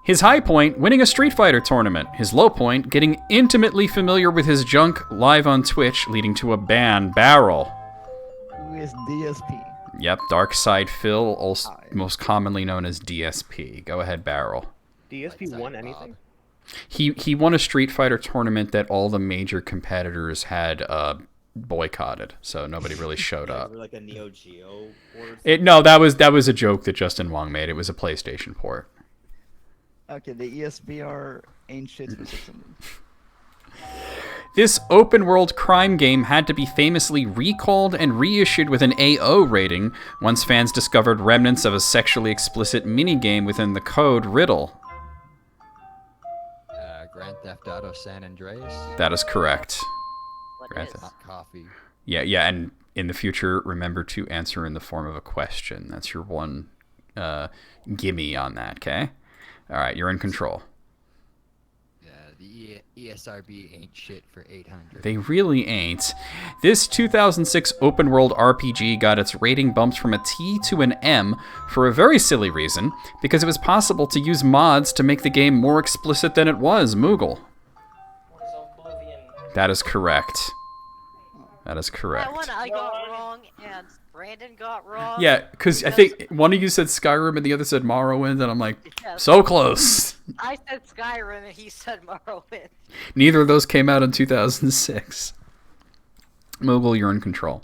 His high point, winning a Street Fighter tournament. His low point, getting intimately familiar with his junk live on Twitch, leading to a ban. Barrel. Who is DSP? Yep, Dark Side Phil, also most commonly known as DSP. Go ahead, Barrel. DSP won anything? He won a Street Fighter tournament that all the major competitors had boycotted, so nobody really showed up. Like a Neo Geo port? No, that was a joke that Justin Wong made. It was a PlayStation port. Okay, the ESPR ain't shit for 600. This open-world crime game had to be famously recalled and reissued with an AO rating once fans discovered remnants of a sexually explicit minigame within the code Riddle. Grand Theft Auto San Andreas. That is correct. What is? Hot coffee. Yeah, and in the future, remember to answer in the form of a question. That's your one gimme on that, okay? All right, you're in control. Yeah, the ESRB ain't shit for 800. They really ain't. This 2006 open-world RPG got its rating bumped from a T to an M for a very silly reason, because it was possible to use mods to make the game more explicit than it was. Moogle. That is correct. That is correct. That one I got wrong, and Brandon got wrong. Yeah, because I think one of you said Skyrim and the other said Morrowind, and I'm like, so close. I said Skyrim, and he said Morrowind. Neither of those came out in 2006. Moogle, you're in control.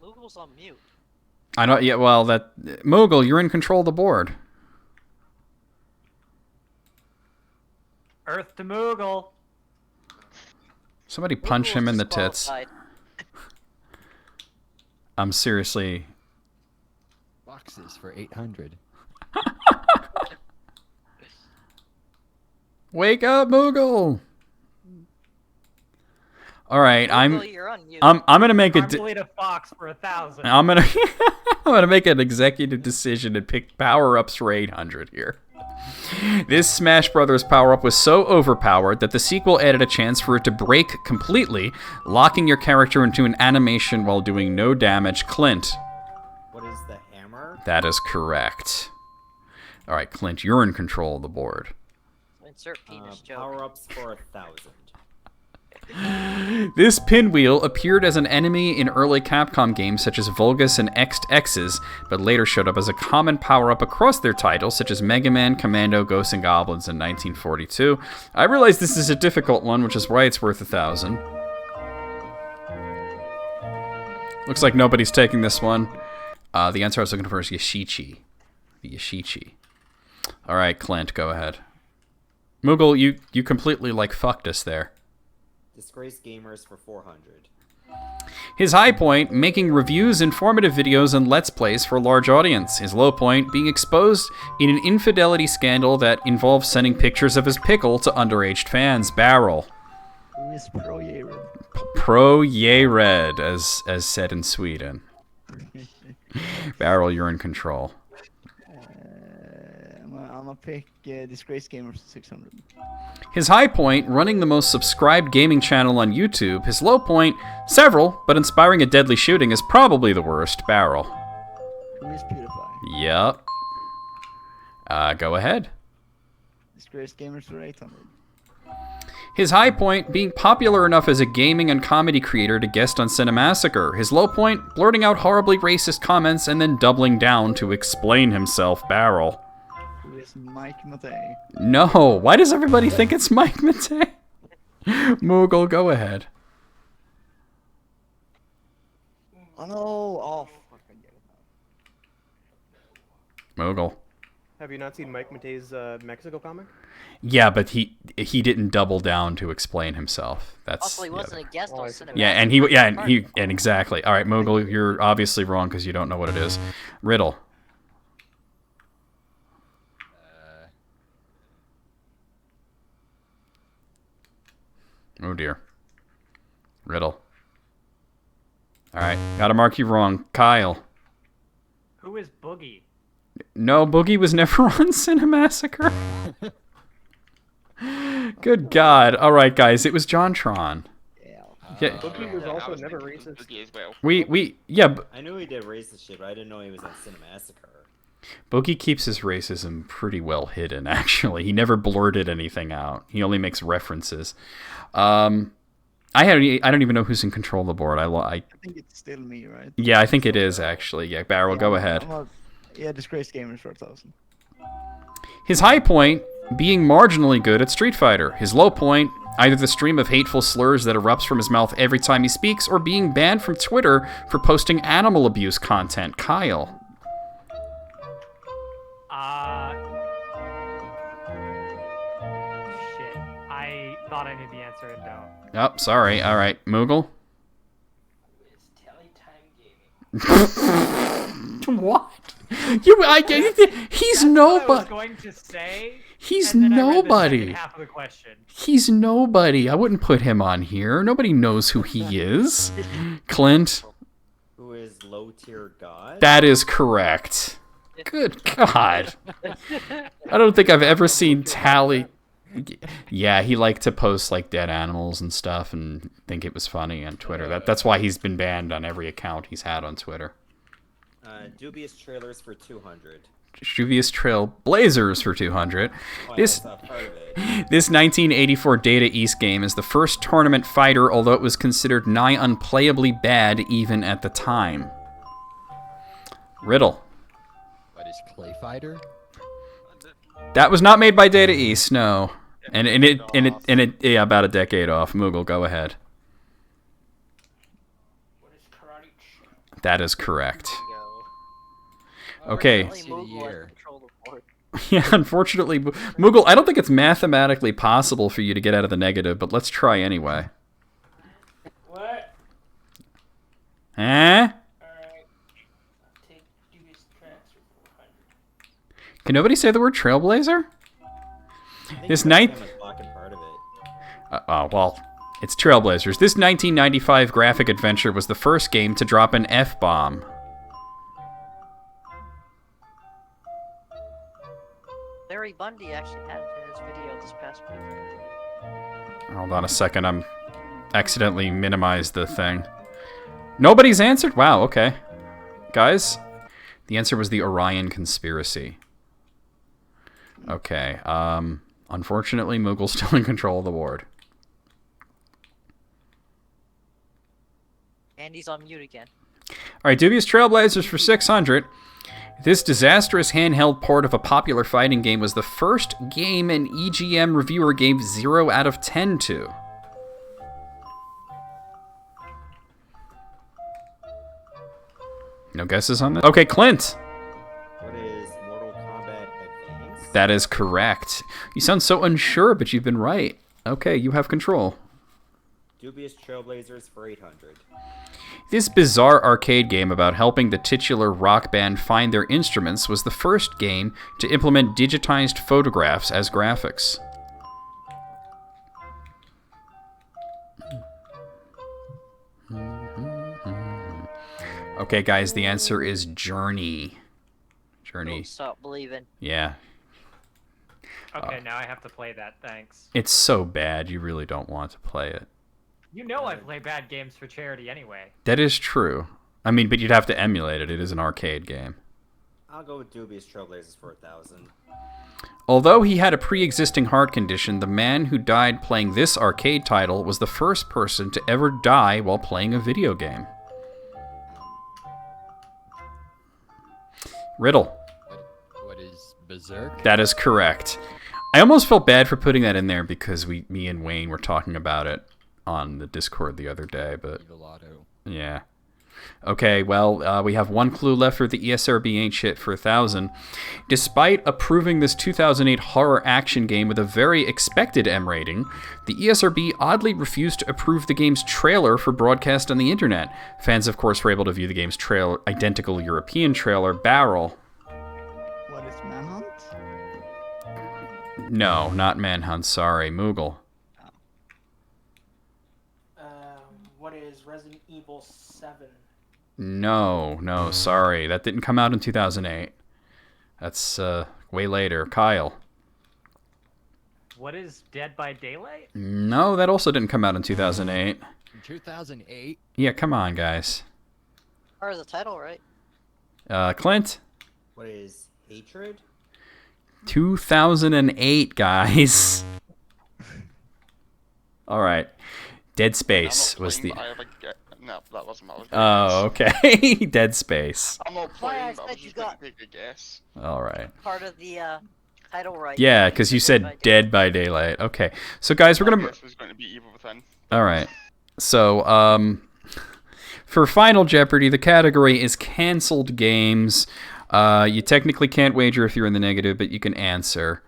Moogle's on mute. I know. Yeah, well, Moogle, you're in control of the board. Earth to Moogle. Somebody punch him in the tits. I'm seriously. Boxes for 800. Wake up, Moogle! All right, I'm gonna make a fox for 1,000. I'm gonna make an executive decision and pick power-ups for 800 here. This Smash Brothers power-up was so overpowered that the sequel added a chance for it to break completely, locking your character into an animation while doing no damage. Clint. What is the hammer? That is correct. All right, Clint, you're in control of the board. Insert penis joke. Power-ups for 1,000. This pinwheel appeared as an enemy in early Capcom games such as Vulgus and XX's, but later showed up as a common power-up across their titles such as Mega Man, Commando, Ghosts and Goblins in 1942. I realize this is a difficult one, which is why it's worth 1,000. Looks like nobody's taking this one. The answer I was looking for is Yashichi. The Yashichi. All right, Clint, go ahead. Moogle, you completely fucked us there. Disgraced Gamers for 400. His high point, making reviews, informative videos, and Let's Plays for a large audience. His low point, being exposed in an infidelity scandal that involved sending pictures of his pickle to underage fans. Barrel. Who is Pro Yered? Pro Yered, as said in Sweden. Barrel, you're in control. I'm gonna pick Disgraced Gamers for 600. His high point, running the most subscribed gaming channel on YouTube. His low point, several, but inspiring a deadly shooting is probably the worst. Barrel. Who is PewDiePie? Yep. Go ahead. Disgraced Gamers for 800. His high point, being popular enough as a gaming and comedy creator to guest on Cinemassacre. His low point, blurting out horribly racist comments and then doubling down to explain himself. Barrel. Who is Mike Matei? No, why does everybody think it's Mike Matei? Moogle, go ahead. Oh no! Oh, fuck, I get it. Moogle. Have you not seen Mike Matei's Mexico comic? Yeah, but he didn't double down to explain himself. That's Also, he wasn't a guest on Cinemassacre. Yeah, and exactly. All right, Moogle, you're obviously wrong because you don't know what it is. Riddle. Oh dear. Riddle. All right, gotta mark you wrong. Kyle. Who is Boogie? No, Boogie was never on Cinemassacre. Good God. All right, guys. It was JonTron. Yeah. Boogie was also never racist. Boogie as well. Yeah. I knew he did racist shit, but I didn't know he was on Cinemassacre. Boogie keeps his racism pretty well hidden, actually. He never blurted anything out. He only makes references. I don't even know who's in control of the board. I think it's still me, right? Yeah, I think it is, actually. Yeah, Barrel, go ahead. Yeah, Disgraced Gamers for 1,000. His high point, being marginally good at Street Fighter. His low point, either the stream of hateful slurs that erupts from his mouth every time he speaks, or being banned from Twitter for posting animal abuse content. Kyle. Shit. I thought I knew the answer and don't. Oh, sorry. All right. Moogle? What? He's nobody. I was going to say. He's and then nobody. I read the second half of the question. He's nobody. I wouldn't put him on here. Nobody knows who he is. Clint? Who is low tier god? That is correct. Good God. I don't think I've ever seen Tally. Yeah, he liked to post like dead animals and stuff and think it was funny on Twitter. That's why he's been banned on every account he's had on Twitter. Dubious trailers for 200. Dubious Trail Blazers for 200. This 1984 Data East game is the first tournament fighter, although it was considered nigh unplayably bad even at the time. Riddle. What is Clay Fighter? That was not made by Data East, no. And it yeah, about a decade off. Moogle, go ahead. That is correct. Okay. Yeah, unfortunately, Moogle, I don't think it's mathematically possible for you to get out of the negative, but let's try anyway. What? Eh? Can nobody say the word Trailblazer? This night. Well, it's Trailblazers. This 1995 graphic adventure was the first game to drop an F-bomb. Larry Bundy actually had it in his video this past week. Hold on a second. I'm accidentally minimized the thing. Nobody's answered? Wow, okay. Guys, the answer was the Orion Conspiracy. Okay, unfortunately, Moogle's still in control of the board. And he's on mute again. Alright, Dubious Trailblazers for 600. This disastrous handheld port of a popular fighting game was the first game an EGM reviewer gave 0 out of 10 to. No guesses on this? Okay, Clint. What is Mortal Kombat Advance? That is correct. You sound so unsure, but you've been right. Okay, you have control. Dubious Trailblazers for 800. This bizarre arcade game about helping the titular rock band find their instruments was the first game to implement digitized photographs as graphics. Okay, guys, the answer is Journey. Journey. Don't stop believing. Yeah. Okay, now I have to play that, thanks. It's so bad, you really don't want to play it. You know I play bad games for charity anyway. That is true. I mean, but you'd have to emulate it. It is an arcade game. I'll go with Dubious Trailblazers for 1,000. Although he had a pre-existing heart condition, the man who died playing this arcade title was the first person to ever die while playing a video game. Riddle. What is Berserk? That is correct. I almost felt bad for putting that in there because me and Wayne were talking about it on the Discord the other day, but yeah. Okay, well, we have one clue left for the ESRB Ain't Shit for 1,000. Despite approving this 2008 horror action game with a very expected M rating, the ESRB oddly refused to approve the game's trailer for broadcast on the internet. Fans, of course, were able to view the game's identical European trailer, Barrel. What is Manhunt? No, not Manhunt, sorry. Moogle. What is Resident Evil 7? No, sorry. That didn't come out in 2008. That's way later. Kyle. What is Dead by Daylight? No, that also didn't come out in 2008. In 2008? Yeah, come on, guys. Or the title, right? Clint? What is Hatred? 2008, guys. All right. Dead Space was the... No, that wasn't what I was Oh, okay. Dead Space. I'm not playing, but I was you just going to got take a guess. All right. part of the title right. Yeah, because you said Dead by Daylight. Okay. So, guys, we're going to... My guess was going to be Evil Within. All right. So, for Final Jeopardy, the category is canceled games. You technically can't wager if you're in the negative, but you can answer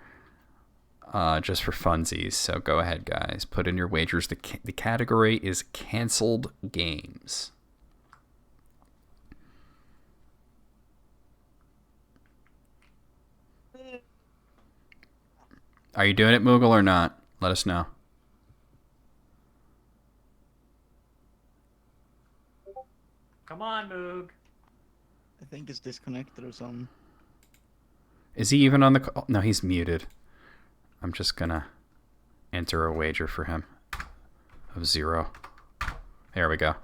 just for funsies. So go ahead, guys. Put in your wagers. The category is canceled games. Are you doing it, Moogle, or not? Let us know. Come on, Moog. I think it's disconnected or something. Is he even on the call? No, he's muted. I'm just gonna enter a wager for him of 0. There we go.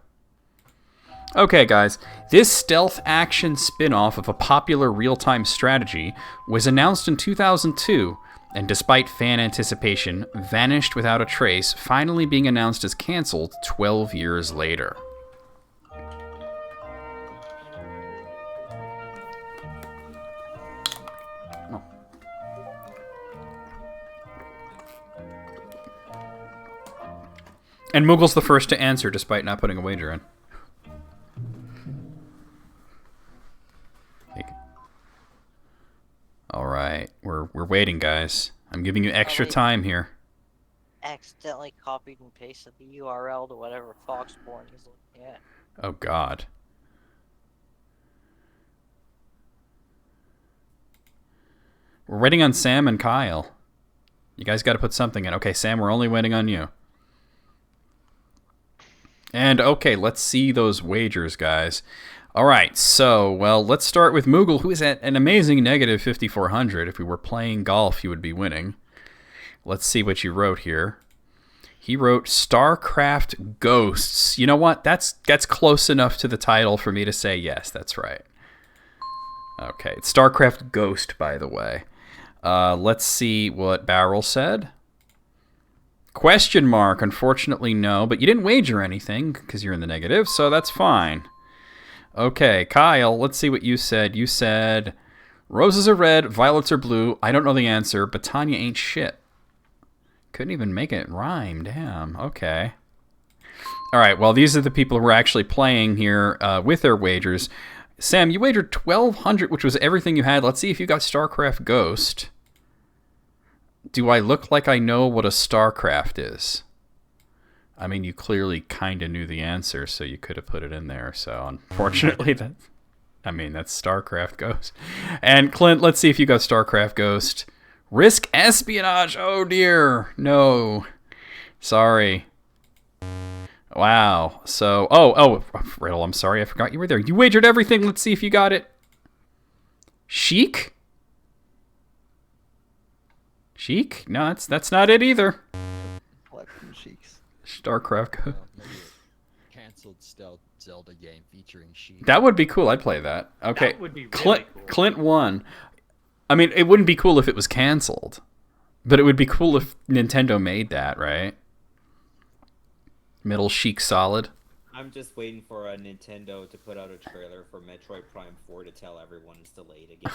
Okay, guys. This stealth action spin-off of a popular real-time strategy was announced in 2002, and despite fan anticipation, vanished without a trace, finally being announced as canceled 12 years later. And Moogle's the first to answer, despite not putting a wager in. All right, we're waiting, guys. I'm giving you extra time here. Accidentally copied and pasted the URL to whatever Foxborn is looking at. Oh God. We're waiting on Sam and Kyle. You guys got to put something in. Okay, Sam, we're only waiting on you. And okay, let's see those wagers, guys. All right, so, well, let's start with Moogle, who is at an amazing negative 5,400. If we were playing golf, you would be winning. Let's see what you wrote here. He wrote StarCraft Ghosts. You know what? That's close enough to the title for me to say yes, that's right. Okay, it's StarCraft Ghost, by the way. Let's see what Barrel said. Question mark, unfortunately no, but you didn't wager anything because you're in the negative, so that's fine. Okay, Kyle, let's see what you said. You said, roses are red, violets are blue. I don't know the answer, but Tanya ain't shit. Couldn't even make it rhyme, damn, okay. All right, well, these are the people who are actually playing here with their wagers. Sam, you wagered 1,200, which was everything you had. Let's see if you got StarCraft Ghost. Do I look like I know what a StarCraft is? I mean, you clearly kind of knew the answer, so you could have put it in there. So, unfortunately, that's StarCraft Ghost. And Clint, let's see if you got StarCraft Ghost. Risk espionage. Oh, dear. No. Sorry. Wow. So, oh, Riddle, I'm sorry. I forgot you were there. You wagered everything. Let's see if you got it. Sheik? Sheik? No, that's not it either. StarCraft. Maybe a canceled stealth Zelda game featuring Sheik. That would be cool. I'd play that. Okay. That would be really cool. Clint won. I mean, it wouldn't be cool if it was canceled, but it would be cool if Nintendo made that, right? Middle Sheik Solid. I'm just waiting for Nintendo to put out a trailer for Metroid Prime 4 to tell everyone it's delayed again.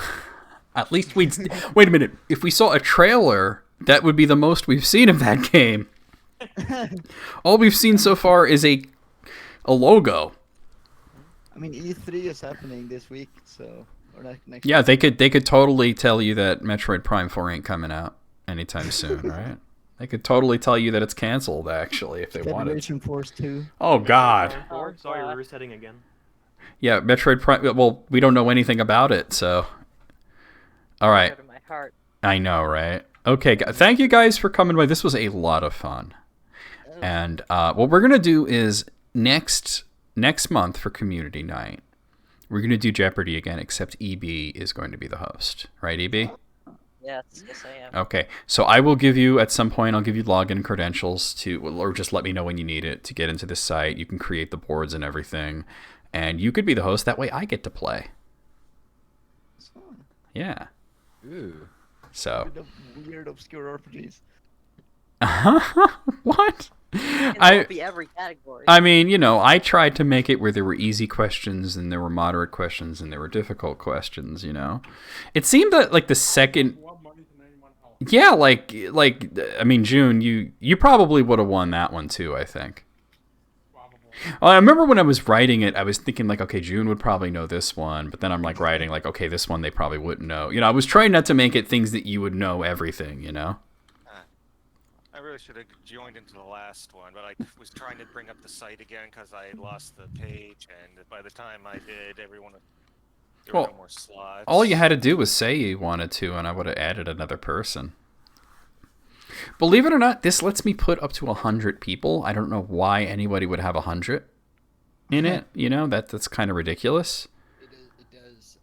At least we'd... Wait a minute. If we saw a trailer, that would be the most we've seen of that game. All we've seen so far is a logo. I mean, E3 is happening this week, so... Or next Yeah, week. they could totally tell you that Metroid Prime 4 ain't coming out anytime soon, right? They could totally tell you that it's canceled, actually, if they wanted. Federation Force 2. Oh, God. Sorry, we're resetting again. Yeah, Metroid Prime... Well, we don't know anything about it, so... All right. My heart. I know, right? Okay, thank you guys for coming by. This was a lot of fun. And what we're going to do is next month for Community Night, we're going to do Jeopardy again, except EB is going to be the host. Right, EB? Yes, yes I am. Okay, so I will give you, at some point, I'll give you login credentials to, or just let me know when you need it to get into this site. You can create the boards and everything, and you could be the host. That way I get to play. Yeah. Ooh. So. Weird obscure RPGs. What? It'll be every category. I mean, you know, I tried to make it where there were easy questions and there were moderate questions and there were difficult questions, you know. It seemed that like the second Yeah, like I mean, June, you probably would have won that one too, I think. I remember when I was writing it, I was thinking like, okay, June would probably know this one, but then I'm like writing like, okay, this one they probably wouldn't know. You know, I was trying not to make it things that you would know everything, you know. I really should have joined into the last one, but I was trying to bring up the site again because I had lost the page, and by the time I did, there were no more slots. All you had to do was say you wanted to, and I would have added another person. Believe it or not, this lets me put up to 100 people. I don't know why anybody would have 100 in it. You know, that's kind of ridiculous. It does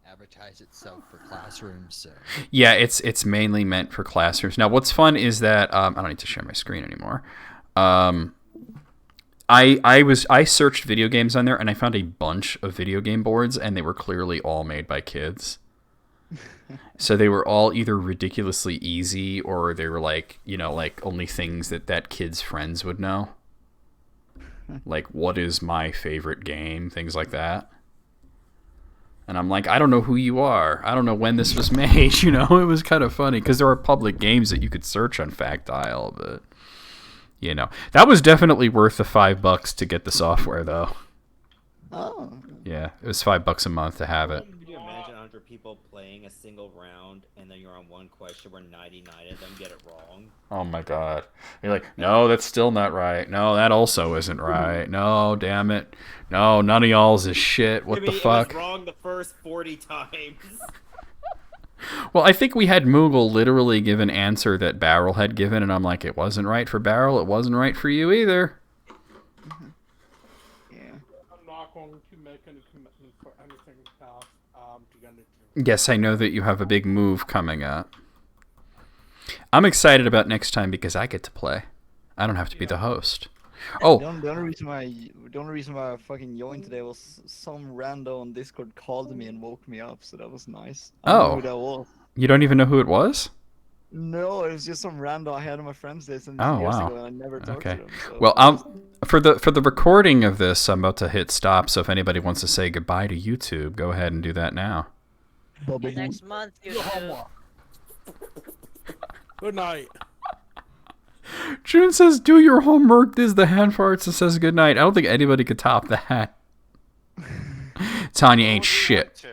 advertise itself for classrooms. So. Yeah, it's mainly meant for classrooms. Now, what's fun is that I don't need to share my screen anymore. I searched video games on there, and I found a bunch of video game boards, and they were clearly all made by kids. So they were all either ridiculously easy, or they were like, you know, like only things that kids' friends would know. Like, what is my favorite game? Things like that. And I'm like, I don't know who you are. I don't know when this was made. You know, it was kind of funny because there are public games that you could search on Factile, but you know, that was definitely worth the $5 to get the software, though. Oh. Yeah, it was $5 a month to have it. Could you imagine 100 people playing a single round, and then you're on one question where 99 of them get it wrong? Oh my god. You're like, no, that's still not right. No, that also isn't right. No, damn it. No, none of y'all's is shit. What the fuck? It was wrong the first 40 times. Well, I think we had Moogle literally give an answer that Barrel had given, and I'm like, it wasn't right for Barrel, it wasn't right for you either. I'm not going to make any commitment for anything past to Yes, I know that you have a big move coming up. I'm excited about next time because I get to play. I don't have to be the host. Oh, The only reason why I fucking joined today was some rando on Discord called me and woke me up, so that was nice. I don't know who that was. You don't even know who it was? No, it was just some rando I had on my friends list years wow. ago, and I never talked to them. So Well, for the recording of this, I'm about to hit stop. So if anybody wants to say goodbye to YouTube, go ahead and do that now. Next month, YouTube. Good night. June says, "Do your homework." This is the hand farts and says good night. I don't think anybody could top that. Tanya ain't shit.